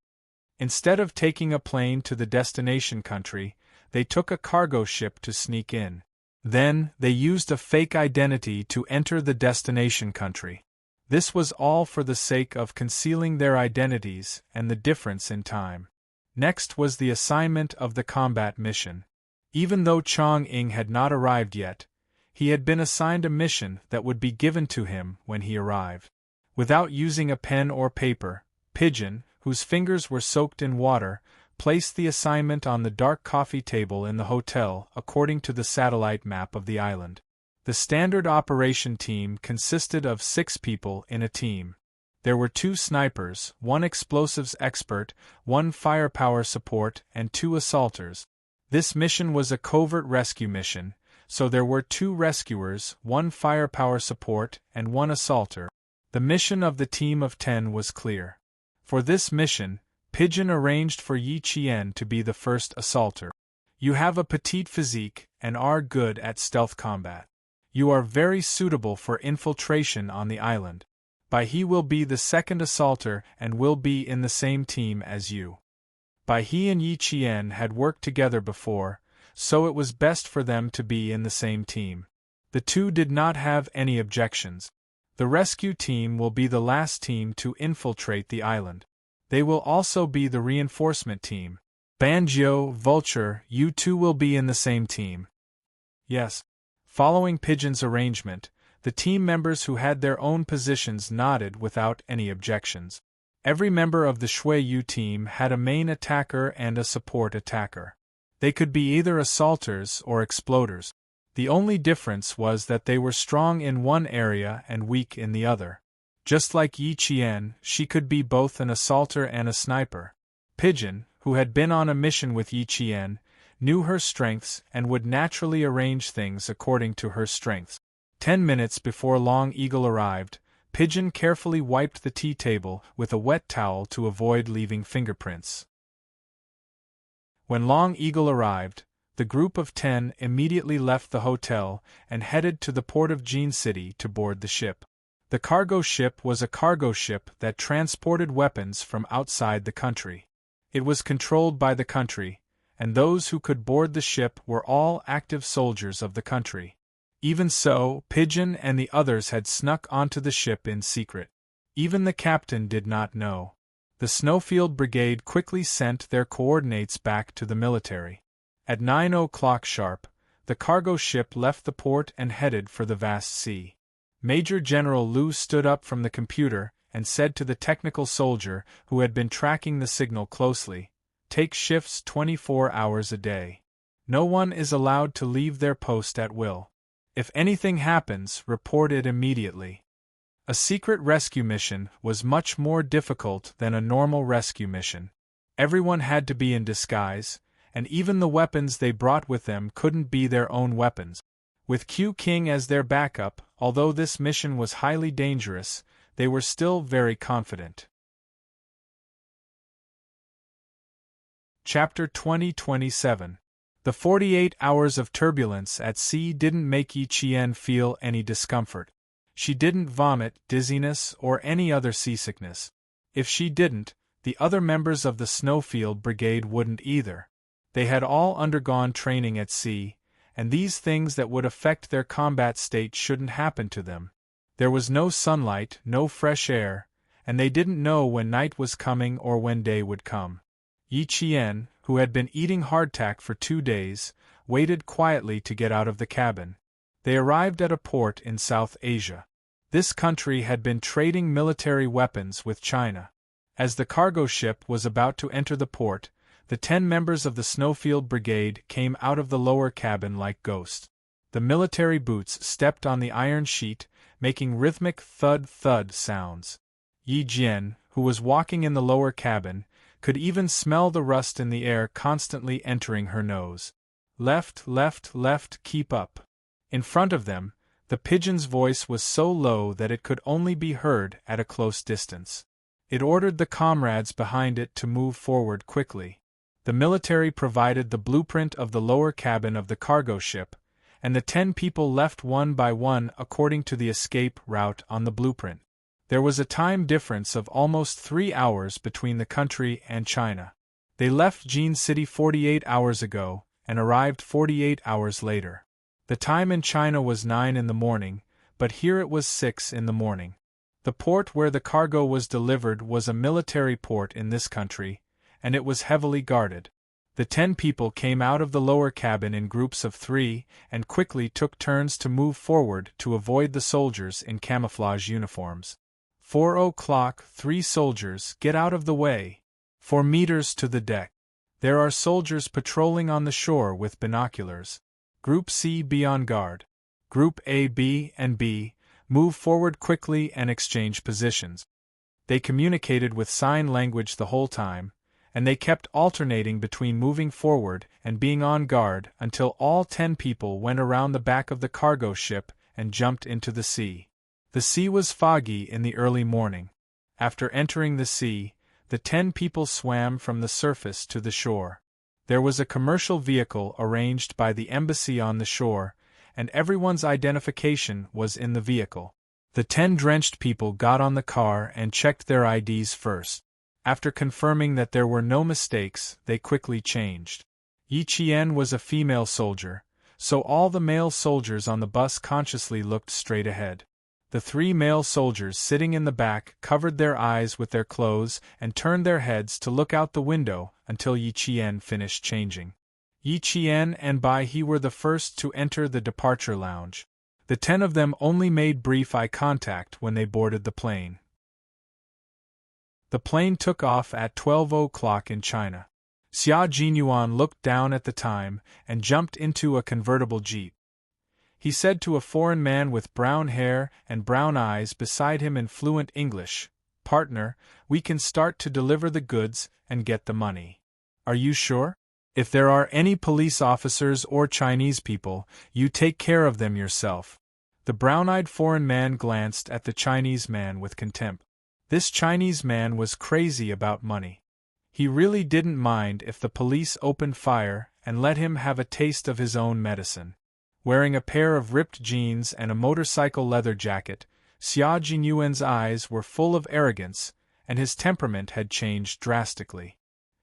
Instead of taking a plane to the destination country, they took a cargo ship to sneak in. Then, they used a fake identity to enter the destination country. This was all for the sake of concealing their identities and the difference in time. Next was the assignment of the combat mission. Even though Chong-Ing had not arrived yet, he had been assigned a mission that would be given to him when he arrived. Without using a pen or paper, Pigeon, whose fingers were soaked in water, placed the assignment on the dark coffee table in the hotel according to the satellite map of the island. The standard operation team consisted of 6 people in a team. There were 2 snipers, 1 explosives expert, 1 firepower support, and 2 assaulters. This mission was a covert rescue mission, so there were 2 rescuers, 1 firepower support, and 1 assaulter. The mission of the team of 10 was clear. For this mission, Pigeon arranged for Yi Qian to be the first assaulter. You have a petite physique and are good at stealth combat. You are very suitable for infiltration on the island. Bai He will be the second assaulter and will be in the same team as you. Bai He and Yi Qian had worked together before, so it was best for them to be in the same team. The 2 did not have any objections. The rescue team will be the last team to infiltrate the island. They will also be the reinforcement team. Banjo, Vulture, you 2 will be in the same team. Yes. Following Pigeon's arrangement, the team members who had their own positions nodded without any objections. Every member of the Shui Yu team had a main attacker and a support attacker. They could be either assaulters or exploders. The only difference was that they were strong in one area and weak in the other. Just like Yi Qian, she could be both an assaulter and a sniper. Pigeon, who had been on a mission with Yi Qian, knew her strengths and would naturally arrange things according to her strengths. 10 minutes before Long Eagle arrived, Pigeon carefully wiped the tea table with a wet towel to avoid leaving fingerprints. When Long Eagle arrived, the group of 10 immediately left the hotel and headed to the port of Jin City to board the ship. The cargo ship was a cargo ship that transported weapons from outside the country. It was controlled by the country, and those who could board the ship were all active soldiers of the country. Even so, Pigeon and the others had snuck onto the ship in secret. Even the captain did not know. The Snowfield Brigade quickly sent their coordinates back to the military. At 9 o'clock sharp, the cargo ship left the port and headed for the vast sea. Major General Liu stood up from the computer and said to the technical soldier who had been tracking the signal closely, "Take shifts 24 hours a day. No one is allowed to leave their post at will. If anything happens, report it immediately. A secret rescue mission was much more difficult than a normal rescue mission. Everyone had to be in disguise, and even the weapons they brought with them couldn't be their own weapons. With Q King as their backup, although this mission was highly dangerous, they were still very confident. Chapter 2027. The 48 hours of turbulence at sea didn't make Yi Qian feel any discomfort. She didn't vomit, dizziness, or any other seasickness. If she didn't, the other members of the Snowfield Brigade wouldn't either. They had all undergone training at sea, and these things that would affect their combat state shouldn't happen to them. There was no sunlight, no fresh air, and they didn't know when night was coming or when day would come. Yi Qian, who had been eating hardtack for 2 days, waited quietly to get out of the cabin. They arrived at a port in South Asia. This country had been trading military weapons with China. As the cargo ship was about to enter the port, the 10 members of the Snowfield Brigade came out of the lower cabin like ghosts. The military boots stepped on the iron sheet, making rhythmic thud-thud sounds. Yi Jian, who was walking in the lower cabin, could even smell the rust in the air constantly entering her nose. Left, left, left, keep up. In front of them, the pigeon's voice was so low that it could only be heard at a close distance. It ordered the comrades behind it to move forward quickly. The military provided the blueprint of the lower cabin of the cargo ship, and the 10 people left one by one according to the escape route on the blueprint. There was a time difference of almost 3 hours between the country and China. They left Jin City 48 hours ago, and arrived 48 hours later. The time in China was 9 in the morning, but here it was 6 in the morning. The port where the cargo was delivered was a military port in this country, and it was heavily guarded. The 10 people came out of the lower cabin in groups of 3 and quickly took turns to move forward to avoid the soldiers in camouflage uniforms. 4 o'clock, 3 soldiers, get out of the way. 4 meters to the deck. There are soldiers patrolling on the shore with binoculars. Group C, be on guard. Group A, B, and B, move forward quickly and exchange positions. They communicated with sign language the whole time, and they kept alternating between moving forward and being on guard until all 10 people went around the back of the cargo ship and jumped into the sea. The sea was foggy in the early morning. After entering the sea, the 10 people swam from the surface to the shore. There was a commercial vehicle arranged by the embassy on the shore, and everyone's identification was in the vehicle. The 10 drenched people got on the car and checked their IDs first. After confirming that there were no mistakes, they quickly changed. Yi Qian was a female soldier, so all the male soldiers on the bus consciously looked straight ahead. The 3 male soldiers sitting in the back covered their eyes with their clothes and turned their heads to look out the window until Yi Qian finished changing. Yi Qian and Bai He were the first to enter the departure lounge. The 10 of them only made brief eye contact when they boarded the plane. The plane took off at 12 o'clock in China. Xia Jinyuan looked down at the time and jumped into a convertible jeep. He said to a foreign man with brown hair and brown eyes beside him in fluent English, "Partner, we can start to deliver the goods and get the money. Are you sure? If there are any police officers or Chinese people, you take care of them yourself." The brown-eyed foreign man glanced at the Chinese man with contempt. This Chinese man was crazy about money. He really didn't mind if the police opened fire and let him have a taste of his own medicine. Wearing a pair of ripped jeans and a motorcycle leather jacket, Xia Jinyuan's eyes were full of arrogance, and his temperament had changed drastically.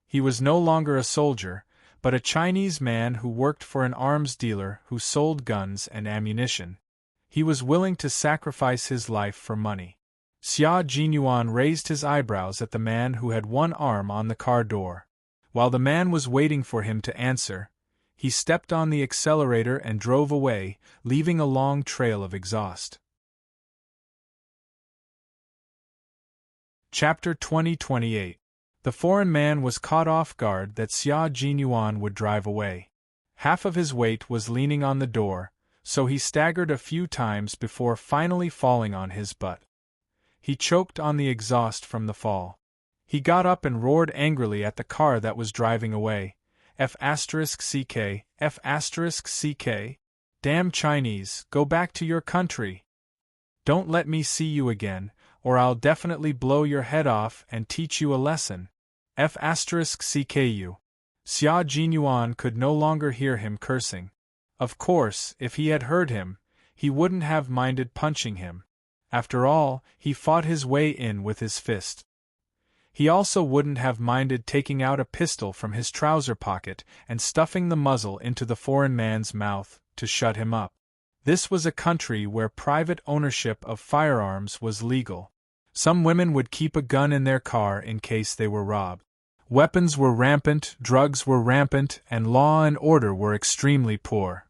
He was no longer a soldier, but a Chinese man who worked for an arms dealer who sold guns and ammunition. He was willing to sacrifice his life for money. Xia Jinyuan raised his eyebrows at the man who had one arm on the car door. While the man was waiting for him to answer, he stepped on the accelerator and drove away, leaving a long trail of exhaust. Chapter 2028. The foreign man was caught off guard that Xia Jinyuan would drive away. Half of his weight was leaning on the door, so he staggered a few times before finally falling on his butt. He choked on the exhaust from the fall. He got up and roared angrily at the car that was driving away. F***CK, F***CK. Damn Chinese, go back to your country. Don't let me see you again, or I'll definitely blow your head off and teach you a lesson. F***CKU. Xia Jinyuan could no longer hear him cursing. Of course, if he had heard him, he wouldn't have minded punching him. After all, he fought his way in with his fist. He also wouldn't have minded taking out a pistol from his trouser pocket and stuffing the muzzle into the foreign man's mouth to shut him up. This was a country where private ownership of firearms was legal. Some women would keep a gun in their car in case they were robbed. Weapons were rampant, drugs were rampant, and law and order were extremely poor.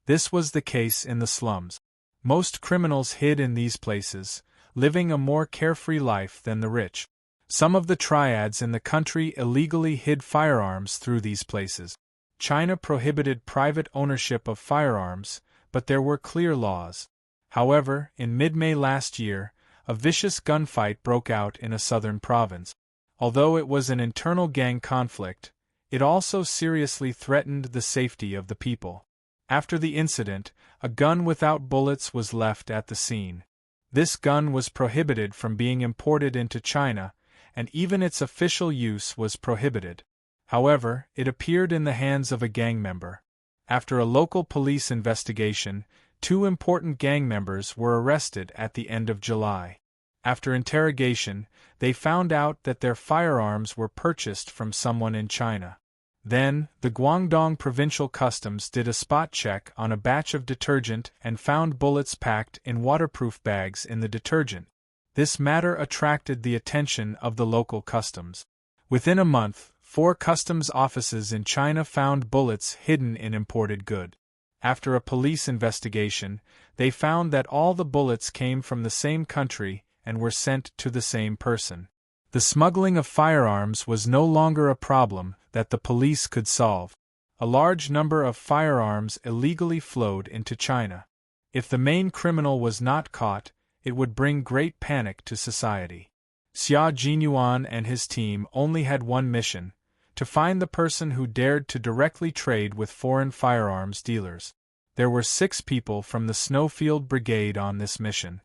This was the case in the slums. Most criminals hid in these places, living a more carefree life than the rich. Some of the triads in the country illegally hid firearms through these places. China prohibited private ownership of firearms, but there were clear laws. However, in mid-May last year, a vicious gunfight broke out in a southern province. Although it was an internal gang conflict, it also seriously threatened the safety of the people. After the incident, a gun without bullets was left at the scene. This gun was prohibited from being imported into China, and even its official use was prohibited. However, it appeared in the hands of a gang member. After a local police investigation, 2 important gang members were arrested at the end of July. After interrogation, they found out that their firearms were purchased from someone in China. Then, the Guangdong Provincial Customs did a spot check on a batch of detergent and found bullets packed in waterproof bags in the detergent. This matter attracted the attention of the local customs. Within a month, 4 customs offices in China found bullets hidden in imported goods. After a police investigation, they found that all the bullets came from the same country and were sent to the same person. The smuggling of firearms was no longer a problem that the police could solve. A large number of firearms illegally flowed into China. If the main criminal was not caught, it would bring great panic to society. Xia Jinyuan and his team only had one mission: to find the person who dared to directly trade with foreign firearms dealers. There were 6 people from the Snowfield Brigade on this mission.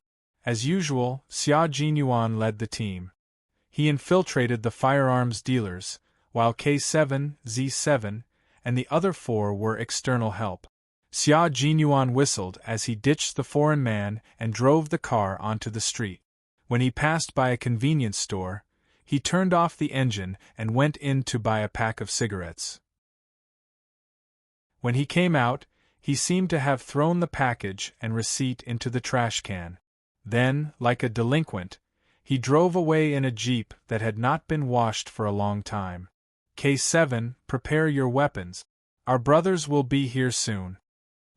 As usual, Xia Jinyuan led the team. He infiltrated the firearms dealers, while K7, Z7, and the other 4 were external help. Xia Jinyuan whistled as he ditched the foreign man and drove the car onto the street. When he passed by a convenience store, he turned off the engine and went in to buy a pack of cigarettes. When he came out, he seemed to have thrown the package and receipt into the trash can. Then, like a delinquent, he drove away in a jeep that had not been washed for a long time. K7, prepare your weapons. Our brothers will be here soon.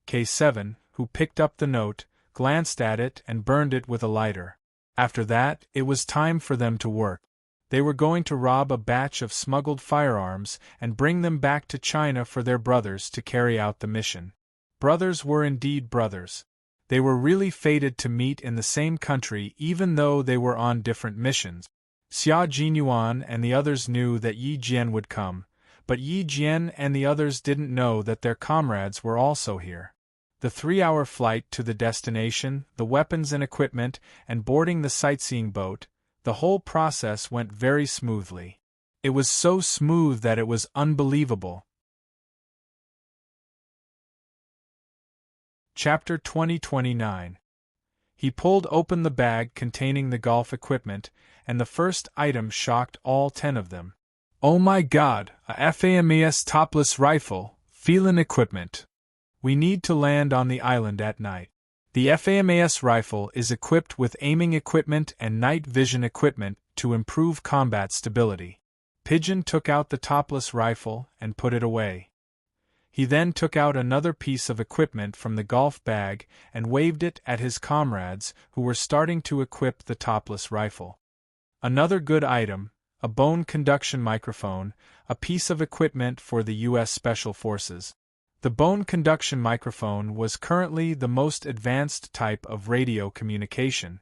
K7, who picked up the note, glanced at it and burned it with a lighter. After that, it was time for them to work. They were going to rob a batch of smuggled firearms and bring them back to China for their brothers to carry out the mission. Brothers were indeed brothers. They were really fated to meet in the same country even though they were on different missions. Xia Jinyuan and the others knew that Yi Jian would come, but Yi Jian and the others didn't know that their comrades were also here. The 3-hour flight to the destination, the weapons and equipment, and boarding the sightseeing boat, the whole process went very smoothly. It was so smooth that it was unbelievable. Chapter 2029. He pulled open the bag containing the golf equipment, and the first item shocked all 10 of them. Oh my God, a FAMAS topless rifle, Phelan equipment. We need to land on the island at night. The FAMAS rifle is equipped with aiming equipment and night vision equipment to improve combat stability. Pigeon took out the topless rifle and put it away. He then took out another piece of equipment from the golf bag and waved it at his comrades who were starting to equip the topless rifle. Another good item, a bone conduction microphone, a piece of equipment for the U.S. Special Forces. The bone conduction microphone was currently the most advanced type of radio communication.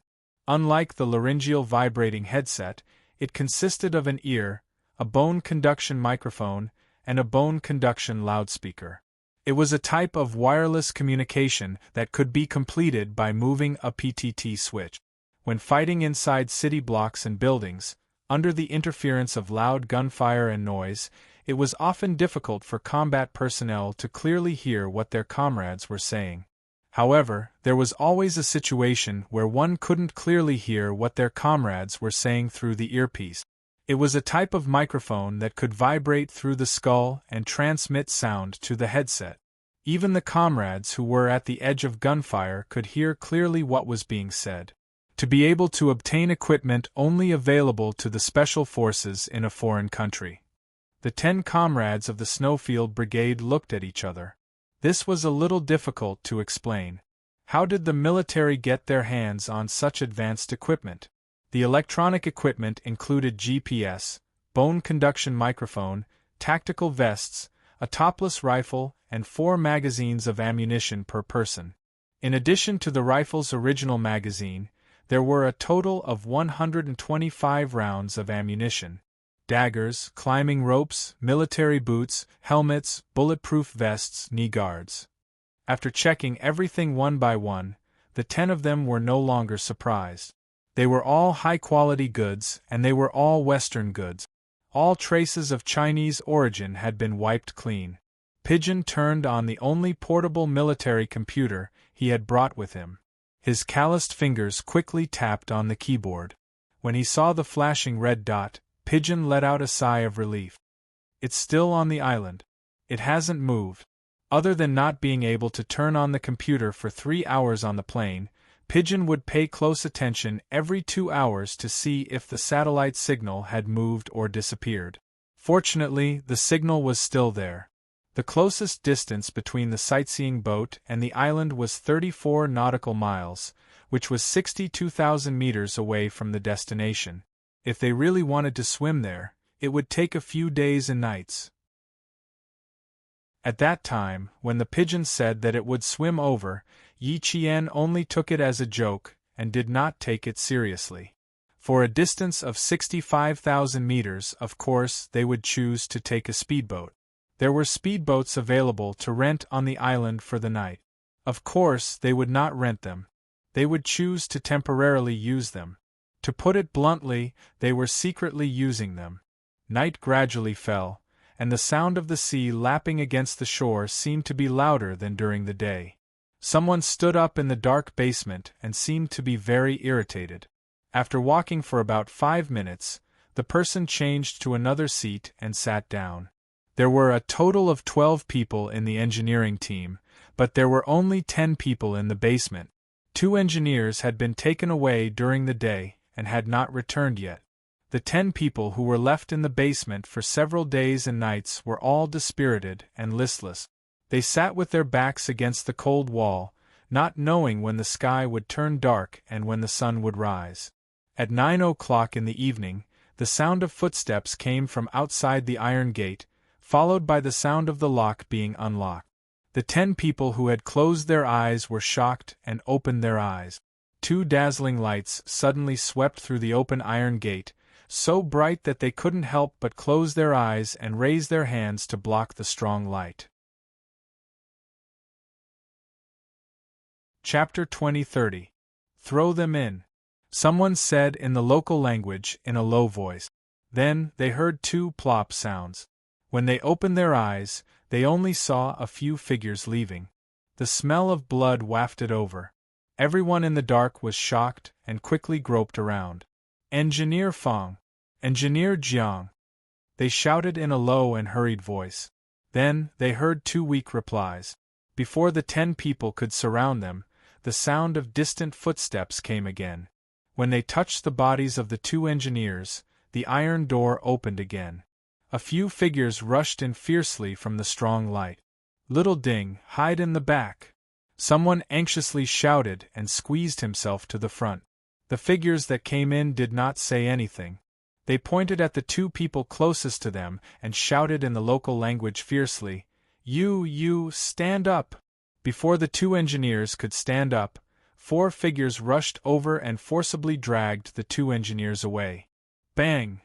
Unlike the laryngeal vibrating headset, it consisted of an ear, a bone conduction microphone, and a bone conduction loudspeaker. It was a type of wireless communication that could be completed by moving a PTT switch. When fighting inside city blocks and buildings, under the interference of loud gunfire and noise, it was often difficult for combat personnel to clearly hear what their comrades were saying. However, there was always a situation where one couldn't clearly hear what their comrades were saying through the earpiece. It was a type of microphone that could vibrate through the skull and transmit sound to the headset. Even the comrades who were at the edge of gunfire could hear clearly what was being said. To be able to obtain equipment only available to the special forces in a foreign country. The 10 comrades of the Snowfield Brigade looked at each other. This was a little difficult to explain. How did the military get their hands on such advanced equipment? The electronic equipment included GPS, bone conduction microphone, tactical vests, a topless rifle, and 4 magazines of ammunition per person. In addition to the rifle's original magazine, there were a total of 125 rounds of ammunition. Daggers, climbing ropes, military boots, helmets, bulletproof vests, knee guards. After checking everything one by one, the 10 of them were no longer surprised. They were all high-quality goods, and they were all Western goods. All traces of Chinese origin had been wiped clean. Pigeon turned on the only portable military computer he had brought with him. His calloused fingers quickly tapped on the keyboard. When he saw the flashing red dot, Pigeon let out a sigh of relief. It's still on the island. It hasn't moved. Other than not being able to turn on the computer for 3 hours on the plane, Pigeon would pay close attention every 2 hours to see if the satellite signal had moved or disappeared. Fortunately, the signal was still there. The closest distance between the sightseeing boat and the island was 34 nautical miles, which was 62,000 meters away from the destination. If they really wanted to swim there, it would take a few days and nights. At that time, when the Pigeon said that it would swim over, Yi Qian only took it as a joke and did not take it seriously. For a distance of 65,000 meters, of course, they would choose to take a speedboat. There were speedboats available to rent on the island for the night. Of course, they would not rent them. They would choose to temporarily use them. To put it bluntly, they were secretly using them. Night gradually fell, and the sound of the sea lapping against the shore seemed to be louder than during the day. Someone stood up in the dark basement and seemed to be very irritated. After walking for about 5 minutes, the person changed to another seat and sat down. There were a total of 12 people in the engineering team, but there were only 10 people in the basement. 2 engineers had been taken away during the day and had not returned yet. The 10 people who were left in the basement for several days and nights were all dispirited and listless. They sat with their backs against the cold wall, not knowing when the sky would turn dark and when the sun would rise. At 9 o'clock in the evening, the sound of footsteps came from outside the iron gate, followed by the sound of the lock being unlocked. The 10 people who had closed their eyes were shocked and opened their eyes. 2 dazzling lights suddenly swept through the open iron gate, so bright that they couldn't help but close their eyes and raise their hands to block the strong light. Chapter 20:30. Throw them in. Someone said in the local language in a low voice. Then they heard 2 plop sounds. When they opened their eyes, they only saw a few figures leaving. The smell of blood wafted over. Everyone in the dark was shocked and quickly groped around. Engineer Feng! Engineer Jiang! They shouted in a low and hurried voice. Then they heard 2 weak replies. Before the 10 people could surround them, the sound of distant footsteps came again. When they touched the bodies of the 2 engineers, the iron door opened again. A few figures rushed in fiercely from the strong light. Little Ding, hide in the back! Someone anxiously shouted and squeezed himself to the front. The figures that came in did not say anything. They pointed at the 2 people closest to them and shouted in the local language fiercely, You, stand up! Before the two engineers could stand up, 4 figures rushed over and forcibly dragged the 2 engineers away. Bang!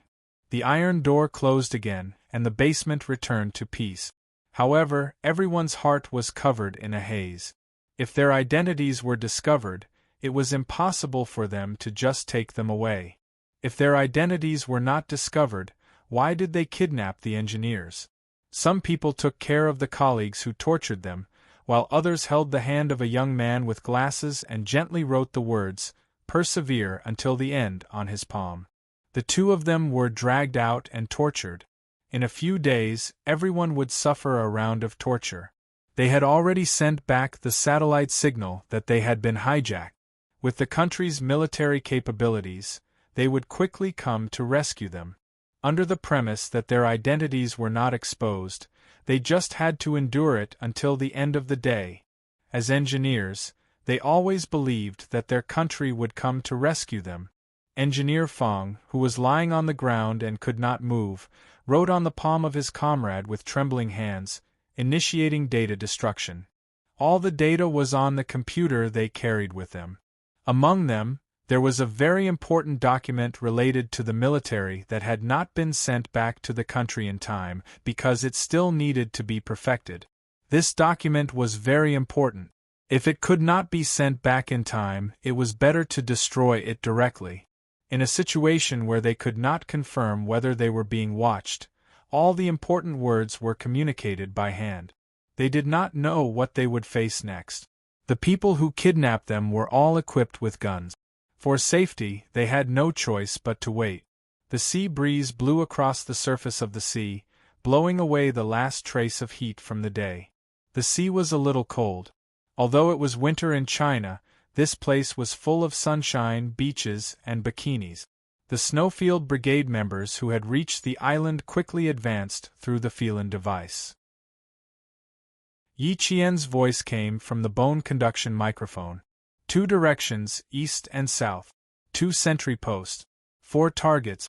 The iron door closed again, and the basement returned to peace. However, everyone's heart was covered in a haze. If their identities were discovered, it was impossible for them to just take them away. If their identities were not discovered, why did they kidnap the engineers? Some people took care of the colleagues who tortured them, while others held the hand of a young man with glasses and gently wrote the words, "Persevere until the end," on his palm. The 2 of them were dragged out and tortured. In a few days, everyone would suffer a round of torture. They had already sent back the satellite signal that they had been hijacked. With the country's military capabilities, they would quickly come to rescue them. Under the premise that their identities were not exposed, they just had to endure it until the end of the day. As engineers, they always believed that their country would come to rescue them. Engineer Fong, who was lying on the ground and could not move, wrote on the palm of his comrade with trembling hands, "Initiating data destruction." All the data was on the computer they carried with them. Among them, there was a very important document related to the military that had not been sent back to the country in time because it still needed to be perfected. This document was very important. If it could not be sent back in time, it was better to destroy it directly. In a situation where they could not confirm whether they were being watched, all the important words were communicated by hand. They did not know what they would face next. The people who kidnapped them were all equipped with guns. For safety, they had no choice but to wait. The sea breeze blew across the surface of the sea, blowing away the last trace of heat from the day. The sea was a little cold. Although it was winter in China, this place was full of sunshine, beaches, and bikinis. The Snowfield Brigade members who had reached the island quickly advanced through the Phelan device. Yi Qian's voice came from the bone conduction microphone. 2 directions, east and south. 2 sentry posts. 4 targets.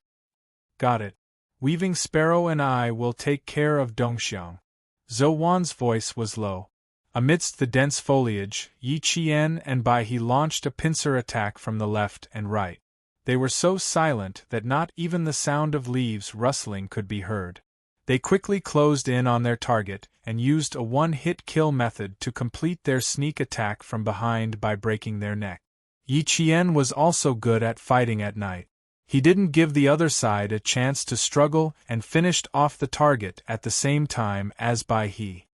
Got it. Weaving Sparrow and I will take care of Dongxiang. Zhou Wan's voice was low. Amidst the dense foliage, Yi Qian and Bai He launched a pincer attack from the left and right. They were so silent that not even the sound of leaves rustling could be heard. They quickly closed in on their target and used a one-hit kill method to complete their sneak attack from behind by breaking their neck. Yi Qian was also good at fighting at night. He didn't give the other side a chance to struggle and finished off the target at the same time as Bai He.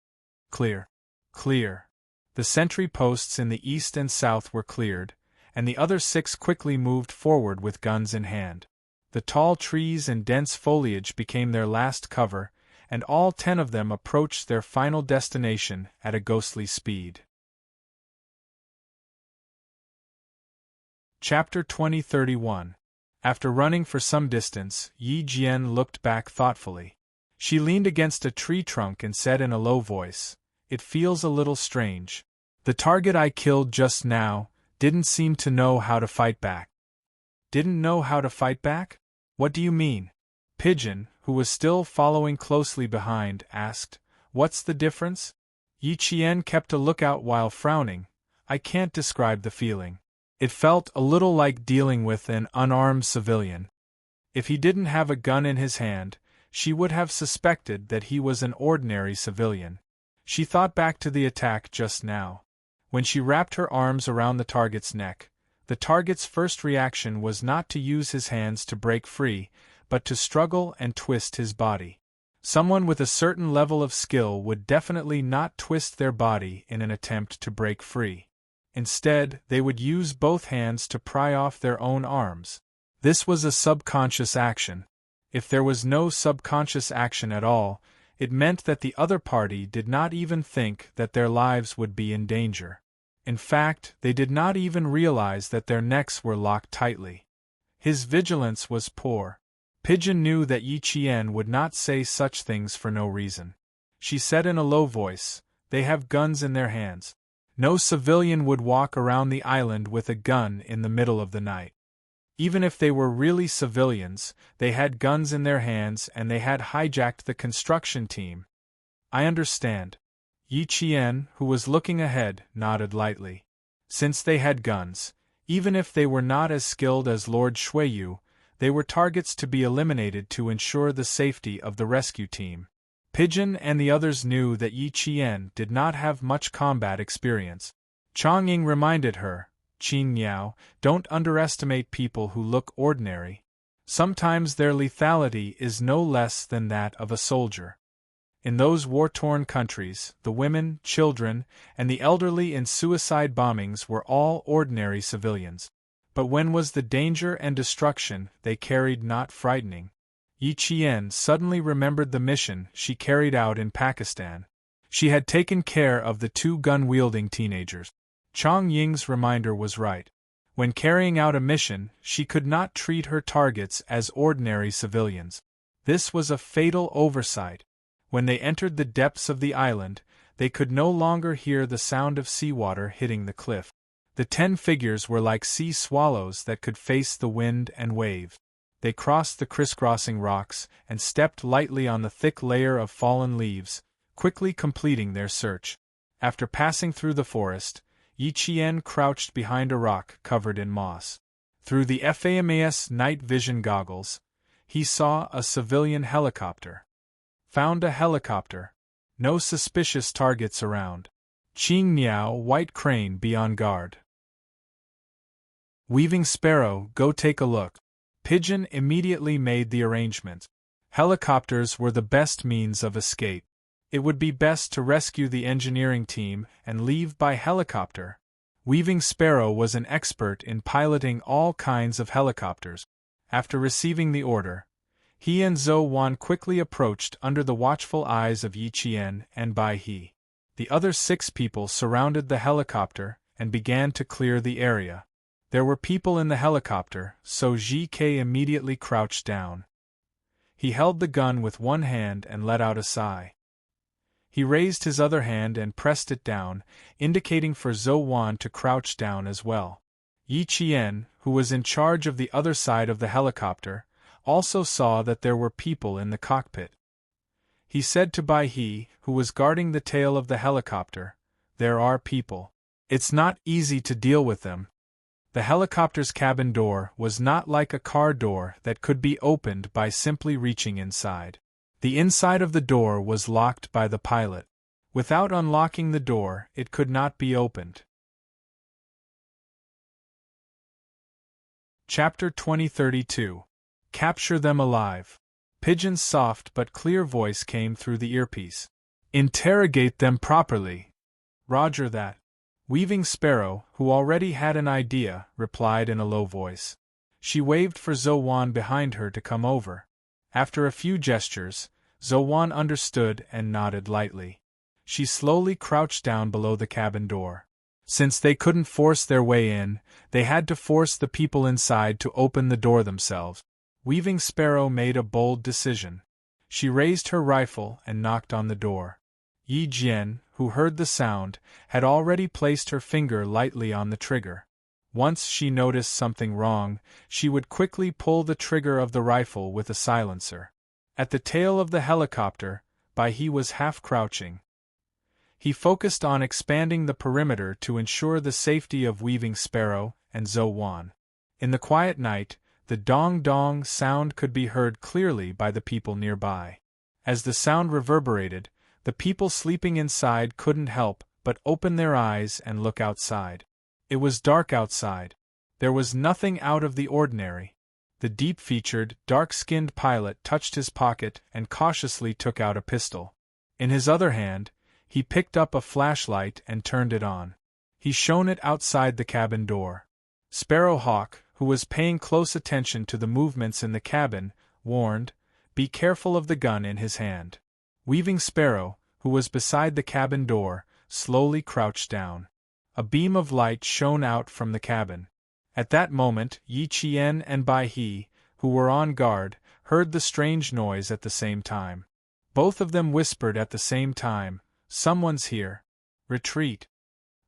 Clear. Clear. The sentry posts in the east and south were cleared, and the other 6 quickly moved forward with guns in hand. The tall trees and dense foliage became their last cover, and all 10 of them approached their final destination at a ghostly speed. Chapter 2031. After running for some distance, Yi Jian looked back thoughtfully. She leaned against a tree trunk and said in a low voice, "It feels a little strange. The target I killed just now didn't seem to know how to fight back." "Didn't know how to fight back? What do you mean?" Pigeon, who was still following closely behind, asked, "What's the difference?" Yi Qian kept a lookout while frowning. "I can't describe the feeling. It felt a little like dealing with an unarmed civilian. If he didn't have a gun in his hand, she would have suspected that he was an ordinary civilian." She thought back to the attack just now. When she wrapped her arms around the target's neck, the target's first reaction was not to use his hands to break free, but to struggle and twist his body. Someone with a certain level of skill would definitely not twist their body in an attempt to break free. Instead, they would use both hands to pry off their own arms. This was a subconscious action. If there was no subconscious action at all, it meant that the other party did not even think that their lives would be in danger. In fact, they did not even realize that their necks were locked tightly. His vigilance was poor. Pigeon knew that Yi Qian would not say such things for no reason. She said in a low voice, "They have guns in their hands. No civilian would walk around the island with a gun in the middle of the night. Even if they were really civilians, they had guns in their hands and they had hijacked the construction team." "I understand. Yi Qian, who was looking ahead, nodded lightly. Since they had guns, even if they were not as skilled as Lord Shuiyu, they were targets to be eliminated to ensure the safety of the rescue team. Pigeon and the others knew that Yi Qian did not have much combat experience. Chang Ying reminded her, "Qin Niao, don't underestimate people who look ordinary. Sometimes their lethality is no less than that of a soldier." In those war-torn countries, the women, children, and the elderly in suicide bombings were all ordinary civilians. But when was the danger and destruction they carried not frightening? Yi Qian suddenly remembered the mission she carried out in Pakistan. She had taken care of the 2 gun-wielding teenagers. Chang Ying's reminder was right. When carrying out a mission, she could not treat her targets as ordinary civilians. This was a fatal oversight. When they entered the depths of the island, they could no longer hear the sound of seawater hitting the cliff. The 10 figures were like sea swallows that could face the wind and waves. They crossed the crisscrossing rocks and stepped lightly on the thick layer of fallen leaves, quickly completing their search. After passing through the forest, Yi Qian crouched behind a rock covered in moss. Through the FAMAS night vision goggles, he saw a civilian helicopter. Found a helicopter. No suspicious targets around. Qing Niao, White Crane, be on guard. Weaving Sparrow, go take a look. Pigeon immediately made the arrangements. Helicopters were the best means of escape. It would be best to rescue the engineering team and leave by helicopter. Weaving Sparrow was an expert in piloting all kinds of helicopters. After receiving the order, he and Zhou Wan quickly approached under the watchful eyes of Yi Qian and Bai He. The other 6 people surrounded the helicopter and began to clear the area. There were people in the helicopter, so Ji Ke immediately crouched down. He held the gun with one hand and let out a sigh. He raised his other hand and pressed it down, indicating for Zhou Wan to crouch down as well. Yi Qian, who was in charge of the other side of the helicopter, also saw that there were people in the cockpit. He said to Bai He, who was guarding the tail of the helicopter, "There are people. It's not easy to deal with them." The helicopter's cabin door was not like a car door that could be opened by simply reaching inside. The inside of the door was locked by the pilot. Without unlocking the door, it could not be opened. Chapter 2032. Capture them alive. Pigeon's soft but clear voice came through the earpiece. "Interrogate them properly." "Roger that." Weaving Sparrow, who already had an idea, replied in a low voice. She waved for Zhou Wan behind her to come over. After a few gestures, Zhou Wan understood and nodded lightly. She slowly crouched down below the cabin door. Since they couldn't force their way in, they had to force the people inside to open the door themselves. Weaving Sparrow made a bold decision. She raised her rifle and knocked on the door. Yi Jian, who heard the sound, had already placed her finger lightly on the trigger. Once she noticed something wrong, she would quickly pull the trigger of the rifle with a silencer. At the tail of the helicopter, Bai He was half crouching. He focused on expanding the perimeter to ensure the safety of Weaving Sparrow and Zhou Wan. In the quiet night, the dong-dong sound could be heard clearly by the people nearby. As the sound reverberated, the people sleeping inside couldn't help but open their eyes and look outside. It was dark outside. There was nothing out of the ordinary. The deep-featured, dark-skinned pilot touched his pocket and cautiously took out a pistol. In his other hand, he picked up a flashlight and turned it on. He shone it outside the cabin door. Sparrow Hawk, who was paying close attention to the movements in the cabin, warned, "Be careful of the gun in his hand." Weaving Sparrow, who was beside the cabin door, slowly crouched down. A beam of light shone out from the cabin. At that moment, Yi Qian and Bai He, who were on guard, heard the strange noise at the same time. Both of them whispered at the same time, "Someone's here. Retreat."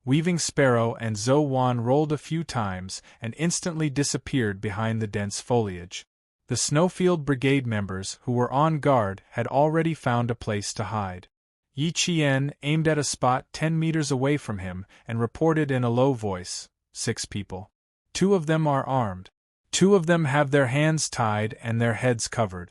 Weaving Sparrow and Zhou Wan rolled a few times and instantly disappeared behind the dense foliage. The Snowfield Brigade members who were on guard had already found a place to hide. Yi Qian aimed at a spot 10 meters away from him and reported in a low voice, 6 people. 2 of them are armed. 2 of them have their hands tied and their heads covered.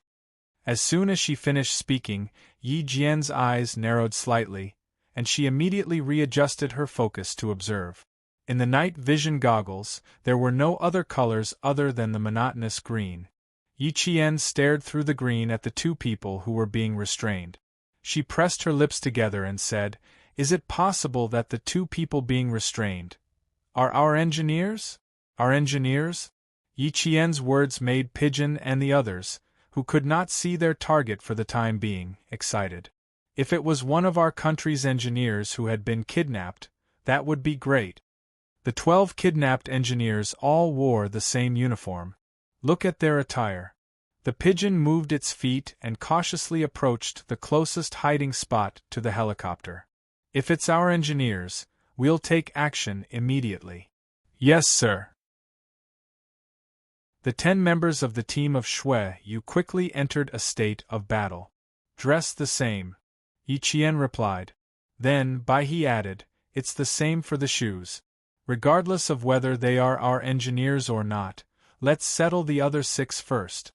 As soon as she finished speaking, Yi Jian's eyes narrowed slightly, and she immediately readjusted her focus to observe. In the night vision goggles, there were no other colors other than the monotonous green. Yi Qian stared through the green at the 2 people who were being restrained. She pressed her lips together and said, "Is it possible that the 2 people being restrained are our engineers? Our engineers?" Yi Qian's words made Pigeon and the others, who could not see their target for the time being, excited. If it was one of our country's engineers who had been kidnapped, that would be great. The 12 kidnapped engineers all wore the same uniform. Look at their attire. The pigeon moved its feet and cautiously approached the closest hiding spot to the helicopter. If it's our engineers, we'll take action immediately. Yes, sir. The 10 members of the team of Shui Yu quickly entered a state of battle. Dressed the same, Yi Qian replied. Then, Bai He added, it's the same for the shoes. Regardless of whether they are our engineers or not, let's settle the other 6 first.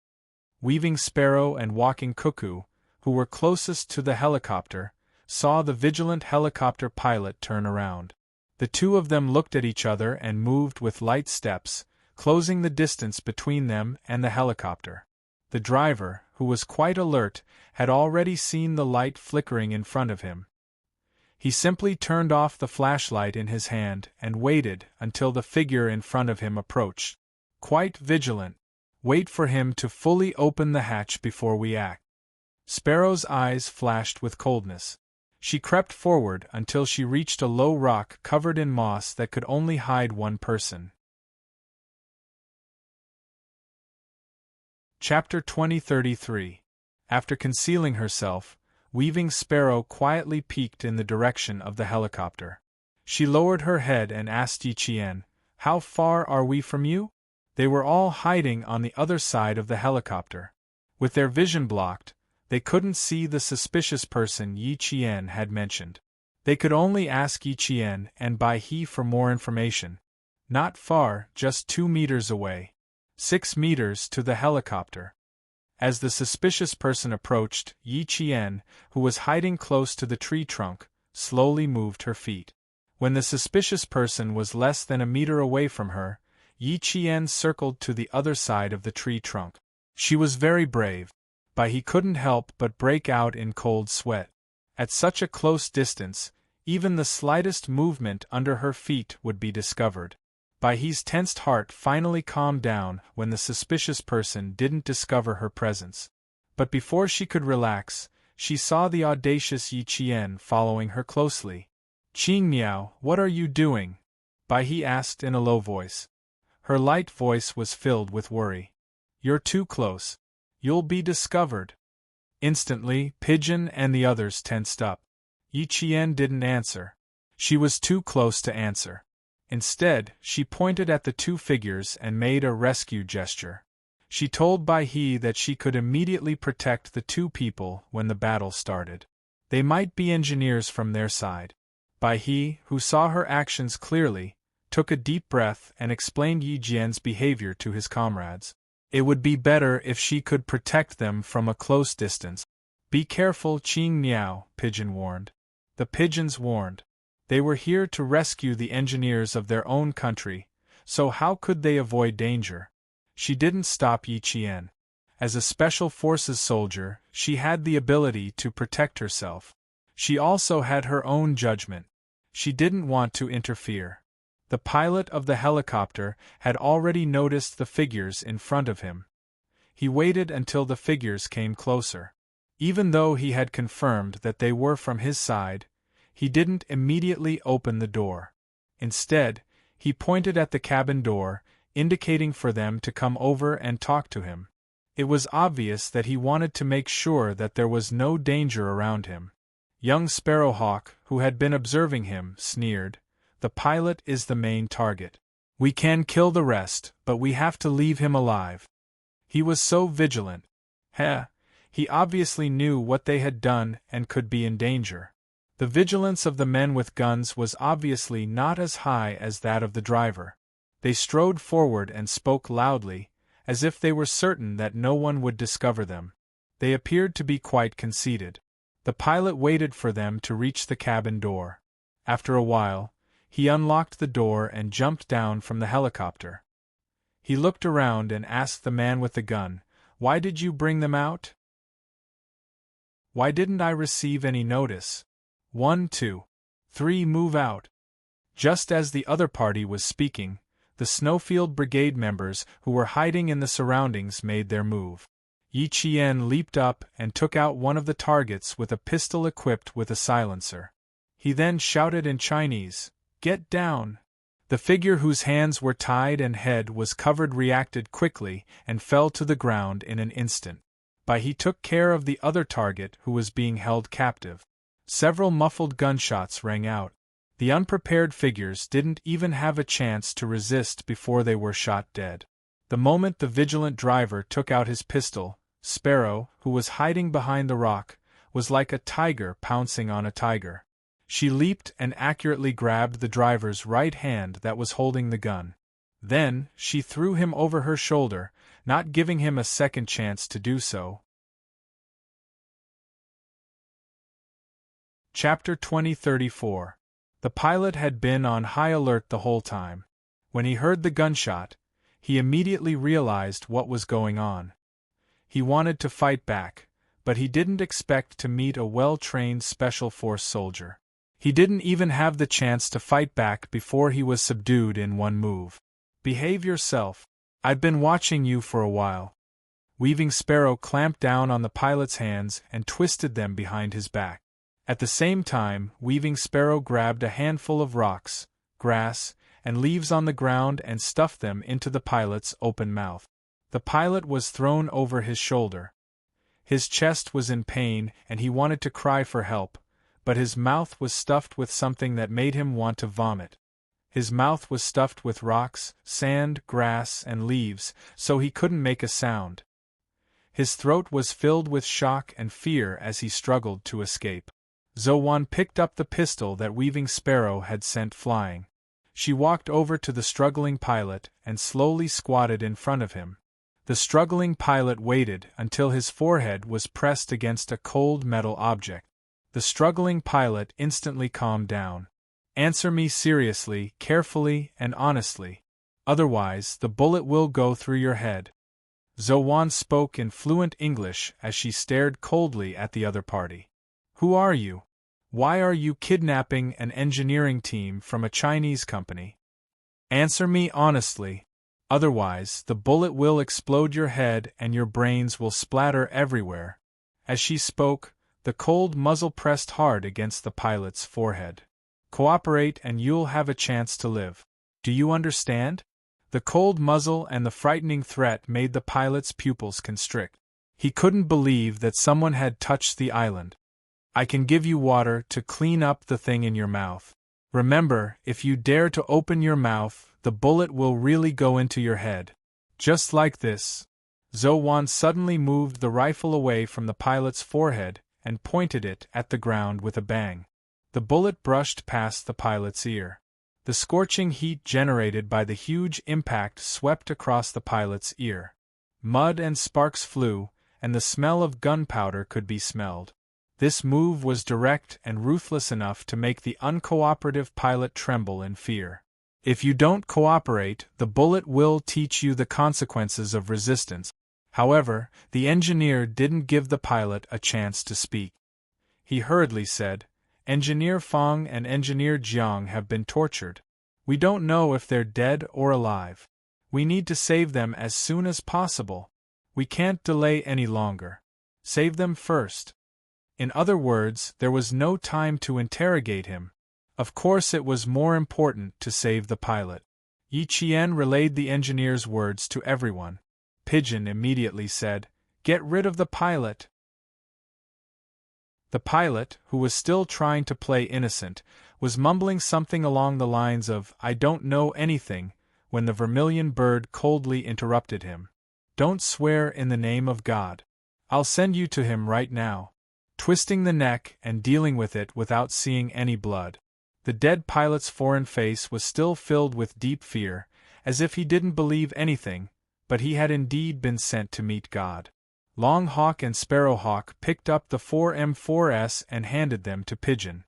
Weaving Sparrow and Walking Cuckoo, who were closest to the helicopter, saw the vigilant helicopter pilot turn around. The 2 of them looked at each other and moved with light steps, closing the distance between them and the helicopter. The driver, who was quite alert, had already seen the light flickering in front of him. He simply turned off the flashlight in his hand and waited until the figure in front of him approached. Quite vigilant. Wait for him to fully open the hatch before we act. Sparrow's eyes flashed with coldness. She crept forward until she reached a low rock covered in moss that could only hide one person. Chapter 2033. After concealing herself, Weaving Sparrow quietly peeked in the direction of the helicopter. She lowered her head and asked Yi Qian, "How far are we from you?" They were all hiding on the other side of the helicopter. With their vision blocked, they couldn't see the suspicious person Yi Qian had mentioned. They could only ask Yi Qian and Bai He for more information. Not far, just 2 meters away. 6 meters to the helicopter. As the suspicious person approached, Yi Qian, who was hiding close to the tree trunk, slowly moved her feet. When the suspicious person was less than a meter away from her, Yi Qian circled to the other side of the tree trunk. She was very brave, but he couldn't help but break out in cold sweat. At such a close distance, even the slightest movement under her feet would be discovered. Bai He's tensed heart finally calmed down when the suspicious person didn't discover her presence. But before she could relax, she saw the audacious Yi Qian following her closely. "Qing Miao, what are you doing?" Bai He asked in a low voice. Her light voice was filled with worry. "You're too close. You'll be discovered." Instantly, Pigeon and the others tensed up. Yi Qian didn't answer. She was too close to answer. Instead, she pointed at the 2 figures and made a rescue gesture. She told Bai He that she could immediately protect the 2 people when the battle started. They might be engineers from their side. Bai He, who saw her actions clearly, took a deep breath and explained Yi Jian's behavior to his comrades. It would be better if she could protect them from a close distance. "Be careful, Qing Miao," Pigeon warned. The pigeons warned. They were here to rescue the engineers of their own country, so how could they avoid danger? She didn't stop Yi Qian. As a Special Forces soldier, she had the ability to protect herself. She also had her own judgment. She didn't want to interfere. The pilot of the helicopter had already noticed the figures in front of him. He waited until the figures came closer. Even though he had confirmed that they were from his side, he didn't immediately open the door. Instead, he pointed at the cabin door, indicating for them to come over and talk to him. It was obvious that he wanted to make sure that there was no danger around him. Young Sparrowhawk, who had been observing him, sneered, "The pilot is the main target. We can kill the rest, but we have to leave him alive." He was so vigilant. He obviously knew what they had done and could be in danger. The vigilance of the men with guns was obviously not as high as that of the driver. They strode forward and spoke loudly, as if they were certain that no one would discover them. They appeared to be quite conceited. The pilot waited for them to reach the cabin door. After a while, he unlocked the door and jumped down from the helicopter. He looked around and asked the man with the gun, "Why did you bring them out? Why didn't I receive any notice? 1, 2, 3, move out." Just as the other party was speaking, the Snowfield Brigade members who were hiding in the surroundings made their move. Yi Qian leaped up and took out one of the targets with a pistol equipped with a silencer. He then shouted in Chinese, "Get down!" The figure whose hands were tied and head was covered reacted quickly and fell to the ground in an instant. But he took care of the other target who was being held captive. Several muffled gunshots rang out. The unprepared figures didn't even have a chance to resist before they were shot dead. The moment the vigilant driver took out his pistol, Sparrow, who was hiding behind the rock, was like a tiger pouncing on a tiger. She leaped and accurately grabbed the driver's right hand that was holding the gun. Then, she threw him over her shoulder, not giving him a second chance to do so. Chapter 2034. The pilot had been on high alert the whole time. When he heard the gunshot, he immediately realized what was going on. He wanted to fight back, but he didn't expect to meet a well-trained Special Force soldier. He didn't even have the chance to fight back before he was subdued in one move. "Behave yourself. I've been watching you for a while." Weaving Sparrow clamped down on the pilot's hands and twisted them behind his back. At the same time, Weaving Sparrow grabbed a handful of rocks, grass, and leaves on the ground and stuffed them into the pilot's open mouth. The pilot was thrown over his shoulder. His chest was in pain and he wanted to cry for help, but his mouth was stuffed with something that made him want to vomit. His mouth was stuffed with rocks, sand, grass, and leaves, so he couldn't make a sound. His throat was filled with shock and fear as he struggled to escape. Zowan picked up the pistol that Weaving Sparrow had sent flying. She walked over to the struggling pilot and slowly squatted in front of him. The struggling pilot waited until his forehead was pressed against a cold metal object. The struggling pilot instantly calmed down. "Answer me seriously, carefully, and honestly. Otherwise, the bullet will go through your head." Zowan spoke in fluent English as she stared coldly at the other party. "Who are you? Why are you kidnapping an engineering team from a Chinese company? Answer me honestly. Otherwise, the bullet will explode your head and your brains will splatter everywhere." As she spoke, the cold muzzle pressed hard against the pilot's forehead. "Cooperate and you'll have a chance to live. Do you understand?" The cold muzzle and the frightening threat made the pilot's pupils constrict. He couldn't believe that someone had touched the island. "I can give you water to clean up the thing in your mouth. Remember, if you dare to open your mouth, the bullet will really go into your head. Just like this." Zowan suddenly moved the rifle away from the pilot's forehead and pointed it at the ground with a bang. The bullet brushed past the pilot's ear. The scorching heat generated by the huge impact swept across the pilot's ear. Mud and sparks flew, and the smell of gunpowder could be smelled. This move was direct and ruthless enough to make the uncooperative pilot tremble in fear. "If you don't cooperate, the bullet will teach you the consequences of resistance." However, the engineer didn't give the pilot a chance to speak. He hurriedly said, "Engineer Fong and Engineer Jiang have been tortured. We don't know if they're dead or alive. We need to save them as soon as possible. We can't delay any longer. Save them first." In other words, there was no time to interrogate him. Of course it was more important to save the pilot. Yi Qian relayed the engineer's words to everyone. Pigeon immediately said, "Get rid of the pilot." The pilot, who was still trying to play innocent, was mumbling something along the lines of, "I don't know anything," when the vermilion bird coldly interrupted him. "Don't swear in the name of God. I'll send you to him right now." twisting the neck and dealing with it without seeing any blood. The dead pilot's foreign face was still filled with deep fear, as if he didn't believe anything, but he had indeed been sent to meet God. Longhawk and Sparrowhawk picked up the 4M4S and handed them to Pigeon.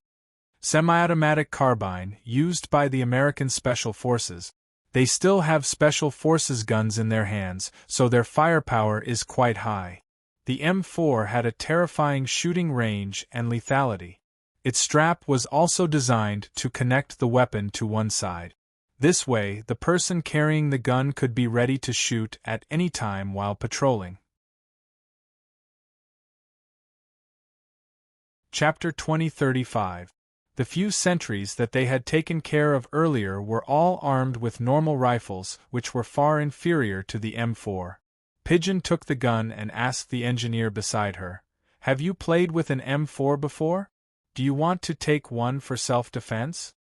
Semi-automatic carbine, used by the American Special Forces. They still have Special Forces guns in their hands, so their firepower is quite high. The M4 had a terrifying shooting range and lethality. Its strap was also designed to connect the weapon to one side. This way, the person carrying the gun could be ready to shoot at any time while patrolling. Chapter 2035. The few sentries that they had taken care of earlier were all armed with normal rifles, which were far inferior to the M4. Pigeon took the gun and asked the engineer beside her, "Have you played with an M4 before? Do you want to take one for self-defense?"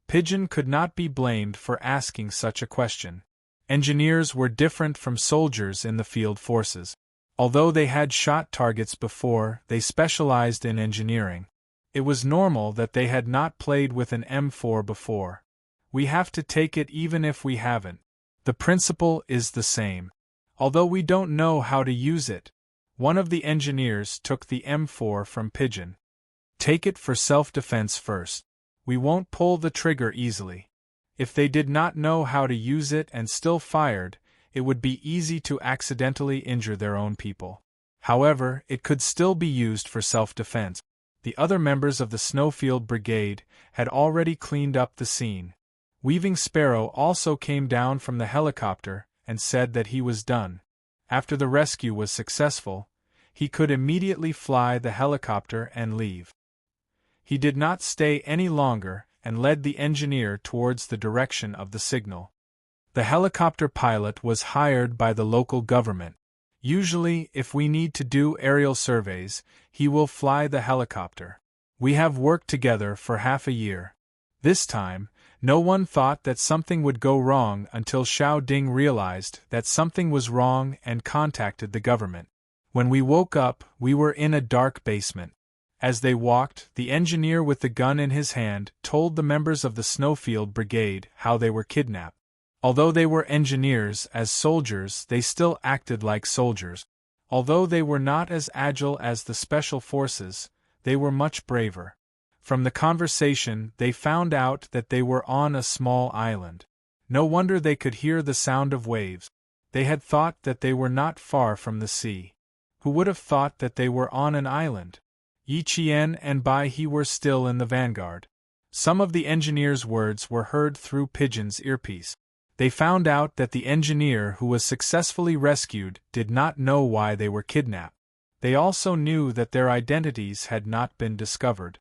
Pigeon could not be blamed for asking such a question. Engineers were different from soldiers in the field forces. Although they had shot targets before, they specialized in engineering. It was normal that they had not played with an M4 before. We have to take it even if we haven't. The principle is the same. Although we don't know how to use it. One of the engineers took the M4 from Pigeon. Take it for self-defense first. We won't pull the trigger easily. If they did not know how to use it and still fired, it would be easy to accidentally injure their own people. However, it could still be used for self-defense. The other members of the Snowfield Brigade had already cleaned up the scene. Weaving Sparrow also came down from the helicopter and said that he was done. After the rescue was successful, he could immediately fly the helicopter and leave. He did not stay any longer and led the engineer towards the direction of the signal. The helicopter pilot was hired by the local government. Usually, if we need to do aerial surveys, he will fly the helicopter. We have worked together for half a year. This time, no one thought that something would go wrong until Xiao Ding realized that something was wrong and contacted the government. When we woke up, we were in a dark basement. As they walked, the engineer with the gun in his hand told the members of the Snowfield Brigade how they were kidnapped. Although they were engineers, as soldiers they still acted like soldiers. Although they were not as agile as the Special Forces, they were much braver. From the conversation, they found out that they were on a small island. No wonder they could hear the sound of waves. They had thought that they were not far from the sea. Who would have thought that they were on an island? Yi Qian and Bai He were still in the vanguard. Some of the engineer's words were heard through Pigeon's earpiece. They found out that the engineer who was successfully rescued did not know why they were kidnapped. They also knew that their identities had not been discovered.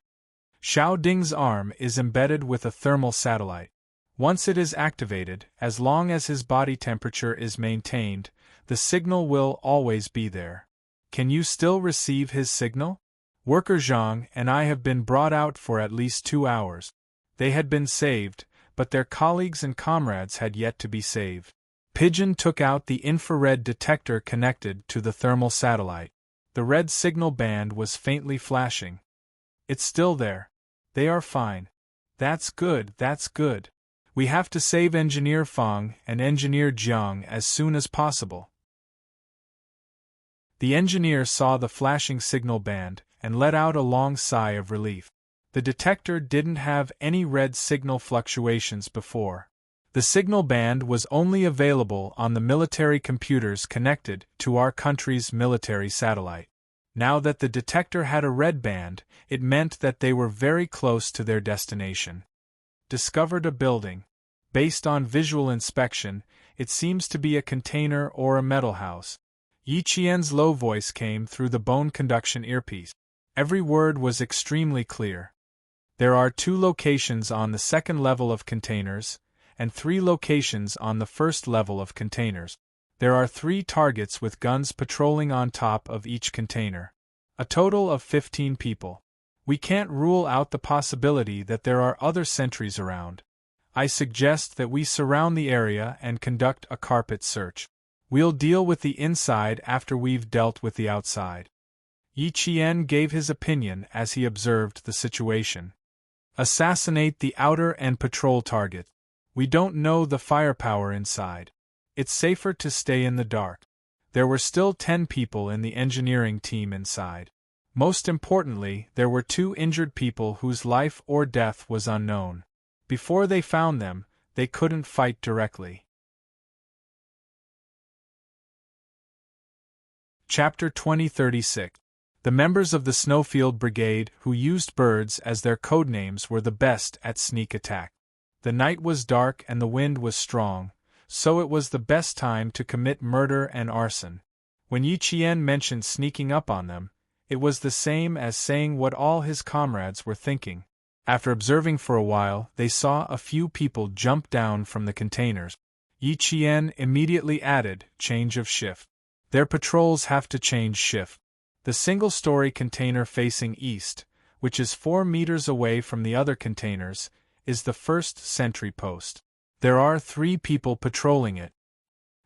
Xiao Ding's arm is embedded with a thermal satellite. Once it is activated, as long as his body temperature is maintained, the signal will always be there. Can you still receive his signal? Worker Zhang and I have been brought out for at least 2 hours. They had been saved, but their colleagues and comrades had yet to be saved. Pigeon took out the infrared detector connected to the thermal satellite. The red signal band was faintly flashing. It's still there. They are fine. That's good, that's good. We have to save Engineer Fang and Engineer Jiang as soon as possible. The engineer saw the flashing signal band and let out a long sigh of relief. The detector didn't have any red signal fluctuations before. The signal band was only available on the military computers connected to our country's military satellite. Now that the detector had a red band, it meant that they were very close to their destination. Discovered a building. Based on visual inspection, it seems to be a container or a metal house. Yi Qian's low voice came through the bone conduction earpiece. Every word was extremely clear. There are 2 locations on the second level of containers, and 3 locations on the first level of containers. There are 3 targets with guns patrolling on top of each container. A total of 15 people. We can't rule out the possibility that there are other sentries around. I suggest that we surround the area and conduct a carpet search. We'll deal with the inside after we've dealt with the outside. Yi Qian gave his opinion as he observed the situation. Assassinate the outer and patrol target. We don't know the firepower inside. It's safer to stay in the dark. There were still 10 people in the engineering team inside. Most importantly, there were 2 injured people whose life or death was unknown. Before they found them, they couldn't fight directly. Chapter 2036. The members of the Snowfield Brigade who used birds as their codenames were the best at sneak attack. The night was dark and the wind was strong, so it was the best time to commit murder and arson. When Yi Qian mentioned sneaking up on them, it was the same as saying what all his comrades were thinking. After observing for a while, they saw a few people jump down from the containers. Yi Qian immediately added, change of shift. Their patrols have to change shift. The single-story container facing east, which is 4 meters away from the other containers, is the first sentry post. There are 3 people patrolling it.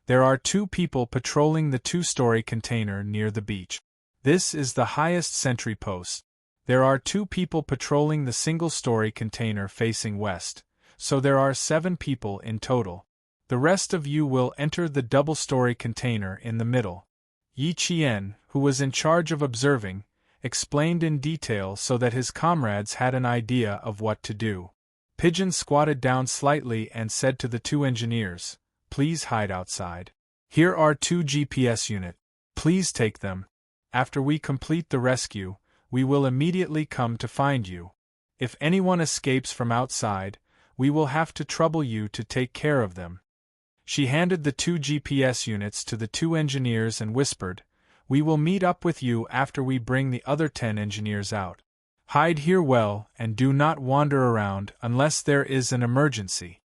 There are 2 people patrolling the 2-story container near the beach. This is the highest sentry post. There are 2 people patrolling the single-story container facing west, so there are 7 people in total. The rest of you will enter the double-story container in the middle. Yi Qian, who was in charge of observing, explained in detail so that his comrades had an idea of what to do. Pigeon squatted down slightly and said to the 2 engineers, "Please hide outside. Here are 2 GPS units. Please take them. After we complete the rescue, we will immediately come to find you. If anyone escapes from outside, we will have to trouble you to take care of them." She handed the 2 GPS units to the 2 engineers and whispered, "We will meet up with you after we bring the other 10 engineers out. Hide here well and do not wander around unless there is an emergency."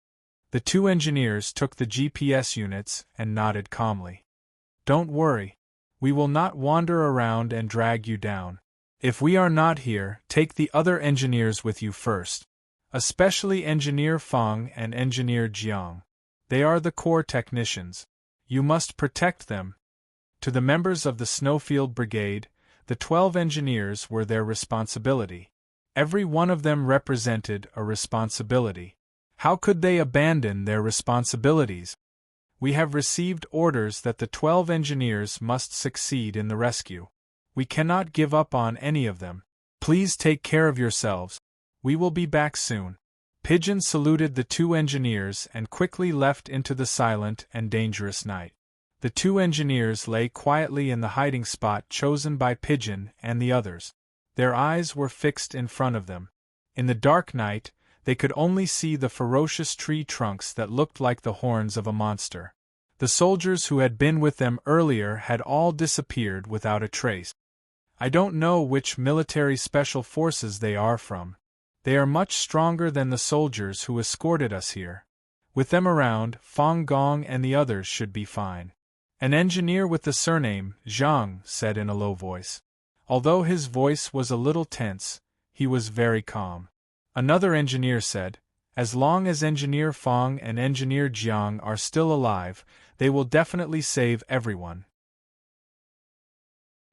The 2 engineers took the GPS units and nodded calmly. "Don't worry. We will not wander around and drag you down. If we are not here, take the other engineers with you first. Especially Engineer Fang and Engineer Jiang. They are the core technicians. You must protect them." To the members of the Snowfield Brigade, the 12 engineers were their responsibility. Every one of them represented a responsibility. How could they abandon their responsibilities? We have received orders that the 12 engineers must succeed in the rescue. We cannot give up on any of them. Please take care of yourselves. We will be back soon. Pigeon saluted the 2 engineers and quickly left into the silent and dangerous night. The 2 engineers lay quietly in the hiding spot chosen by Pigeon and the others. Their eyes were fixed in front of them. In the dark night, they could only see the ferocious tree trunks that looked like the horns of a monster. The soldiers who had been with them earlier had all disappeared without a trace. I don't know which military special forces they are from. They are much stronger than the soldiers who escorted us here. With them around, Fang Gong and the others should be fine. An engineer with the surname Zhang said in a low voice. Although his voice was a little tense, he was very calm. Another engineer said, "As long as Engineer Fang and Engineer Jiang are still alive, they will definitely save everyone.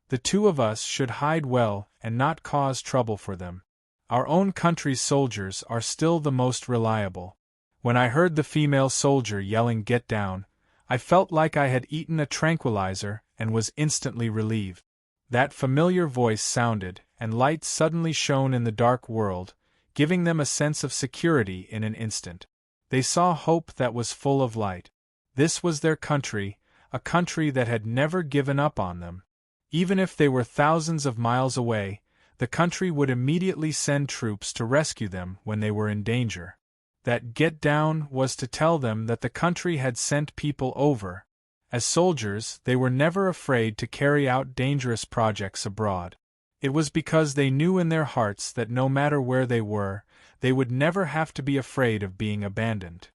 The 2 of us should hide well and not cause trouble for them. Our own country's soldiers are still the most reliable." When I heard the female soldier yelling "Get down," I felt like I had eaten a tranquilizer and was instantly relieved. That familiar voice sounded, and light suddenly shone in the dark world, giving them a sense of security in an instant. They saw hope that was full of light. This was their country, a country that had never given up on them. Even if they were thousands of miles away, the country would immediately send troops to rescue them when they were in danger. That "get down" was to tell them that the country had sent people over. As soldiers, they were never afraid to carry out dangerous projects abroad. It was because they knew in their hearts that no matter where they were, they would never have to be afraid of being abandoned.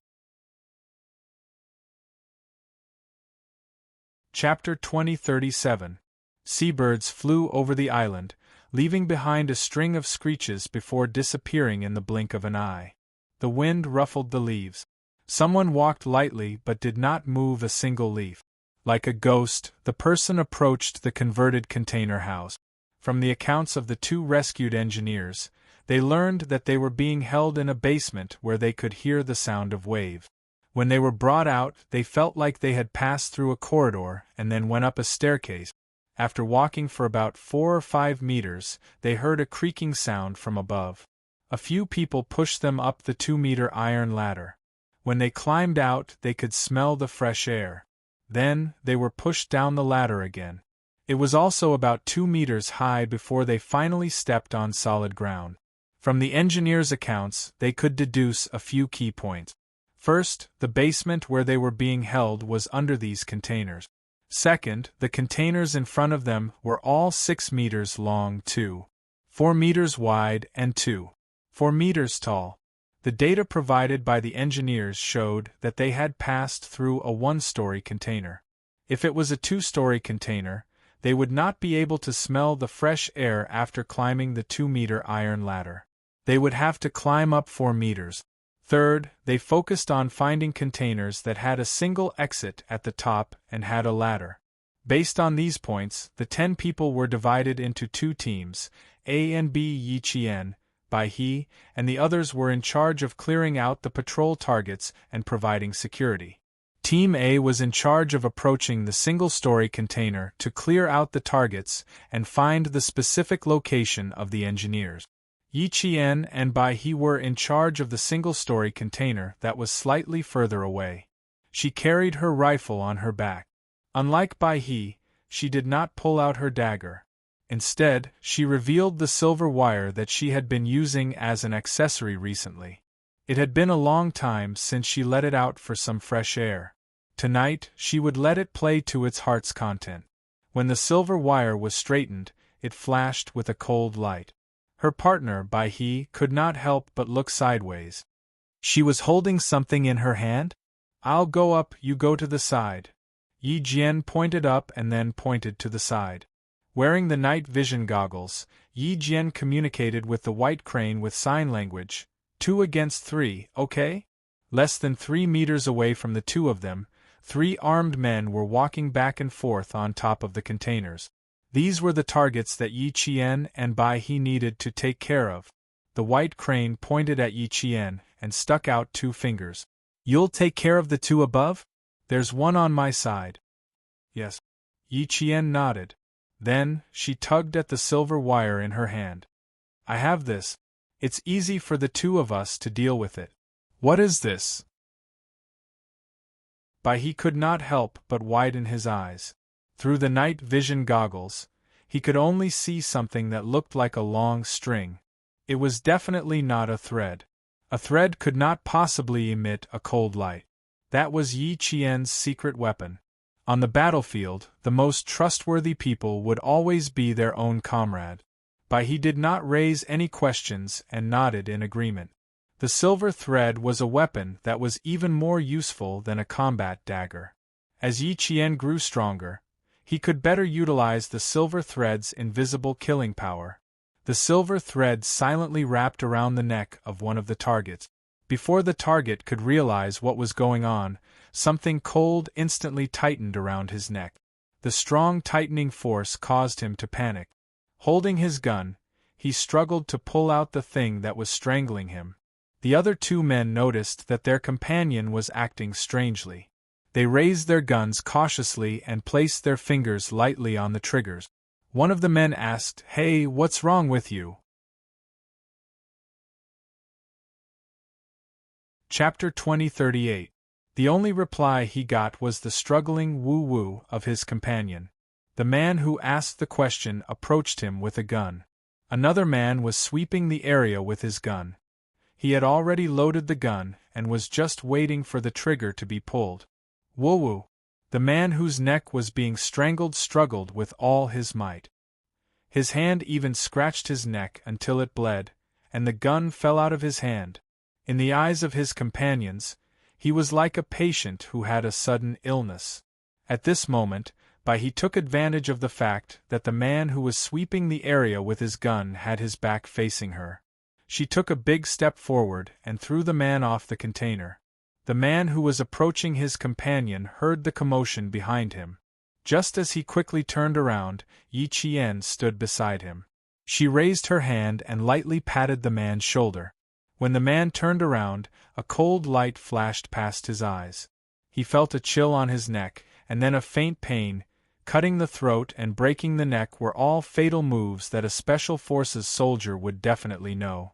Chapter 2037. Seabirds flew over the island, leaving behind a string of screeches before disappearing in the blink of an eye. The wind ruffled the leaves. Someone walked lightly but did not move a single leaf. Like a ghost, the person approached the converted container house. From the accounts of the two rescued engineers, they learned that they were being held in a basement where they could hear the sound of waves. When they were brought out, they felt like they had passed through a corridor and then went up a staircase. After walking for about 4 or 5 meters, they heard a creaking sound from above. A few people pushed them up the 2-meter iron ladder. When they climbed out, they could smell the fresh air. Then, they were pushed down the ladder again. It was also about 2 meters high before they finally stepped on solid ground. From the engineers' accounts, they could deduce a few key points. First, the basement where they were being held was under these containers. Second, the containers in front of them were all 6 meters long, 4 meters wide, and 4 meters tall. The data provided by the engineers showed that they had passed through a 1-story container. If it was a 2-story container, they would not be able to smell the fresh air after climbing the 2-meter iron ladder. They would have to climb up 4 meters. Third, they focused on finding containers that had a single exit at the top and had a ladder. Based on these points, the 10 people were divided into 2 teams, A and B. Yi Qian, Bai He, and the others were in charge of clearing out the patrol targets and providing security. Team A was in charge of approaching the single-story container to clear out the targets and find the specific location of the engineers. Yi Qian and Bai He were in charge of the single-story container that was slightly further away. She carried her rifle on her back. Unlike Bai He, she did not pull out her dagger. Instead, she revealed the silver wire that she had been using as an accessory recently. It had been a long time since she let it out for some fresh air. Tonight, she would let it play to its heart's content. When the silver wire was straightened, it flashed with a cold light. Her partner, Bai He, could not help but look sideways. She was holding something in her hand? I'll go up, you go to the side. Yi Jian pointed up and then pointed to the side. Wearing the night vision goggles, Yi Jian communicated with the white crane with sign language. 2 against 3, okay? Less than 3 meters away from the 2 of them, 3 armed men were walking back and forth on top of the containers. These were the targets that Yi Qian and Bai He needed to take care of. The white crane pointed at Yi Qian and stuck out 2 fingers. You'll take care of the 2 above? There's one on my side. Yes. Yi Qian nodded. Then, she tugged at the silver wire in her hand. I have this. It's easy for the 2 of us to deal with it. What is this? Bai He could not help but widen his eyes. Through the night vision goggles, he could only see something that looked like a long string. It was definitely not a thread. A thread could not possibly emit a cold light. That was Yi Qian's secret weapon. On the battlefield, the most trustworthy people would always be their own comrade. Bai He did not raise any questions and nodded in agreement. The silver thread was a weapon that was even more useful than a combat dagger. As Yi Qian grew stronger, he could better utilize the silver thread's invisible killing power. The silver thread silently wrapped around the neck of one of the targets. Before the target could realize what was going on, something cold instantly tightened around his neck. The strong tightening force caused him to panic. Holding his gun, he struggled to pull out the thing that was strangling him. The other 2 men noticed that their companion was acting strangely. They raised their guns cautiously and placed their fingers lightly on the triggers. One of the men asked, "Hey, what's wrong with you?" Chapter 2038. The only reply he got was the struggling woo-woo of his companion. The man who asked the question approached him with a gun. Another man was sweeping the area with his gun. He had already loaded the gun and was just waiting for the trigger to be pulled. Woo-woo! The man whose neck was being strangled struggled with all his might. His hand even scratched his neck until it bled, and the gun fell out of his hand. In the eyes of his companions, he was like a patient who had a sudden illness. At this moment, Bai He took advantage of the fact that the man who was sweeping the area with his gun had his back facing her. She took a big step forward and threw the man off the container. The man who was approaching his companion heard the commotion behind him. Just as he quickly turned around, Yi Qian stood beside him. She raised her hand and lightly patted the man's shoulder. When the man turned around, a cold light flashed past his eyes. He felt a chill on his neck, and then a faint pain. Cutting the throat and breaking the neck were all fatal moves that a Special Forces soldier would definitely know.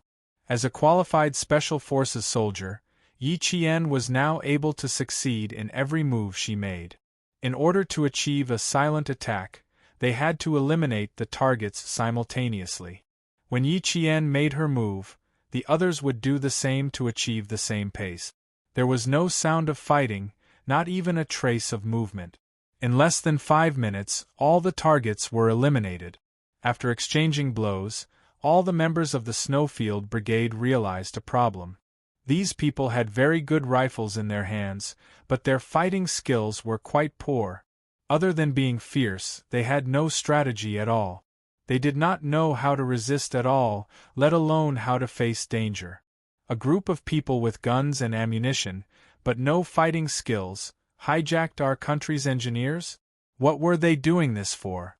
As a qualified Special Forces soldier, Yi Qian was now able to succeed in every move she made. In order to achieve a silent attack, they had to eliminate the targets simultaneously. When Yi Qian made her move, the others would do the same to achieve the same pace. There was no sound of fighting, not even a trace of movement. In less than 5 minutes, all the targets were eliminated. After exchanging blows, all the members of the Snowfield Brigade realized a problem. These people had very good rifles in their hands, but their fighting skills were quite poor. Other than being fierce, they had no strategy at all. They did not know how to resist at all, let alone how to face danger. A group of people with guns and ammunition, but no fighting skills, hijacked our country's engineers? What were they doing this for?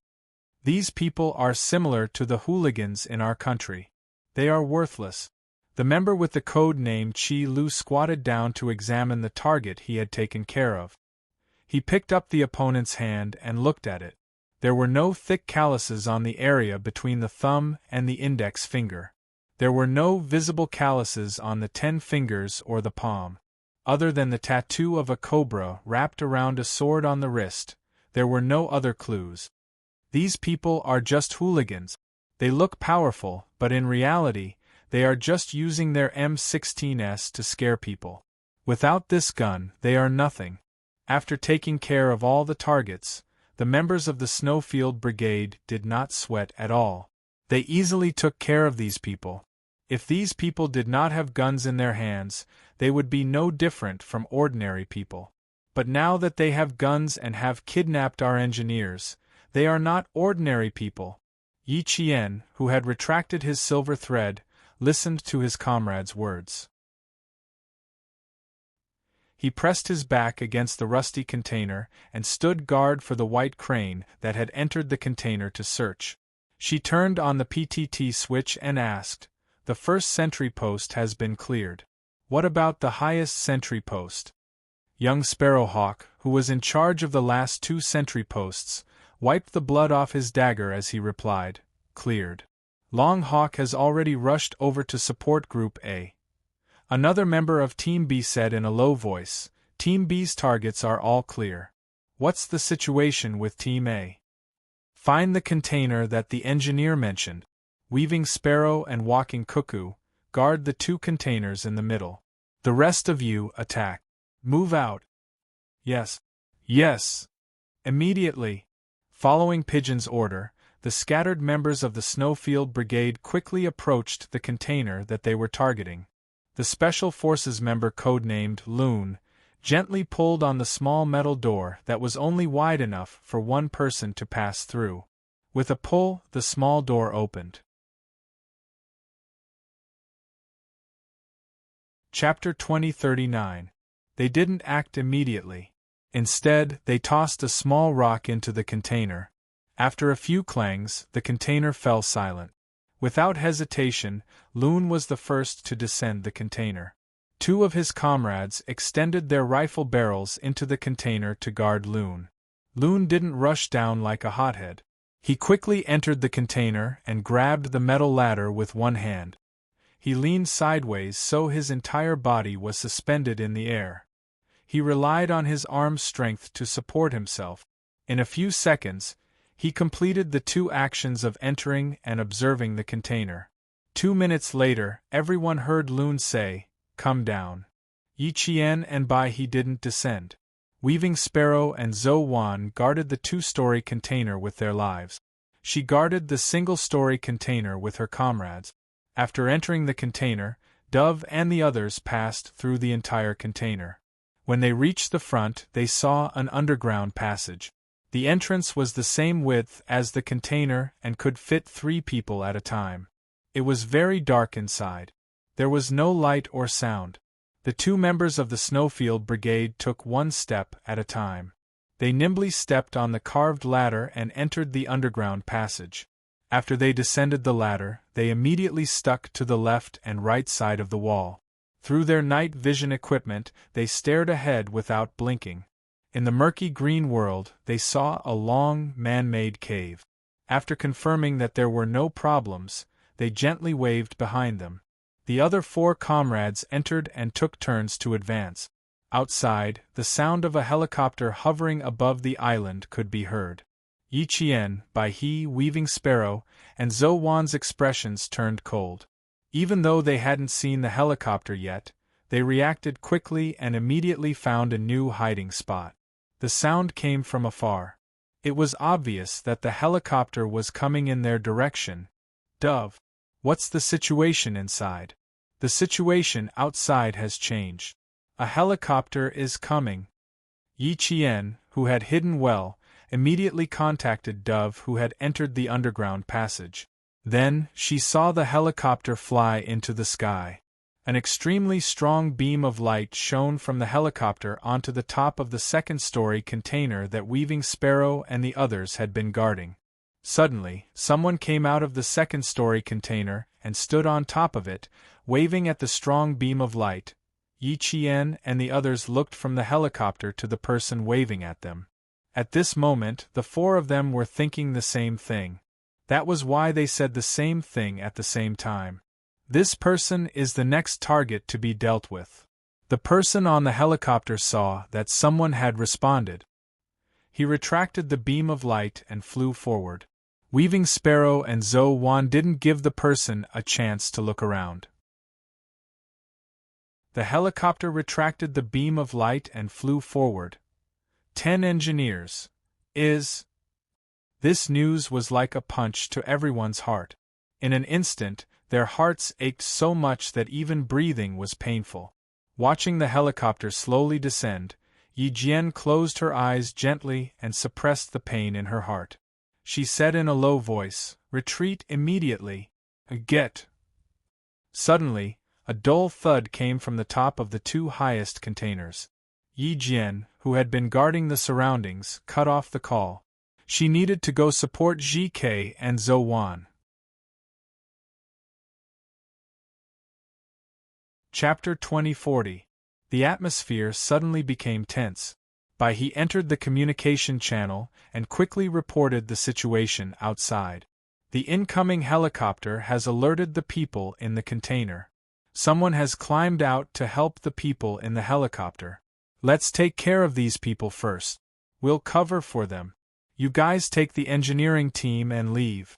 These people are similar to the hooligans in our country. They are worthless. The member with the code name Chi Lu squatted down to examine the target he had taken care of. He picked up the opponent's hand and looked at it. There were no thick calluses on the area between the thumb and the index finger. There were no visible calluses on the 10 fingers or the palm. Other than the tattoo of a cobra wrapped around a sword on the wrist, there were no other clues. These people are just hooligans. They look powerful, but in reality, they are just using their M16s to scare people. Without this gun, they are nothing. After taking care of all the targets, the members of the Snowfield Brigade did not sweat at all. They easily took care of these people. If these people did not have guns in their hands, they would be no different from ordinary people. But now that they have guns and have kidnapped our engineers, they are not ordinary people. Yi Qian, who had retracted his silver thread, listened to his comrade's words. He pressed his back against the rusty container and stood guard for the white crane that had entered the container to search. She turned on the PTT switch and asked, "The first sentry post has been cleared. What about the highest sentry post?" Young Sparrowhawk, who was in charge of the last 2 sentry posts, wiped the blood off his dagger as he replied, "Cleared. Long Hawk has already rushed over to support Group A." Another member of Team B said in a low voice, "Team B's targets are all clear. What's the situation with Team A?" "Find the container that the engineer mentioned. Weaving Sparrow and Walking Cuckoo, guard the 2 containers in the middle. The rest of you attack. Move out." "Yes. Yes." Immediately. Following Pigeon's order, the scattered members of the Snowfield Brigade quickly approached the container that they were targeting. The Special Forces member codenamed Loon gently pulled on the small metal door that was only wide enough for one person to pass through. With a pull, the small door opened. Chapter 2039. They didn't act immediately. Instead, they tossed a small rock into the container. After a few clangs, the container fell silent. Without hesitation, Loon was the first to descend the container. 2 of his comrades extended their rifle barrels into the container to guard Loon. Loon didn't rush down like a hothead. He quickly entered the container and grabbed the metal ladder with one hand. He leaned sideways so his entire body was suspended in the air. He relied on his arm's strength to support himself. In a few seconds, he completed the 2 actions of entering and observing the container. 2 minutes later, everyone heard Loon say, "Come down." Yi Qian and Bai He didn't descend. Weaving Sparrow and Zhou Wan guarded the 2-story container with their lives. She guarded the single-story container with her comrades. After entering the container, Dove and the others passed through the entire container. When they reached the front, they saw an underground passage. The entrance was the same width as the container and could fit 3 people at a time. It was very dark inside. There was no light or sound. The 2 members of the Snowfield Brigade took 1 step at a time. They nimbly stepped on the carved ladder and entered the underground passage. After they descended the ladder, they immediately stuck to the left and right side of the wall. Through their night vision equipment, they stared ahead without blinking. In the murky green world, they saw a long, man-made cave. After confirming that there were no problems, they gently waved behind them. The other 4 comrades entered and took turns to advance. Outside, the sound of a helicopter hovering above the island could be heard. Yi Qian, Bai He, Weaving Sparrow, and Zhou Wan's expressions turned cold. Even though they hadn't seen the helicopter yet, they reacted quickly and immediately found a new hiding spot. The sound came from afar. It was obvious that the helicopter was coming in their direction. Dove. What's the situation inside? The situation outside has changed. A helicopter is coming. Yi Qian, who had hidden well, immediately contacted Dove, who had entered the underground passage. Then, she saw the helicopter fly into the sky. An extremely strong beam of light shone from the helicopter onto the top of the second-story container that Weaving Sparrow and the others had been guarding. Suddenly, someone came out of the second-story container and stood on top of it, waving at the strong beam of light. Yi Qian and the others looked from the helicopter to the person waving at them. At this moment, the 4 of them were thinking the same thing. That was why they said the same thing at the same time. This person is the next target to be dealt with. The person on the helicopter saw that someone had responded. He retracted the beam of light and flew forward. Weaving Sparrow and Zhou Wan didn't give the person a chance to look around. The helicopter retracted the beam of light and flew forward. 10 engineers. This news was like a punch to everyone's heart. In an instant, their hearts ached so much that even breathing was painful. Watching the helicopter slowly descend, Yi Jian closed her eyes gently and suppressed the pain in her heart. She said in a low voice, "Retreat immediately. Get." Suddenly, a dull thud came from the top of the 2 highest containers. Yi Jian, who had been guarding the surroundings, cut off the call. She needed to go support GK and Zhou Wan. Chapter 2040. The atmosphere suddenly became tense. Bai He entered the communication channel and quickly reported the situation outside. The incoming helicopter has alerted the people in the container. Someone has climbed out to help the people in the helicopter. Let's take care of these people first. We'll cover for them. You guys take the engineering team and leave.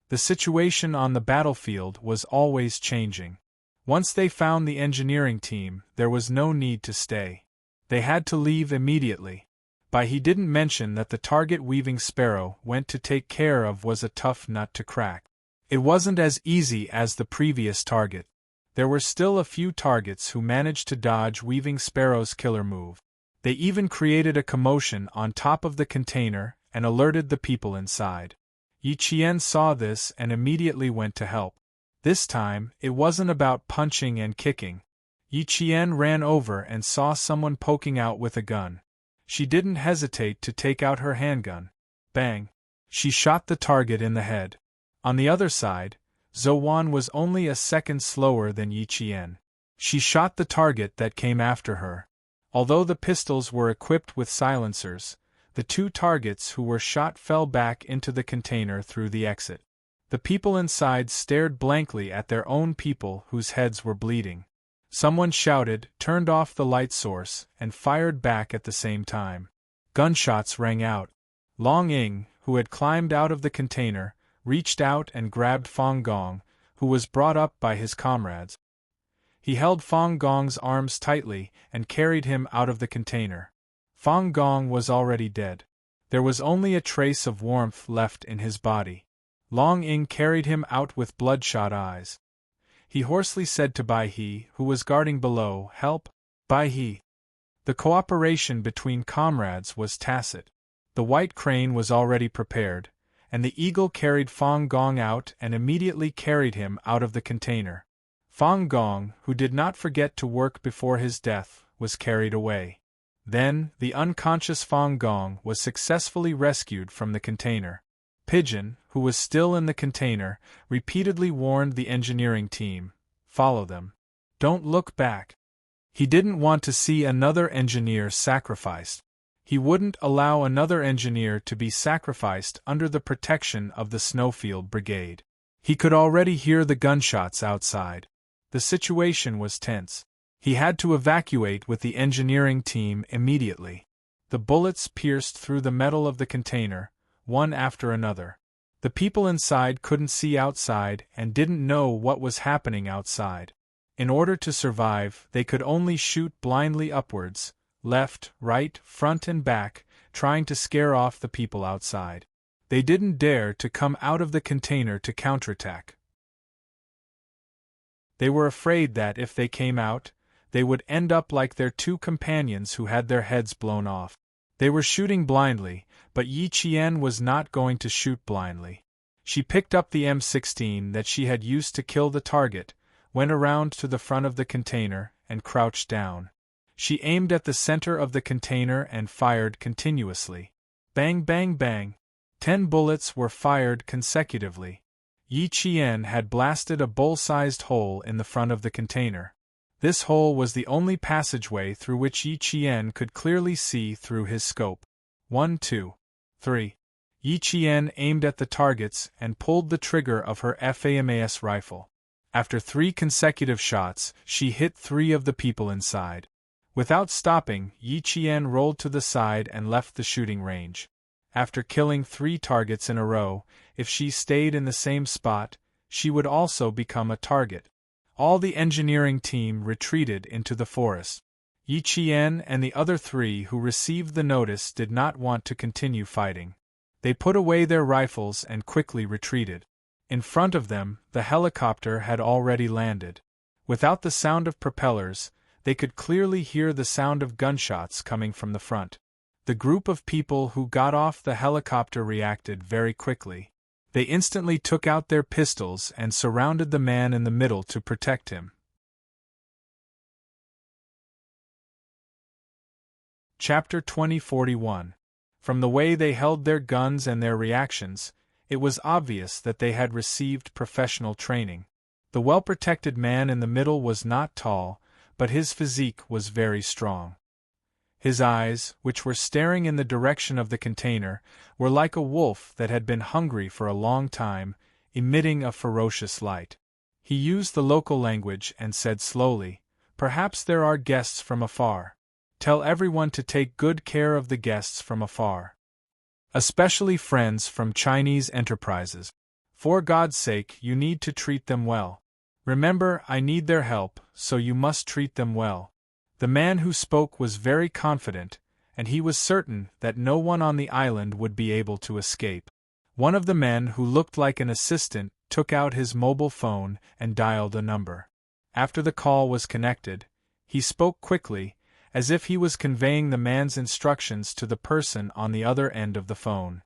The situation on the battlefield was always changing. Once they found the engineering team, there was no need to stay. They had to leave immediately. Bai He didn't mention that the target Weaving Sparrow went to take care of was a tough nut to crack. It wasn't as easy as the previous target. There were still a few targets who managed to dodge Weaving Sparrow's killer move. They even created a commotion on top of the container and alerted the people inside. Yi Qian saw this and immediately went to help. This time, it wasn't about punching and kicking. Yi Qian ran over and saw someone poking out with a gun. She didn't hesitate to take out her handgun. Bang! She shot the target in the head. On the other side, Zhou Wan was only a second slower than Yi Qian. She shot the target that came after her. Although the pistols were equipped with silencers, the 2 targets who were shot fell back into the container through the exit. The people inside stared blankly at their own people whose heads were bleeding. Someone shouted, turned off the light source, and fired back at the same time. Gunshots rang out. Long Ying, who had climbed out of the container, reached out and grabbed Fang Gong, who was brought up by his comrades. He held Fang Gong's arms tightly and carried him out of the container. Fang Gong was already dead. There was only a trace of warmth left in his body. Long Ying carried him out with bloodshot eyes. He hoarsely said to Bai He, who was guarding below, "Help, Bai He." The cooperation between comrades was tacit. The white crane was already prepared, and the eagle carried Fang Gong out and immediately carried him out of the container. Fang Gong, who did not forget to work before his death, was carried away. Then, the unconscious Fong Gong was successfully rescued from the container. Pigeon, who was still in the container, repeatedly warned the engineering team, "Follow them. Don't look back." He didn't want to see another engineer sacrificed. He wouldn't allow another engineer to be sacrificed under the protection of the Snowfield Brigade. He could already hear the gunshots outside. The situation was tense. He had to evacuate with the engineering team immediately. The bullets pierced through the metal of the container, one after another. The people inside couldn't see outside and didn't know what was happening outside. In order to survive, they could only shoot blindly upwards, left, right, front and back, trying to scare off the people outside. They didn't dare to come out of the container to counterattack. They were afraid that if they came out, they would end up like their two companions who had their heads blown off. They were shooting blindly, but Yi Qian was not going to shoot blindly. She picked up the M16 that she had used to kill the target, went around to the front of the container, and crouched down. She aimed at the center of the container and fired continuously. Bang, bang, bang. 10 bullets were fired consecutively. Yi Qian had blasted a bowl-sized hole in the front of the container. This hole was the only passageway through which Yi Qian could clearly see through his scope. 1, 2, 3. Yi Qian aimed at the targets and pulled the trigger of her FAMAS rifle. After 3 consecutive shots, she hit 3 of the people inside. Without stopping, Yi Qian rolled to the side and left the shooting range. After killing 3 targets in a row, if she stayed in the same spot, she would also become a target. All the engineering team retreated into the forest. Yi Qian and the other 3 who received the notice did not want to continue fighting. They put away their rifles and quickly retreated. In front of them, the helicopter had already landed. Without the sound of propellers, they could clearly hear the sound of gunshots coming from the front. The group of people who got off the helicopter reacted very quickly. They instantly took out their pistols and surrounded the man in the middle to protect him. Chapter 2041. From the way they held their guns and their reactions, it was obvious that they had received professional training. The well-protected man in the middle was not tall, but his physique was very strong. His eyes, which were staring in the direction of the container, were like a wolf that had been hungry for a long time, emitting a ferocious light. He used the local language and said slowly, "Perhaps there are guests from afar. Tell everyone to take good care of the guests from afar. Especially friends from Chinese enterprises. For God's sake, you need to treat them well. Remember, I need their help, so you must treat them well." The man who spoke was very confident, and he was certain that no one on the island would be able to escape. One of the men who looked like an assistant took out his mobile phone and dialed a number. After the call was connected, he spoke quickly, as if he was conveying the man's instructions to the person on the other end of the phone.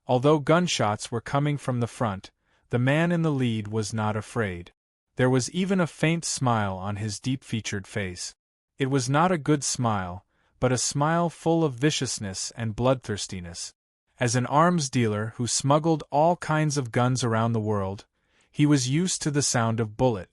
Although gunshots were coming from the front, the man in the lead was not afraid. There was even a faint smile on his deep-featured face. It was not a good smile, but a smile full of viciousness and bloodthirstiness. As an arms dealer who smuggled all kinds of guns around the world, he was used to the sound of bullet.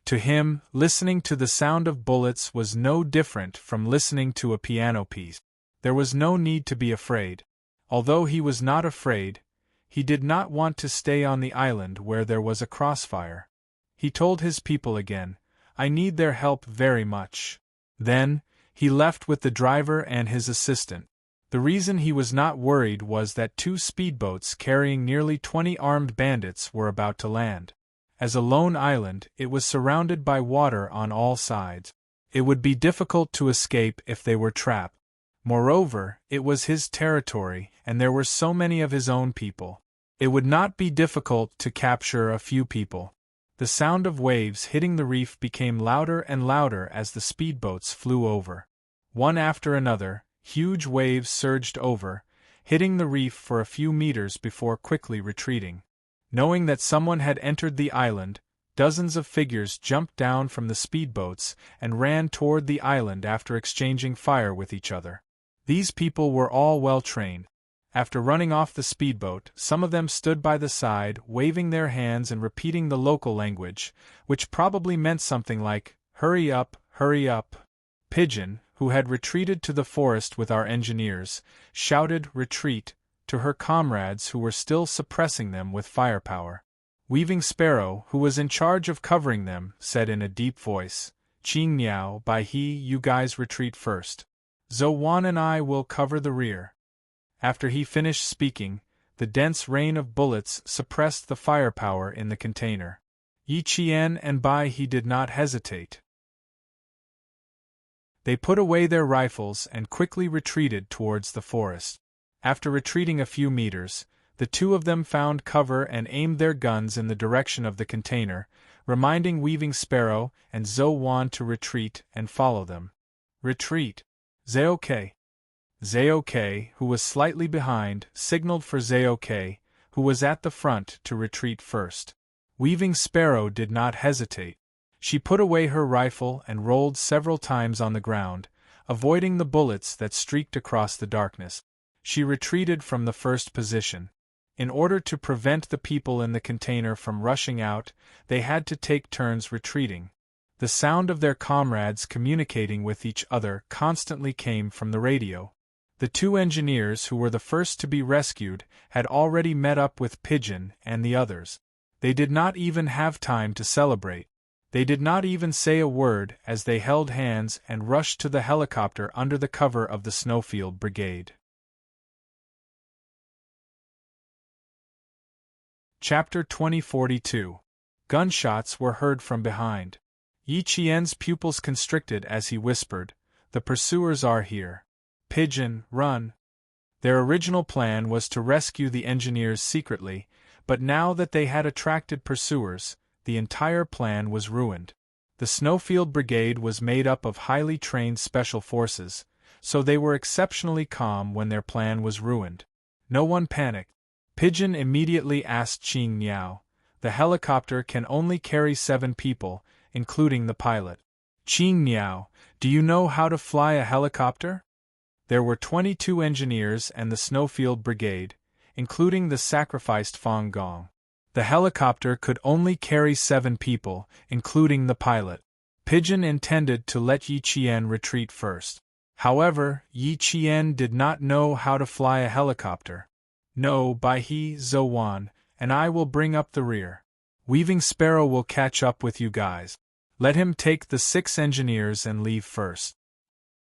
To him, listening to the sound of bullets was no different from listening to a piano piece. There was no need to be afraid. Although he was not afraid, he did not want to stay on the island where there was a crossfire. He told his people again, "I need their help very much." Then, he left with the driver and his assistant. The reason he was not worried was that 2 speedboats carrying nearly 20 armed bandits were about to land. As a lone island, it was surrounded by water on all sides. It would be difficult to escape if they were trapped. Moreover, it was his territory, and there were so many of his own people. It would not be difficult to capture a few people. The sound of waves hitting the reef became louder and louder as the speedboats flew over. One after another, huge waves surged over, hitting the reef for a few meters before quickly retreating. Knowing that someone had entered the island, dozens of figures jumped down from the speedboats and ran toward the island after exchanging fire with each other. These people were all well trained. After running off the speedboat, some of them stood by the side, waving their hands and repeating the local language, which probably meant something like, "Hurry up, hurry up." Pigeon, who had retreated to the forest with our engineers, shouted "Retreat" to her comrades who were still suppressing them with firepower. Weaving Sparrow, who was in charge of covering them, said in a deep voice, "Ching Miao, Bai He, you guys retreat first. Zhou Wan and I will cover the rear." After he finished speaking, the dense rain of bullets suppressed the firepower in the container. Yi Qian and Bai He did not hesitate. They put away their rifles and quickly retreated towards the forest. After retreating a few meters, the two of them found cover and aimed their guns in the direction of the container, reminding Weaving Sparrow and Zhou Wan to retreat and follow them. "Retreat! Zhao Ke." Zhao Ke, who was slightly behind, signaled for Zhao Ke, who was at the front, to retreat first. Weaving Sparrow did not hesitate. She put away her rifle and rolled several times on the ground, avoiding the bullets that streaked across the darkness. She retreated from the first position. In order to prevent the people in the container from rushing out, they had to take turns retreating. The sound of their comrades communicating with each other constantly came from the radio. The two engineers who were the first to be rescued had already met up with Pigeon and the others. They did not even have time to celebrate. They did not even say a word as they held hands and rushed to the helicopter under the cover of the Snowfield Brigade. Chapter 2042. Gunshots were heard from behind. Yi Qian's pupils constricted as he whispered, "The pursuers are here. Pigeon, run." Their original plan was to rescue the engineers secretly, but now that they had attracted pursuers, the entire plan was ruined. The Snowfield Brigade was made up of highly trained special forces, so they were exceptionally calm when their plan was ruined. No one panicked. Pigeon immediately asked Qing Miao, "The helicopter can only carry 7 people, including the pilot. Qing Miao, do you know how to fly a helicopter?" There were 22 engineers and the Snowfield Brigade, including the sacrificed Fang Gong. The helicopter could only carry 7 people, including the pilot. Pigeon intended to let Yi Qian retreat first. However, Yi Qian did not know how to fly a helicopter. "No, Bai He, Zhou Wan, and I will bring up the rear. Weaving Sparrow will catch up with you guys. Let him take the 6 engineers and leave first."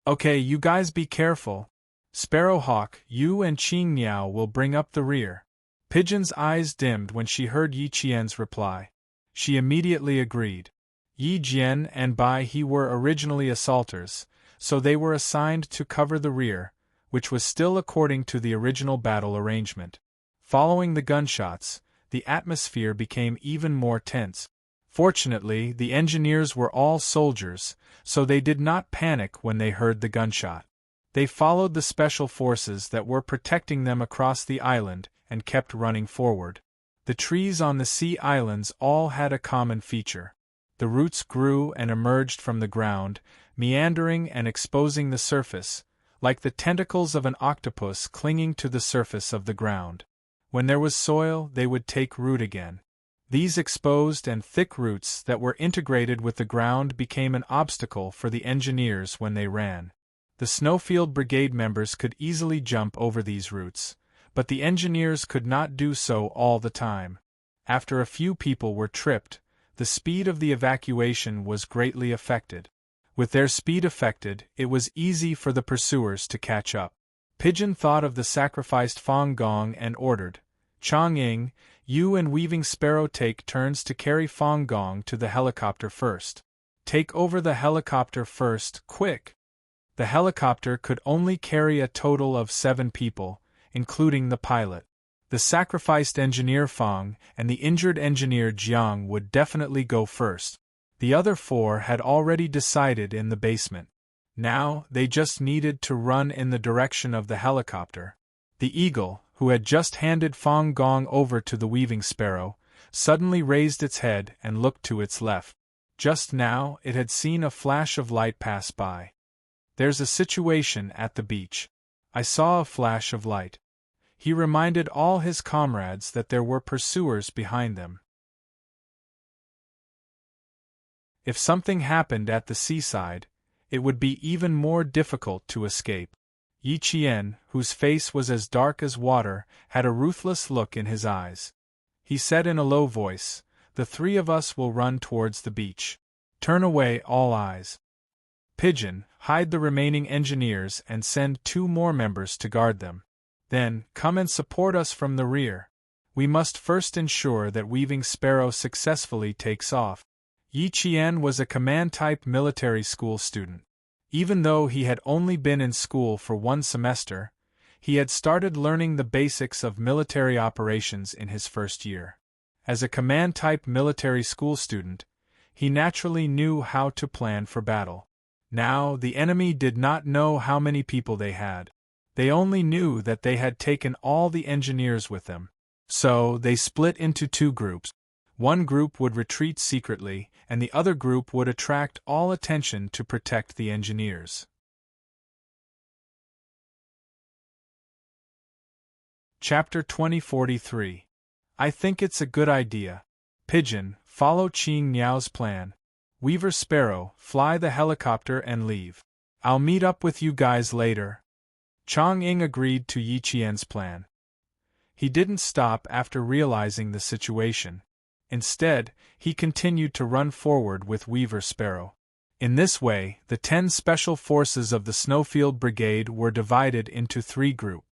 "Okay, you guys be careful. Sparrowhawk, you and Qing Miao will bring up the rear." Pigeon's eyes dimmed when she heard Yi Qian's reply. She immediately agreed. Yi Jian and Bai He were originally assaulters, so they were assigned to cover the rear, which was still according to the original battle arrangement. Following the gunshots, the atmosphere became even more tense. Fortunately, the engineers were all soldiers, so they did not panic when they heard the gunshot. They followed the special forces that were protecting them across the island and kept running forward. The trees on the sea islands all had a common feature. The roots grew and emerged from the ground, meandering and exposing the surface, like the tentacles of an octopus clinging to the surface of the ground. When there was soil, they would take root again. These exposed and thick roots that were integrated with the ground became an obstacle for the engineers when they ran. The Snowfield Brigade members could easily jump over these roots, but the engineers could not do so all the time. After a few people were tripped, the speed of the evacuation was greatly affected. With their speed affected, it was easy for the pursuers to catch up. Pigeon thought of the sacrificed Fang Gong and ordered, "Chang Ying, you and Weaving Sparrow take turns to carry Fang Gong to the helicopter first. Take over the helicopter first, quick!" The helicopter could only carry a total of 7 people, including the pilot. The sacrificed engineer Fang and the injured engineer Jiang would definitely go first. The other 4 had already decided in the basement. Now, they just needed to run in the direction of the helicopter. The eagle, who had just handed Fang Gong over to the Weaving Sparrow, suddenly raised its head and looked to its left. Just now, it had seen a flash of light pass by. "There's a situation at the beach. I saw a flash of light. He reminded all his comrades that there were pursuers behind them. If something happened at the seaside, it would be even more difficult to escape. Yi Qian, whose face was as dark as water, had a ruthless look in his eyes. He said in a low voice, "The three of us will run towards the beach. Turn away all eyes. Pigeon, hide the remaining engineers and send 2 more members to guard them. Then, come and support us from the rear. We must first ensure that Weaving Sparrow successfully takes off." Yi Qian was a command-type military school student. Even though he had only been in school for 1 semester, he had started learning the basics of military operations in his first year. As a command-type military school student, he naturally knew how to plan for battle. Now, the enemy did not know how many people they had. They only knew that they had taken all the engineers with them. So, they split into 2 groups. One group would retreat secretly, and the other group would attract all attention to protect the engineers. Chapter 2043. I think it's a good idea. Pigeon, follow Qing Niao's plan. Weaver Sparrow, fly the helicopter and leave. I'll meet up with you guys later. Chang Ying agreed to Yi Qian's plan. He didn't stop after realizing the situation. Instead, he continued to run forward with Weaver Sparrow. In this way, the 10 special forces of the Snowfield Brigade were divided into 3 groups.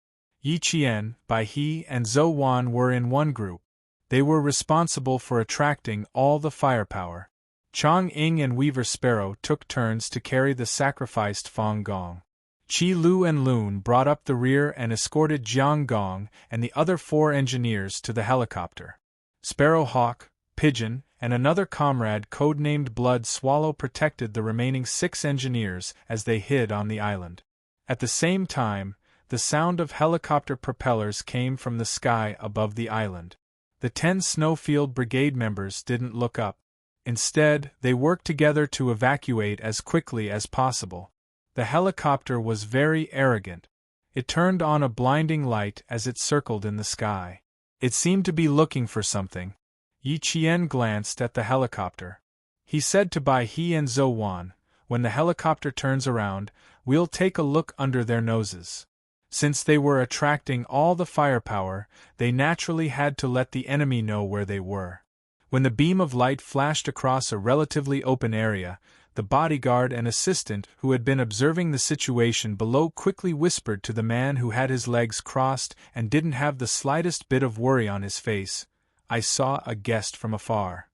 Yi Qian, Bai He, and Zhou Wan were in one group. They were responsible for attracting all the firepower. Chang Ying and Weaver Sparrow took turns to carry the sacrificed Fang Gong. Qi Lu and Lun brought up the rear and escorted Jiang Gong and the other 4 engineers to the helicopter. Sparrow Hawk, Pigeon, and another comrade codenamed Blood Swallow protected the remaining 6 engineers as they hid on the island. At the same time, the sound of helicopter propellers came from the sky above the island. The 10 Snowfield Brigade members didn't look up. Instead, they worked together to evacuate as quickly as possible. The helicopter was very arrogant. It turned on a blinding light as it circled in the sky. It seemed to be looking for something. Yi Qian glanced at the helicopter. He said to Bai He and Zhou Wan, "When the helicopter turns around, we'll take a look under their noses." Since they were attracting all the firepower, they naturally had to let the enemy know where they were. When the beam of light flashed across a relatively open area, the bodyguard and assistant who had been observing the situation below quickly whispered to the man who had his legs crossed and didn't have the slightest bit of worry on his face, "I saw a guest from afar."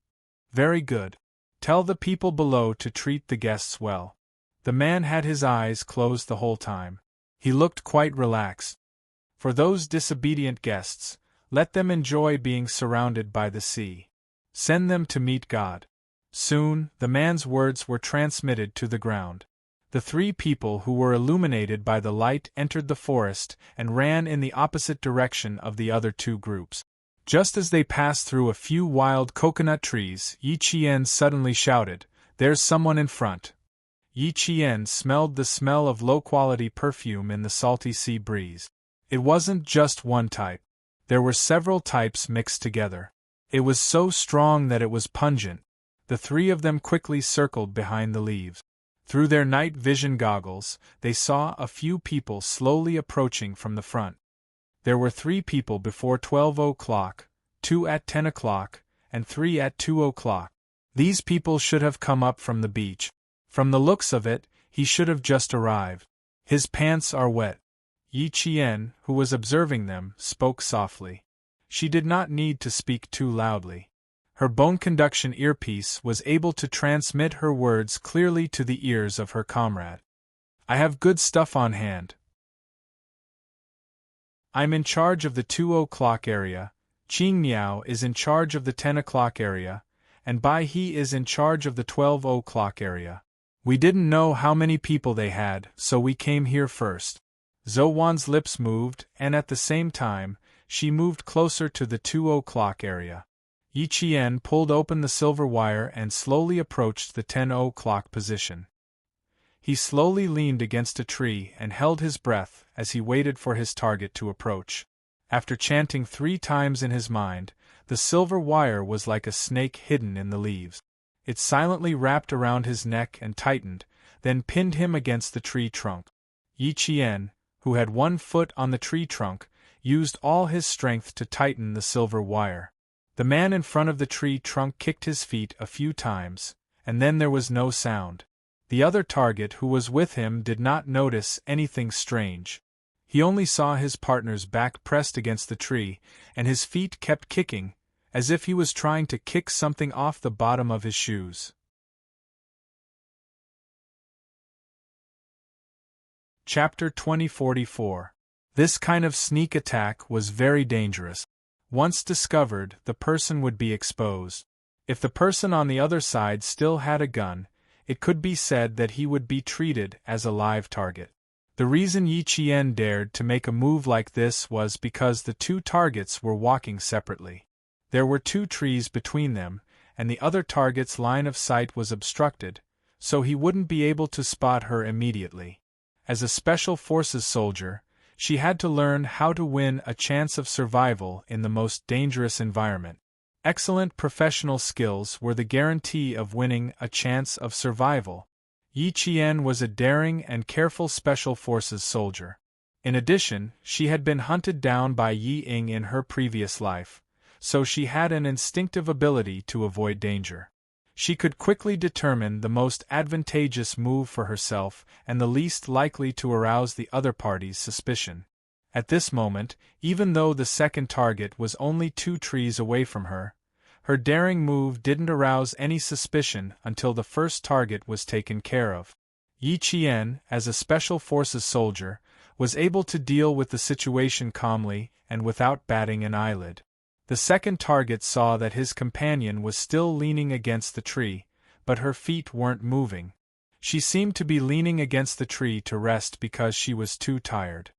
"Very good. Tell the people below to treat the guests well." The man had his eyes closed the whole time. He looked quite relaxed. For those disobedient guests, let them enjoy being surrounded by the sea. Send them to meet God. Soon, the man's words were transmitted to the ground. The 3 people who were illuminated by the light entered the forest and ran in the opposite direction of the other 2 groups. Just as they passed through a few wild coconut trees, Yi Qian suddenly shouted, "There's someone in front." Yi Qian smelled the smell of low-quality perfume in the salty sea breeze. It wasn't just one type. There were several types mixed together. It was so strong that it was pungent. The 3 of them quickly circled behind the leaves. Through their night vision goggles, they saw a few people slowly approaching from the front. There were 3 people before 12 o'clock, 2 at 10 o'clock, and 3 at 2 o'clock. These people should have come up from the beach. From the looks of it, he should have just arrived. "His pants are wet." Yi Qian, who was observing them, spoke softly. She did not need to speak too loudly. Her bone conduction earpiece was able to transmit her words clearly to the ears of her comrade. "I have good stuff on hand. I'm in charge of the 2 o'clock area, Qing Niao is in charge of the 10 o'clock area, and Bai He is in charge of the 12 o'clock area. We didn't know how many people they had, so we came here first." Zhou Wan's lips moved, and at the same time, she moved closer to the 2 o'clock area. Yi Qian pulled open the silver wire and slowly approached the 10 o'clock position. He slowly leaned against a tree and held his breath as he waited for his target to approach. After chanting 3 times in his mind, the silver wire was like a snake hidden in the leaves. It silently wrapped around his neck and tightened, then pinned him against the tree trunk. Yi Qian, who had 1 foot on the tree trunk, used all his strength to tighten the silver wire. The man in front of the tree trunk kicked his feet a few times, and then there was no sound. The other target who was with him did not notice anything strange. He only saw his partner's back pressed against the tree, and his feet kept kicking, as if he was trying to kick something off the bottom of his shoes. Chapter 2044. This kind of sneak attack was very dangerous. Once discovered, the person would be exposed. If the person on the other side still had a gun, it could be said that he would be treated as a live target. The reason Yi Qian dared to make a move like this was because the 2 targets were walking separately. There were 2 trees between them, and the other target's line of sight was obstructed, so he wouldn't be able to spot her immediately. As a Special Forces soldier, she had to learn how to win a chance of survival in the most dangerous environment. Excellent professional skills were the guarantee of winning a chance of survival. Yi Qian was a daring and careful Special Forces soldier. In addition, she had been hunted down by Yi Ying in her previous life, so she had an instinctive ability to avoid danger. She could quickly determine the most advantageous move for herself and the least likely to arouse the other party's suspicion. At this moment, even though the second target was only 2 trees away from her, her daring move didn't arouse any suspicion until the first target was taken care of. Yi Qian, as a Special Forces soldier, was able to deal with the situation calmly and without batting an eyelid. The second target saw that his companion was still leaning against the tree, but her feet weren't moving. She seemed to be leaning against the tree to rest because she was too tired.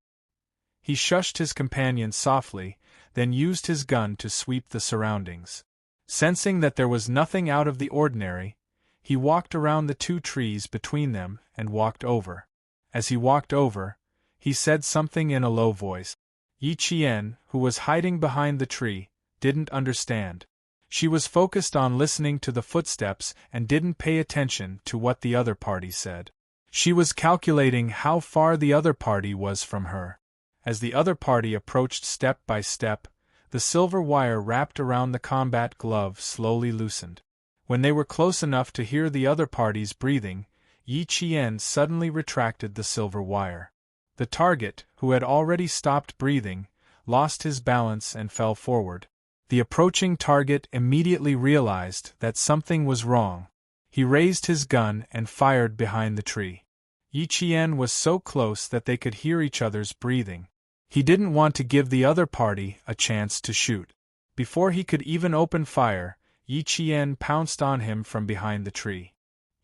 He shushed his companion softly, then used his gun to sweep the surroundings. Sensing that there was nothing out of the ordinary, he walked around the 2 trees between them and walked over. As he walked over, he said something in a low voice. Yi Qian, who was hiding behind the tree, didn't understand. She was focused on listening to the footsteps and didn't pay attention to what the other party said. She was calculating how far the other party was from her. As the other party approached step by step, the silver wire wrapped around the combat glove slowly loosened. When they were close enough to hear the other party's breathing, Yi Qian suddenly retracted the silver wire. The target, who had already stopped breathing, lost his balance and fell forward. The approaching target immediately realized that something was wrong. He raised his gun and fired behind the tree. Yi Qian was so close that they could hear each other's breathing. He didn't want to give the other party a chance to shoot. Before he could even open fire, Yi Qian pounced on him from behind the tree.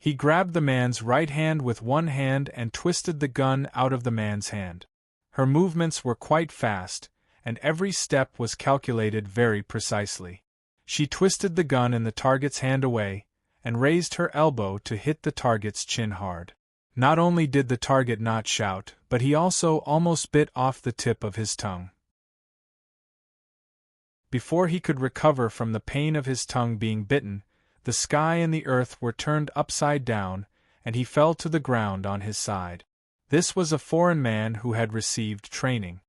He grabbed the man's right hand with one hand and twisted the gun out of the man's hand. Her movements were quite fast, and every step was calculated very precisely. She twisted the gun in the target's hand away, and raised her elbow to hit the target's chin hard. Not only did the target not shout, but he also almost bit off the tip of his tongue. Before he could recover from the pain of his tongue being bitten, the sky and the earth were turned upside down, and he fell to the ground on his side. This was a foreign man who had received training.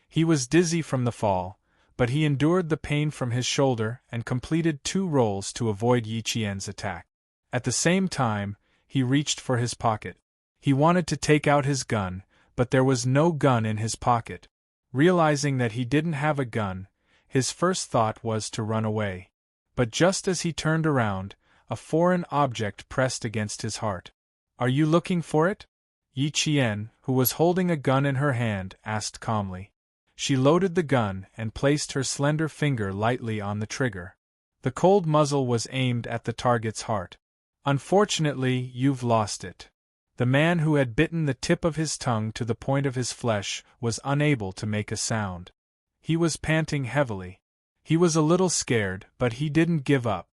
He was dizzy from the fall, but he endured the pain from his shoulder and completed 2 rolls to avoid Yi Qian's attack. At the same time, he reached for his pocket. He wanted to take out his gun, but there was no gun in his pocket. Realizing that he didn't have a gun, his first thought was to run away. But just as he turned around, a foreign object pressed against his heart. "Are you looking for it?" Yi Qian, who was holding a gun in her hand, asked calmly. She loaded the gun and placed her slender finger lightly on the trigger. The cold muzzle was aimed at the target's heart. "Unfortunately, you've lost it." The man who had bitten the tip of his tongue to the point of his flesh was unable to make a sound. He was panting heavily. He was a little scared, but he didn't give up.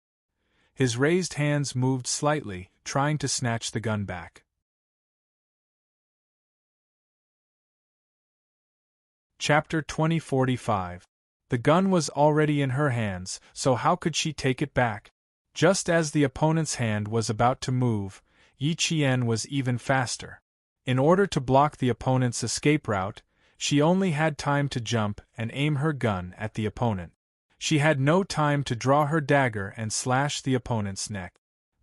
His raised hands moved slightly, trying to snatch the gun back. Chapter 2045. The gun was already in her hands, so how could she take it back? Just as the opponent's hand was about to move, Yi Qian was even faster. In order to block the opponent's escape route, she only had time to jump and aim her gun at the opponent. She had no time to draw her dagger and slash the opponent's neck.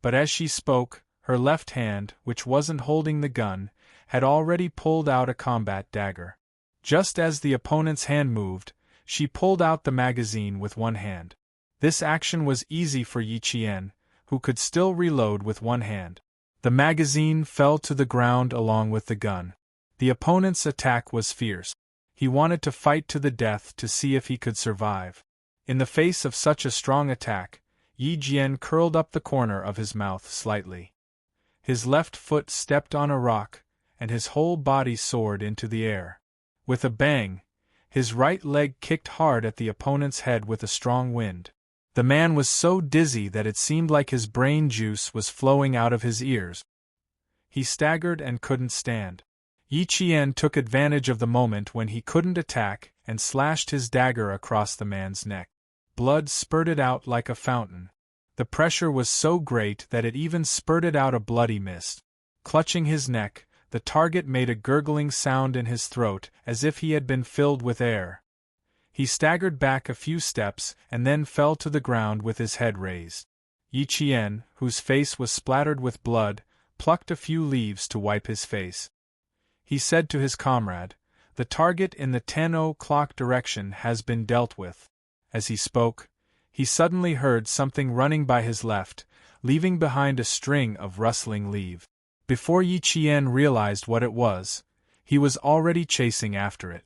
But as she spoke, her left hand, which wasn't holding the gun, had already pulled out a combat dagger. Just as the opponent's hand moved, she pulled out the magazine with one hand. This action was easy for Yi Qian, who could still reload with one hand. The magazine fell to the ground along with the gun. The opponent's attack was fierce. He wanted to fight to the death to see if he could survive. In the face of such a strong attack, Yi Jian curled up the corner of his mouth slightly. His left foot stepped on a rock, and his whole body soared into the air. With a bang, his right leg kicked hard at the opponent's head with a strong wind. The man was so dizzy that it seemed like his brain juice was flowing out of his ears. He staggered and couldn't stand. Yi Qian took advantage of the moment when he couldn't attack and slashed his dagger across the man's neck. Blood spurted out like a fountain. The pressure was so great that it even spurted out a bloody mist. Clutching his neck, the target made a gurgling sound in his throat as if he had been filled with air. He staggered back a few steps and then fell to the ground with his head raised. Yi Qian, whose face was splattered with blood, plucked a few leaves to wipe his face. He said to his comrade, "The target in the 10 o'clock direction has been dealt with." As he spoke, he suddenly heard something running by his left, leaving behind a string of rustling leaves. Before Yi Qian realized what it was, he was already chasing after it.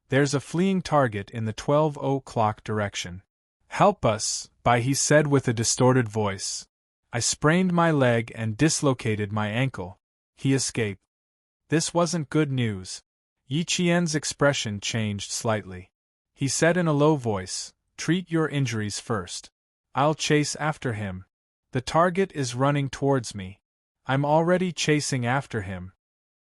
"There's a fleeing target in the 12 o'clock direction. Help us," he said with a distorted voice. "I sprained my leg and dislocated my ankle." He escaped. This wasn't good news. Yi Qian's expression changed slightly. He said in a low voice, "Treat your injuries first. I'll chase after him. The target is running towards me. I'm already chasing after him."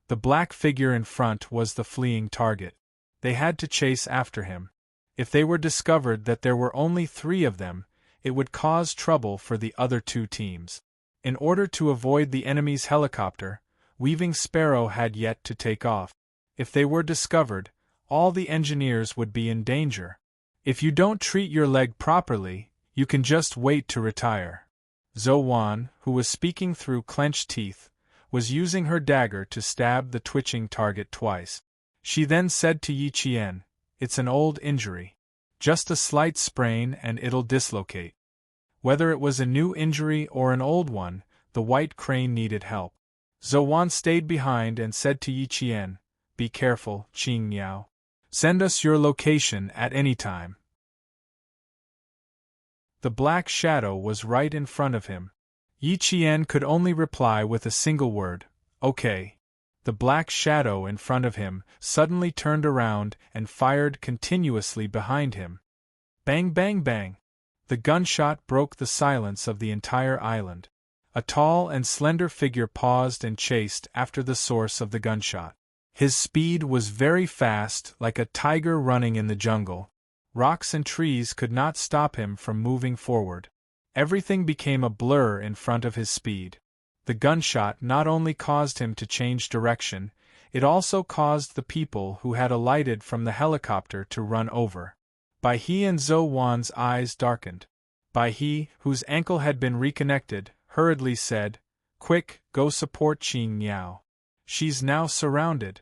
The black figure in front was the fleeing target. They had to chase after him. If they were discovered that there were only 3 of them, it would cause trouble for the other 2 teams. In order to avoid the enemy's helicopter, Weaving Sparrow had yet to take off. If they were discovered, all the engineers would be in danger. "If you don't treat your leg properly, you can just wait to retire." Zhou Wan, who was speaking through clenched teeth, was using her dagger to stab the twitching target twice. She then said to Yi Qian, "It's an old injury. Just a slight sprain and it'll dislocate." Whether it was a new injury or an old one, the white crane needed help. Zhou Wan stayed behind and said to Yi Qian, "Be careful, Qing Miao. Send us your location at any time." The black shadow was right in front of him. Yi Qian could only reply with a single word, "Okay." The black shadow in front of him suddenly turned around and fired continuously behind him. Bang bang bang! The gunshot broke the silence of the entire island. A tall and slender figure paused and chased after the source of the gunshot. His speed was very fast, like a tiger running in the jungle. Rocks and trees could not stop him from moving forward. Everything became a blur in front of his speed. The gunshot not only caused him to change direction, it also caused the people who had alighted from the helicopter to run over. Bai He and Zhou Wan's eyes darkened. Bai He, whose ankle had been reconnected, hurriedly said, "Quick, go support Qing Miao. She's now surrounded."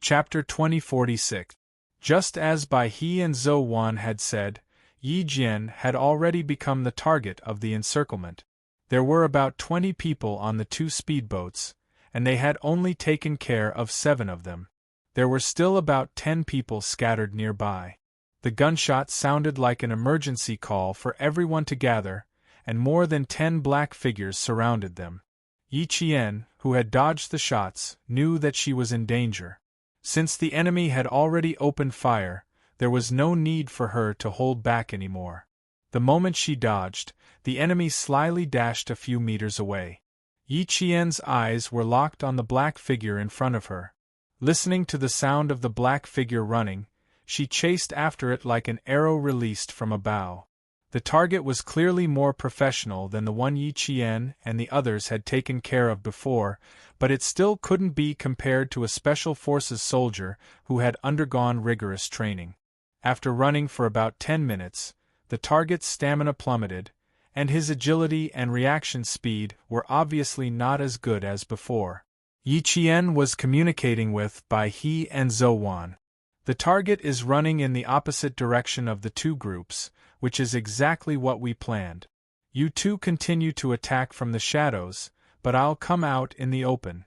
Chapter 2046. Just as Bai He and Zhou Wan had said, Yi Jian had already become the target of the encirclement. There were about 20 people on the 2 speedboats, and they had only taken care of 7 of them. There were still about 10 people scattered nearby. The gunshot sounded like an emergency call for everyone to gather, and more than 10 black figures surrounded them. Yi Qian, who had dodged the shots, knew that she was in danger. Since the enemy had already opened fire, there was no need for her to hold back anymore. The moment she dodged, the enemy slyly dashed a few meters away. Yi Qian's eyes were locked on the black figure in front of her. Listening to the sound of the black figure running, she chased after it like an arrow released from a bow. The target was clearly more professional than the one Yi Qian and the others had taken care of before, but it still couldn't be compared to a special forces soldier who had undergone rigorous training. After running for about 10 minutes, the target's stamina plummeted, and his agility and reaction speed were obviously not as good as before. Yi Qian was communicating with Bai He and Zhou Wan. The target is running in the opposite direction of the two groups, which is exactly what we planned. You two continue to attack from the shadows, but I'll come out in the open.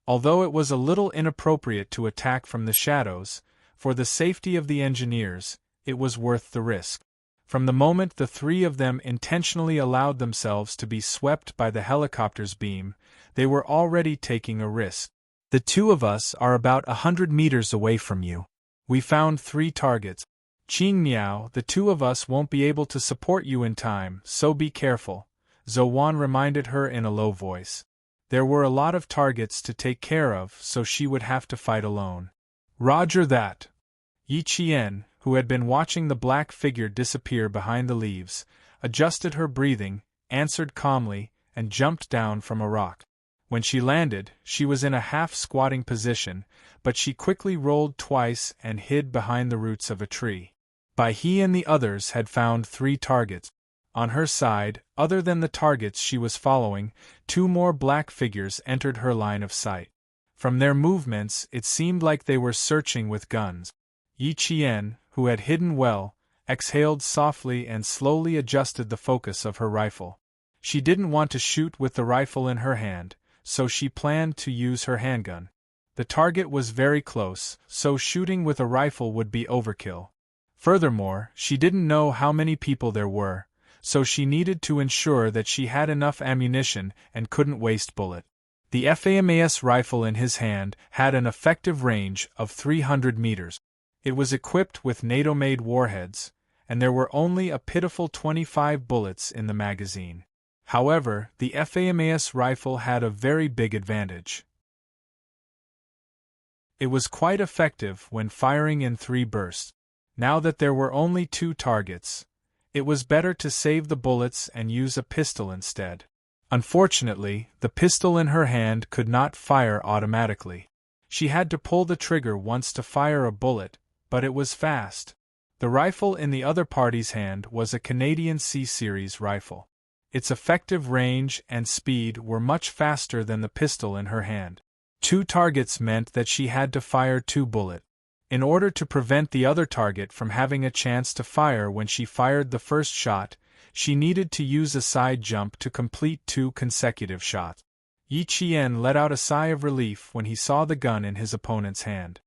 Although it was a little inappropriate to attack from the shadows, for the safety of the engineers, it was worth the risk. From the moment the three of them intentionally allowed themselves to be swept by the helicopter's beam, they were already taking a risk. The two of us are about 100 meters away from you. We found 3 targets. Qing Miao, the two of us won't be able to support you in time, so be careful, Zhou Wan reminded her in a low voice. There were a lot of targets to take care of, so she would have to fight alone. Roger that. Yi Qian, who had been watching the black figure disappear behind the leaves, adjusted her breathing, answered calmly, and jumped down from a rock. When she landed, she was in a half-squatting position, but she quickly rolled twice and hid behind the roots of a tree. Bai He and the others had found 3 targets. On her side, other than the targets she was following, 2 more black figures entered her line of sight. From their movements, it seemed like they were searching with guns. Yi Qian, who had hidden well, exhaled softly and slowly adjusted the focus of her rifle. She didn't want to shoot with the rifle in her hand, so she planned to use her handgun. The target was very close, so shooting with a rifle would be overkill. Furthermore, she didn't know how many people there were, so she needed to ensure that she had enough ammunition and couldn't waste bullet. The FAMAS rifle in his hand had an effective range of 300 meters. It was equipped with NATO-made warheads, and there were only a pitiful 25 bullets in the magazine. However, the FAMAS rifle had a very big advantage. It was quite effective when firing in 3 bursts. Now that there were only 2 targets, it was better to save the bullets and use a pistol instead. Unfortunately, the pistol in her hand could not fire automatically. She had to pull the trigger once to fire a bullet, but it was fast. The rifle in the other party's hand was a Canadian C-Series rifle. Its effective range and speed were much faster than the pistol in her hand. 2 targets meant that she had to fire 2 bullets. In order to prevent the other target from having a chance to fire when she fired the first shot, she needed to use a side jump to complete 2 consecutive shots. Yi Qian let out a sigh of relief when he saw the gun in his opponent's hand.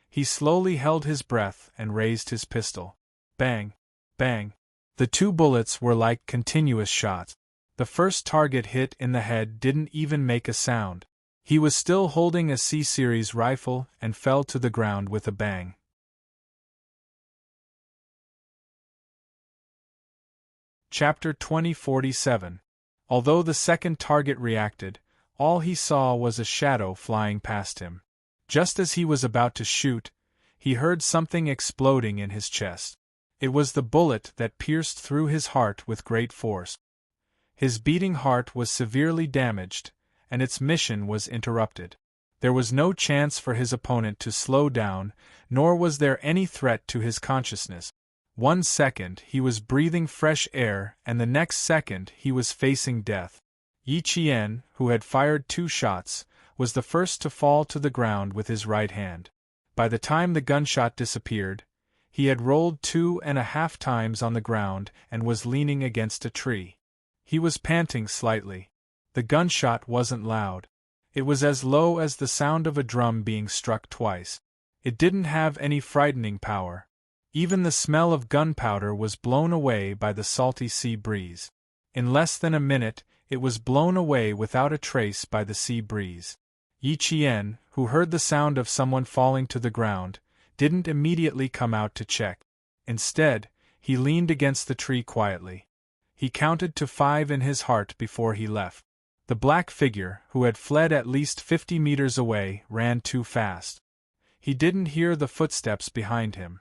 He slowly held his breath and raised his pistol. Bang! Bang! The 2 bullets were like continuous shots. The first target hit in the head didn't even make a sound. He was still holding a C-Series rifle and fell to the ground with a bang. Chapter 2047. Although the second target reacted, all he saw was a shadow flying past him. Just as he was about to shoot, he heard something exploding in his chest. It was the bullet that pierced through his heart with great force. His beating heart was severely damaged, and its mission was interrupted. There was no chance for his opponent to slow down, nor was there any threat to his consciousness. 1 second he was breathing fresh air, and the next second he was facing death. Yi Qian, who had fired 2 shots, was the first to fall to the ground with his right hand. By the time the gunshot disappeared, he had rolled 2.5 times on the ground and was leaning against a tree. He was panting slightly. The gunshot wasn't loud. It was as low as the sound of a drum being struck twice. It didn't have any frightening power. Even the smell of gunpowder was blown away by the salty sea breeze. In less than a minute, it was blown away without a trace by the sea breeze. Yi Qian, who heard the sound of someone falling to the ground, didn't immediately come out to check. Instead, he leaned against the tree quietly. He counted to 5 in his heart before he left. The black figure, who had fled at least 50 meters away, ran too fast. He didn't hear the footsteps behind him.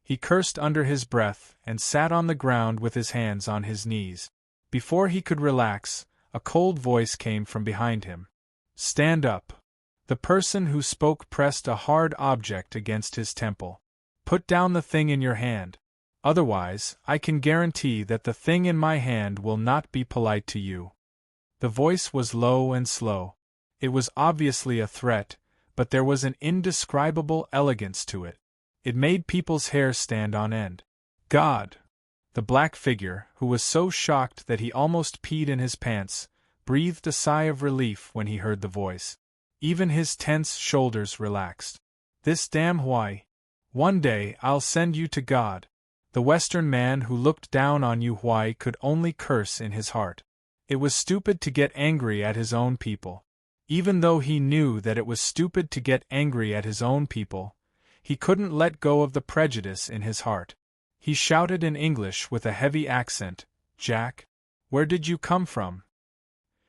He cursed under his breath and sat on the ground with his hands on his knees. Before he could relax, a cold voice came from behind him. "Stand up." The person who spoke pressed a hard object against his temple. "Put down the thing in your hand. Otherwise, I can guarantee that the thing in my hand will not be polite to you." The voice was low and slow. It was obviously a threat, but there was an indescribable elegance to it. It made people's hair stand on end. "God!" The black figure, who was so shocked that he almost peed in his pants, breathed a sigh of relief when he heard the voice. Even his tense shoulders relaxed. "This damn Hawaii. One day I'll send you to God." The Western man who looked down on you Hawaii could only curse in his heart. It was stupid to get angry at his own people. Even though he knew that it was stupid to get angry at his own people, he couldn't let go of the prejudice in his heart. He shouted in English with a heavy accent, "Jack, where did you come from?"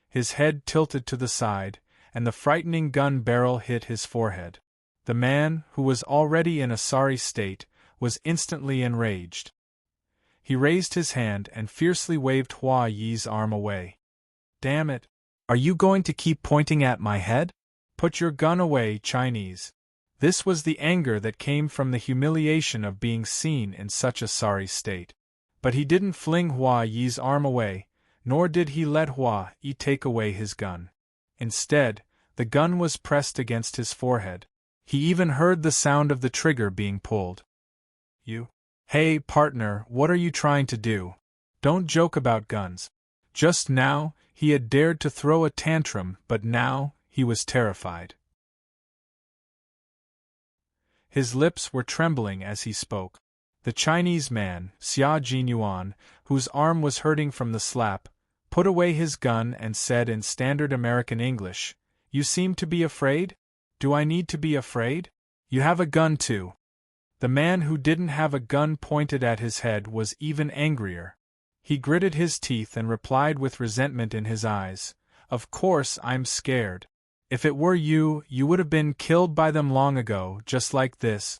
His head tilted to the side, and the frightening gun barrel hit his forehead. The man, who was already in a sorry state, was instantly enraged. He raised his hand and fiercely waved Hua Yi's arm away. "Damn it! Are you going to keep pointing at my head? Put your gun away, Chinese." This was the anger that came from the humiliation of being seen in such a sorry state. But he didn't fling Hua Yi's arm away, nor did he let Hua Yi take away his gun. Instead, the gun was pressed against his forehead. He even heard the sound of the trigger being pulled. Hey, partner, what are you trying to do? Don't joke about guns." Just now, he had dared to throw a tantrum, but now, he was terrified. His lips were trembling as he spoke. The Chinese man, Xia Jinyuan, whose arm was hurting from the slap, put away his gun and said in standard American English, "You seem to be afraid? Do I need to be afraid? You have a gun too." The man who didn't have a gun pointed at his head was even angrier. He gritted his teeth and replied with resentment in his eyes, "Of course I'm scared. If it were you, you would have been killed by them long ago, just like this."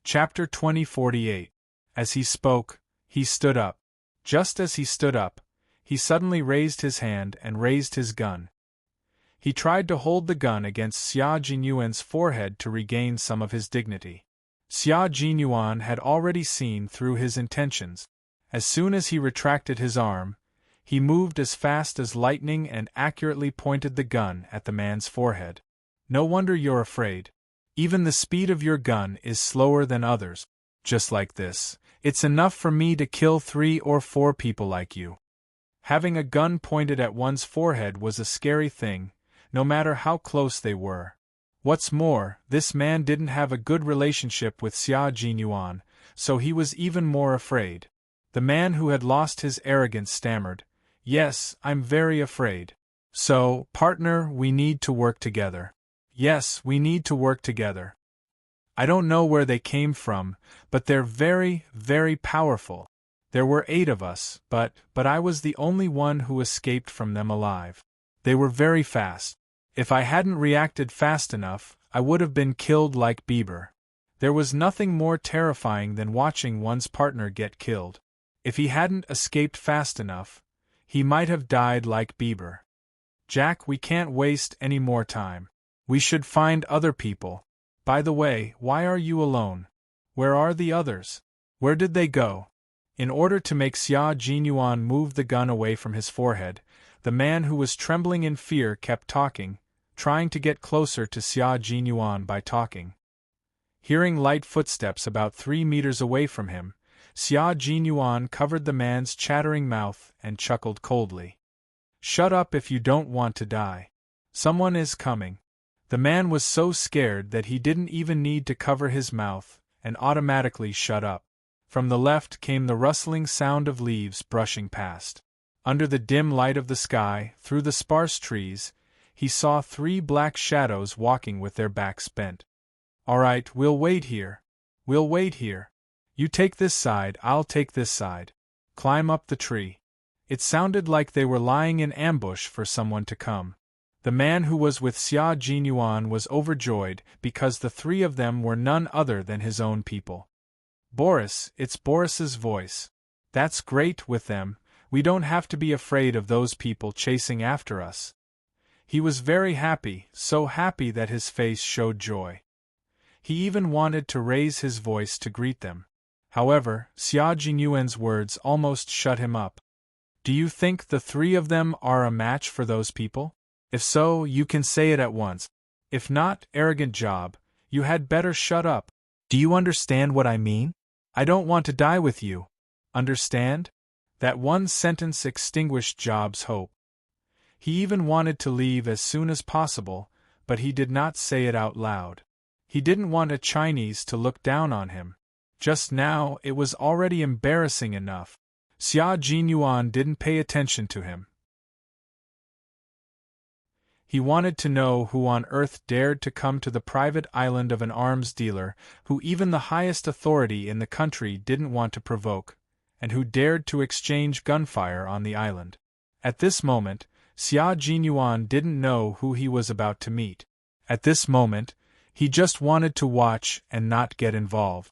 Chapter 2048. As he spoke, he stood up. Just as he stood up, he suddenly raised his hand and raised his gun. He tried to hold the gun against Xia Jinyuan's forehead to regain some of his dignity. Xia Jinyuan had already seen through his intentions. As soon as he retracted his arm, he moved as fast as lightning and accurately pointed the gun at the man's forehead. "No wonder you're afraid. Even the speed of your gun is slower than others. Just like this, it's enough for me to kill 3 or 4 people like you." Having a gun pointed at one's forehead was a scary thing, no matter how close they were. What's more, this man didn't have a good relationship with Xia Jinyuan, so he was even more afraid. The man who had lost his arrogance stammered, "Yes, I'm very afraid. So, partner, we need to work together." "Yes, we need to work together. I don't know where they came from, but they're very, very powerful. There were 8 of us, but I was the only one who escaped from them alive. They were very fast. If I hadn't reacted fast enough, I would have been killed like Bieber." There was nothing more terrifying than watching one's partner get killed. If he hadn't escaped fast enough, he might have died like Bieber. "Jack, we can't waste any more time. We should find other people. By the way, why are you alone? Where are the others? Where did they go?" In order to make Xia Jinyuan move the gun away from his forehead, the man who was trembling in fear kept talking, trying to get closer to Xia Jinyuan by talking. Hearing light footsteps about 3 meters away from him, Xia Jinyuan covered the man's chattering mouth and chuckled coldly. "Shut up if you don't want to die. Someone is coming." The man was so scared that he didn't even need to cover his mouth, and automatically shut up. From the left came the rustling sound of leaves brushing past. Under the dim light of the sky, through the sparse trees, he saw 3 black shadows walking with their backs bent. "All right, we'll wait here. We'll wait here. You take this side, I'll take this side." climb up the tree. It sounded like they were lying in ambush for someone to come. The man who was with Xia Jinyuan was overjoyed because the three of them were none other than his own people. Boris, it's Boris's voice. That's great with them, we don't have to be afraid of those people chasing after us. He was very happy, so happy that his face showed joy. He even wanted to raise his voice to greet them. However, Xia Jinyuan's words almost shut him up. Do you think the three of them are a match for those people? If so, you can say it at once. If not, arrogant job, you had better shut up. Do you understand what I mean? I don't want to die with you. Understand? That one sentence extinguished Job's hope. He even wanted to leave as soon as possible, but he did not say it out loud. He didn't want a Chinese to look down on him. Just now, it was already embarrassing enough. Xia Jinyuan didn't pay attention to him. He wanted to know who on earth dared to come to the private island of an arms dealer who even the highest authority in the country didn't want to provoke, and who dared to exchange gunfire on the island. At this moment, Xia Jinyuan didn't know who he was about to meet. At this moment, he just wanted to watch and not get involved.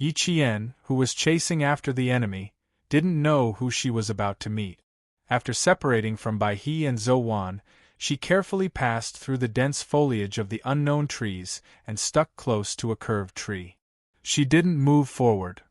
Yi Qian, who was chasing after the enemy, didn't know who she was about to meet. After separating from Bai He and Zhou Wan, she carefully passed through the dense foliage of the unknown trees and stuck close to a curved tree. She didn't move forward.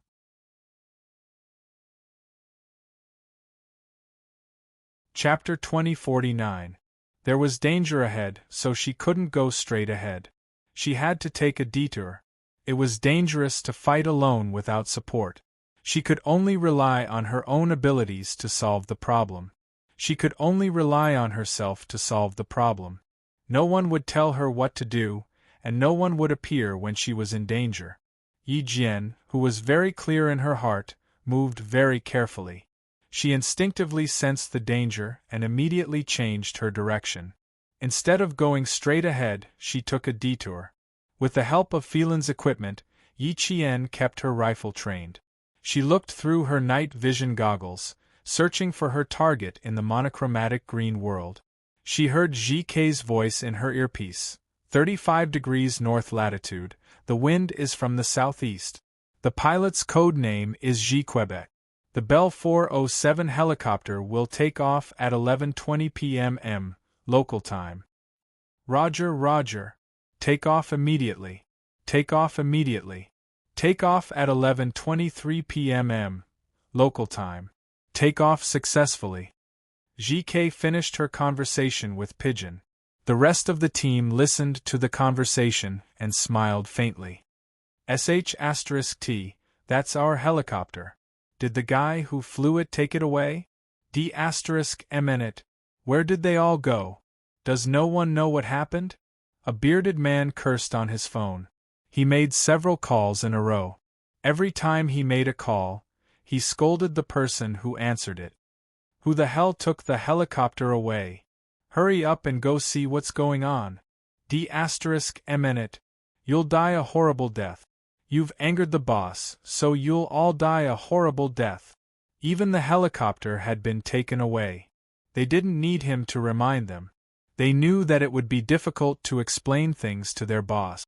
Chapter 2049. There was danger ahead, so she couldn't go straight ahead. She had to take a detour. It was dangerous to fight alone without support. She could only rely on her own abilities to solve the problem. She could only rely on herself to solve the problem. No one would tell her what to do, and no one would appear when she was in danger. Yi Jian, who was very clear in her heart, moved very carefully. She instinctively sensed the danger and immediately changed her direction. Instead of going straight ahead, she took a detour. With the help of Phelan's equipment, Yi Qian kept her rifle trained. She looked through her night vision goggles, searching for her target in the monochromatic green world. She heard GK's voice in her earpiece. 35 degrees north latitude, the wind is from the southeast. The pilot's code name is G Quebec. The Bell 407 helicopter will take off at 11:20 p.m. local time. Roger, roger. Take off immediately. Take off immediately. Take off at 11:23 p.m. local time. Take off successfully. GK finished her conversation with Pigeon. The rest of the team listened to the conversation and smiled faintly. SH*T, that's our helicopter. Did the guy who flew it take it away? D*MN, where did they all go? Does no one know what happened? A bearded man cursed on his phone. He made several calls in a row. Every time he made a call, he scolded the person who answered it. Who the hell took the helicopter away? Hurry up and go see what's going on. D*MN, you'll die a horrible death. You've angered the boss, so you'll all die a horrible death. Even the helicopter had been taken away. They didn't need him to remind them. They knew that it would be difficult to explain things to their boss.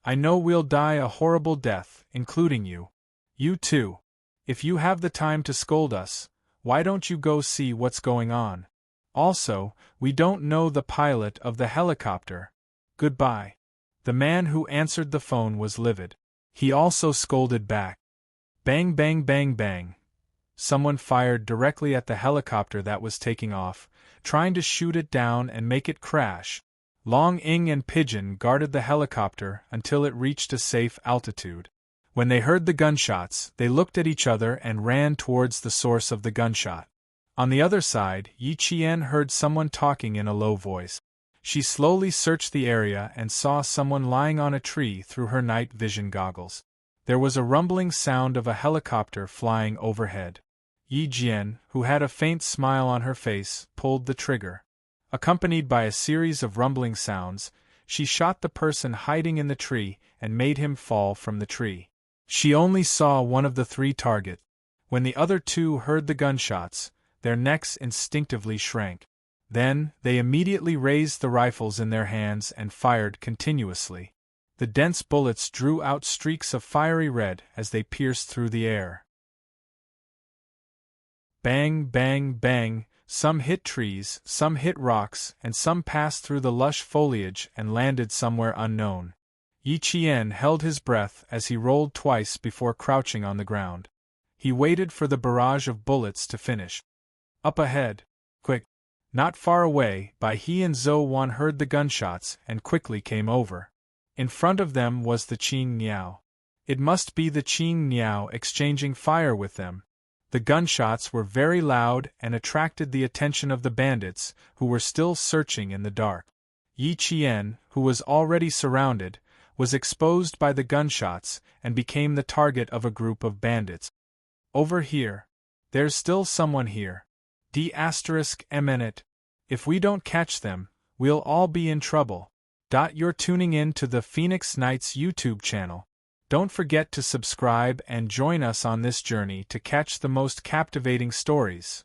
I know we'll die a horrible death, including you. You too. If you have the time to scold us, why don't you go see what's going on? Also, we don't know the pilot of the helicopter. Goodbye. The man who answered the phone was livid. He also scolded back. Bang bang bang bang. Someone fired directly at the helicopter that was taking off, trying to shoot it down and make it crash. Long Ing and Pigeon guarded the helicopter until it reached a safe altitude. When they heard the gunshots, they looked at each other and ran towards the source of the gunshot. On the other side, Yi Qian heard someone talking in a low voice. She slowly searched the area and saw someone lying on a tree through her night vision goggles. There was a rumbling sound of a helicopter flying overhead. Yi Jian, who had a faint smile on her face, pulled the trigger. Accompanied by a series of rumbling sounds, she shot the person hiding in the tree and made him fall from the tree. She only saw one of the three targets. When the other two heard the gunshots, their necks instinctively shrank. Then, they immediately raised the rifles in their hands and fired continuously. The dense bullets drew out streaks of fiery red as they pierced through the air. Bang, bang, bang, some hit trees, some hit rocks, and some passed through the lush foliage and landed somewhere unknown. Yi Qian held his breath as he rolled twice before crouching on the ground. He waited for the barrage of bullets to finish. Up ahead, quick! Not far away, Bai He and Zhou Wan heard the gunshots and quickly came over. In front of them was the Qing Niao. It must be the Qing Niao exchanging fire with them. The gunshots were very loud and attracted the attention of the bandits, who were still searching in the dark. Yi Qian, who was already surrounded, was exposed by the gunshots and became the target of a group of bandits. Over here. There's still someone here. D*MN. If we don't catch them, we'll all be in trouble. You're tuning in to the Phoenix Knights YouTube channel. Don't forget to subscribe and join us on this journey to catch the most captivating stories.